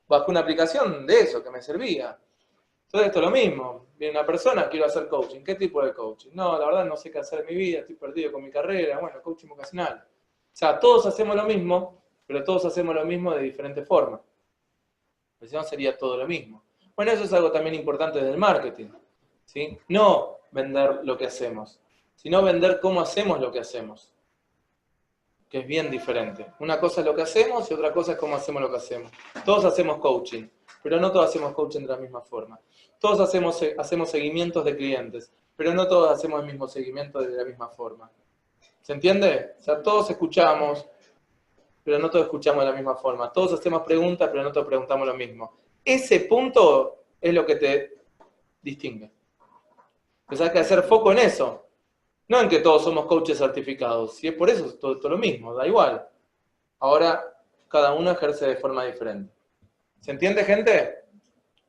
Bajé una aplicación de eso que me servía. Entonces esto es lo mismo. Viene una persona, quiero hacer coaching. ¿Qué tipo de coaching? No, la verdad no sé qué hacer en mi vida, estoy perdido con mi carrera. Bueno, coaching vocacional. O sea, todos hacemos lo mismo, pero todos hacemos lo mismo de diferente forma. Pues si no sería todo lo mismo. Bueno, eso es algo también importante del marketing. ¿Sí? No vender lo que hacemos, sino vender cómo hacemos lo que hacemos. Que es bien diferente. Una cosa es lo que hacemos y otra cosa es cómo hacemos lo que hacemos. Todos hacemos coaching, pero no todos hacemos coaching de la misma forma. Todos hacemos seguimientos de clientes, pero no todos hacemos el mismo seguimiento de la misma forma. ¿Se entiende? O sea, todos escuchamos, pero no todos escuchamos de la misma forma. Todos hacemos preguntas, pero no todos preguntamos lo mismo. Ese punto es lo que te distingue. Pues hay que hacer foco en eso. No en que todos somos coaches certificados. Si es por eso, es todo lo mismo, da igual. Ahora, cada uno ejerce de forma diferente. ¿Se entiende, gente?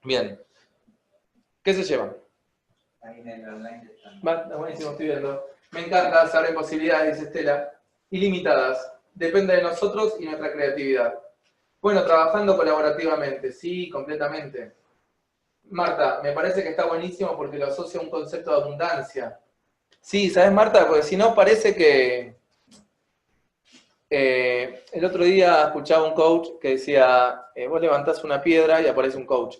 Bien. ¿Qué se llevan? Ahí en el online están. Buenísimo, estoy viendo. Me encanta, se abren posibilidades, dice Estela, ilimitadas. Depende de nosotros y nuestra creatividad. Bueno, trabajando colaborativamente, sí, completamente. Marta, me parece que está buenísimo porque lo asocia a un concepto de abundancia. Sí, ¿sabes, Marta? Porque si no parece que El otro día escuchaba un coach que decía, vos levantás una piedra y aparece un coach,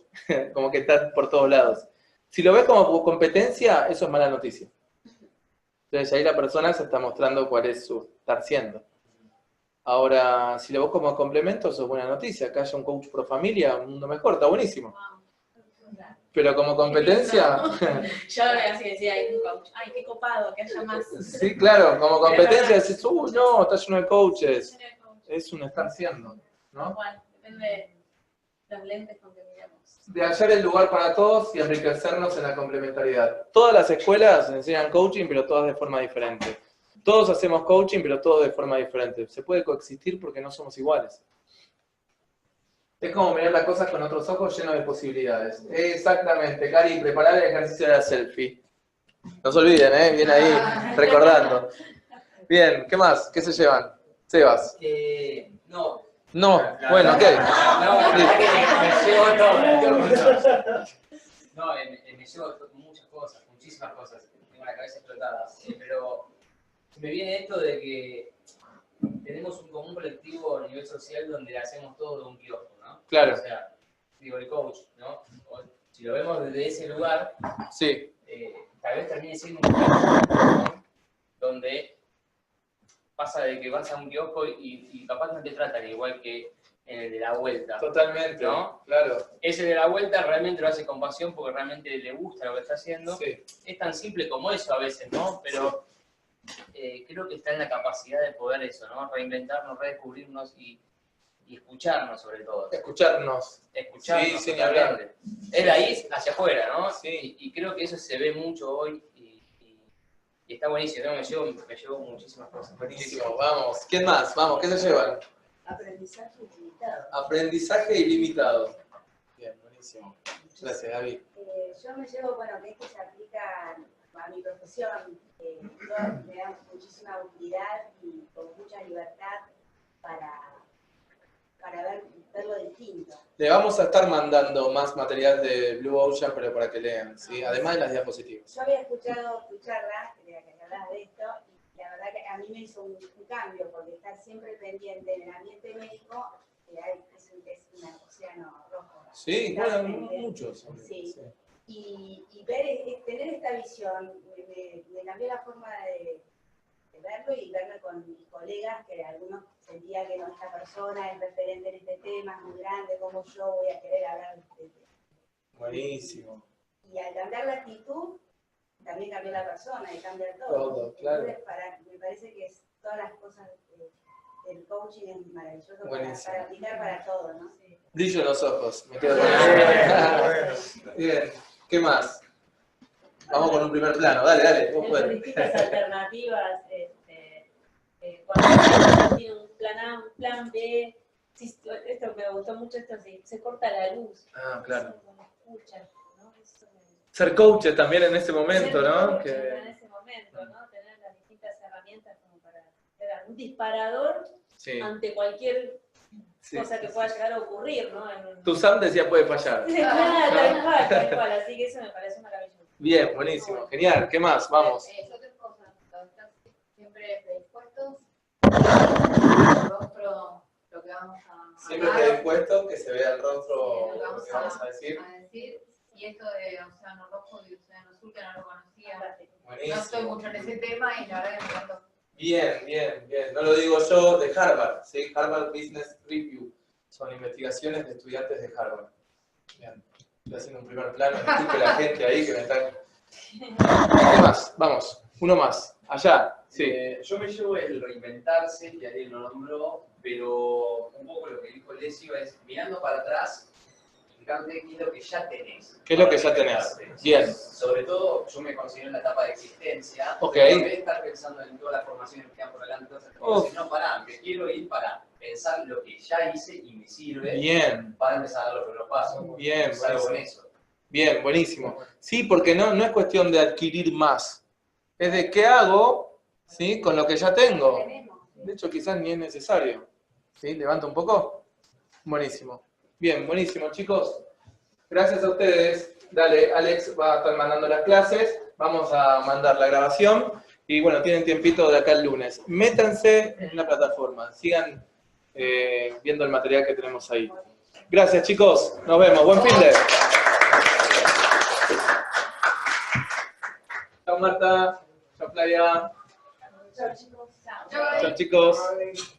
como que está por todos lados. Si lo ves como competencia, eso es mala noticia. Entonces ahí la persona se está mostrando cuál es su estar siendo. Ahora, si lo ves como complemento, eso es buena noticia. Que haya un coach pro familia, un mundo mejor, está buenísimo. Pero como competencia... Yo así decía, hay un coach, ay, qué copado, que haya más. Sí, claro, como competencia decís, no, está lleno de coaches. Es un estar siendo, ¿no? Igual, depende de los lentes con que miramos. De hallar el lugar para todos y enriquecernos en la complementariedad. Todas las escuelas enseñan coaching, pero todas de forma diferente. Todos hacemos coaching, pero todos de forma diferente. Se puede coexistir porque no somos iguales. Es como mirar las cosas con otros ojos llenos de posibilidades. Exactamente, Cari, preparar el ejercicio de la selfie. No se olviden, bien ahí, recordando. Bien, ¿qué más? ¿Qué se llevan? Sebas. No. No, bueno, ok. No, me llevo todo. No, me llevo muchas cosas, muchísimas cosas. Tengo la cabeza explotada. Pero me viene esto de que tenemos un común colectivo a nivel social donde hacemos todo de un kiosco, ¿no? Claro. O sea, digo, el coach, ¿no? O, si lo vemos desde ese lugar, Sí. tal vez termine siendo un kiosco, ¿no? Donde pasa de que vas a un kiosco y capaz no te tratan igual que en el de la vuelta. Totalmente, ¿no? Claro. Ese de la vuelta realmente lo hace con pasión porque realmente le gusta lo que está haciendo. Sí. Es tan simple como eso a veces, ¿no? Pero creo que está en la capacidad de poder eso, ¿no? Reinventarnos, redescubrirnos y escucharnos sobre todo. Escucharnos. Escucharnos. Sí, sin hablar. Es de ahí hacia afuera, ¿no? Sí. Y creo que eso se ve mucho hoy y está buenísimo, ¿no? Me llevo muchísimas cosas. Buenísimo, vamos. ¿Quién más? Vamos, ¿qué se llevan? Aprendizaje ilimitado. Aprendizaje ilimitado. Bien, buenísimo. Gracias, Gaby. Yo me llevo, bueno, que esto se aplica a mi profesión. Yo me da muchísima utilidad y con mucha libertad para verlo distinto. Le vamos a estar mandando más material de Blue Ocean, pero para que lean, ¿sí? Además de las diapositivas. Yo había escuchado tu charla, de la que hablabas de esto, y la verdad que a mí me hizo un cambio, porque estar siempre pendiente en el ambiente médico es un océano rojo. Sí, bueno, Totalmente. muchos. Sí. Y tener esta visión me cambió la forma de verlo y verlo con mis colegas, que algunos sentían que no, esta persona es referente en este tema, es muy grande, como yo voy a querer hablar de este tema. Buenísimo. Y al cambiar la actitud, también cambió la persona y cambia todo. Todo, claro. Entonces, me parece que todas las cosas del coaching es maravilloso para aplicar para todo, ¿no? Sí. Brillo en los ojos, me quedo con Bien, ¿qué más? Vamos con un primer plano, dale, vos Entre puedes. distintas alternativas, cuando tiene un plan A, un plan B, esto me gustó mucho, esto se corta la luz. Ah, claro. Eso cuando escuchan, ¿no? Ser coach también en ese momento, ¿no? En ese momento, ¿no? Tener las distintas herramientas como para ser un disparador Sí. ante cualquier Sí. cosa que pueda llegar a ocurrir, ¿no? Tu Sam decía puede fallar. Claro, tal cual, así que eso me parece maravilloso. Bien, buenísimo, genial. ¿Qué más? Vamos. Otra cosa, están siempre predispuestos, el rostro, lo que vamos a Siempre hablar, predispuesto que se vea el rostro, lo que lo que vamos a decir. y esto de Océano Rojo y Océano Azul, que no lo conocía. No Buenísimo. estoy mucho en ese tema y la verdad que me encantó. Bien. No lo digo yo, de Harvard, ¿sí? Harvard Business Review. Son investigaciones de estudiantes de Harvard. Bien. Estoy haciendo un primer plano, disculpe la gente ahí que me están... ¿Qué más? Vamos, uno más. Allá, sí. Yo me llevo el reinventarse, y Ariel lo nombró, pero un poco lo que dijo Lesio es mirando para atrás, fijarte qué es lo que ya tenés. ¿Qué es lo que ya tenés? Bien. Sobre todo, yo me considero en la etapa de existencia. Ok. En vez de estar pensando en todas las formaciones que quedan por delante, entonces, no, pará, me quiero ir para pensar lo que ya hice y me sirve Bien. para empezar a dar los primeros pasos. Bien, Salgo con buenísimo. eso. Bien, buenísimo. Sí, porque no es cuestión de adquirir más. Es de qué hago, ¿sí? Con lo que ya tengo. De hecho, quizás ni es necesario. ¿Sí? Levanta un poco. Buenísimo. Bien, buenísimo, chicos. Gracias a ustedes. Dale, Alex va a estar mandando las clases. Vamos a mandar la grabación. Y bueno, tienen tiempito de acá el lunes. Métanse en la plataforma, sigan viendo el material que tenemos ahí. Gracias, chicos. Nos vemos. Buen fin de. Chao, Marta. Chao, Playa. Chao, chicos. Chao, chicos.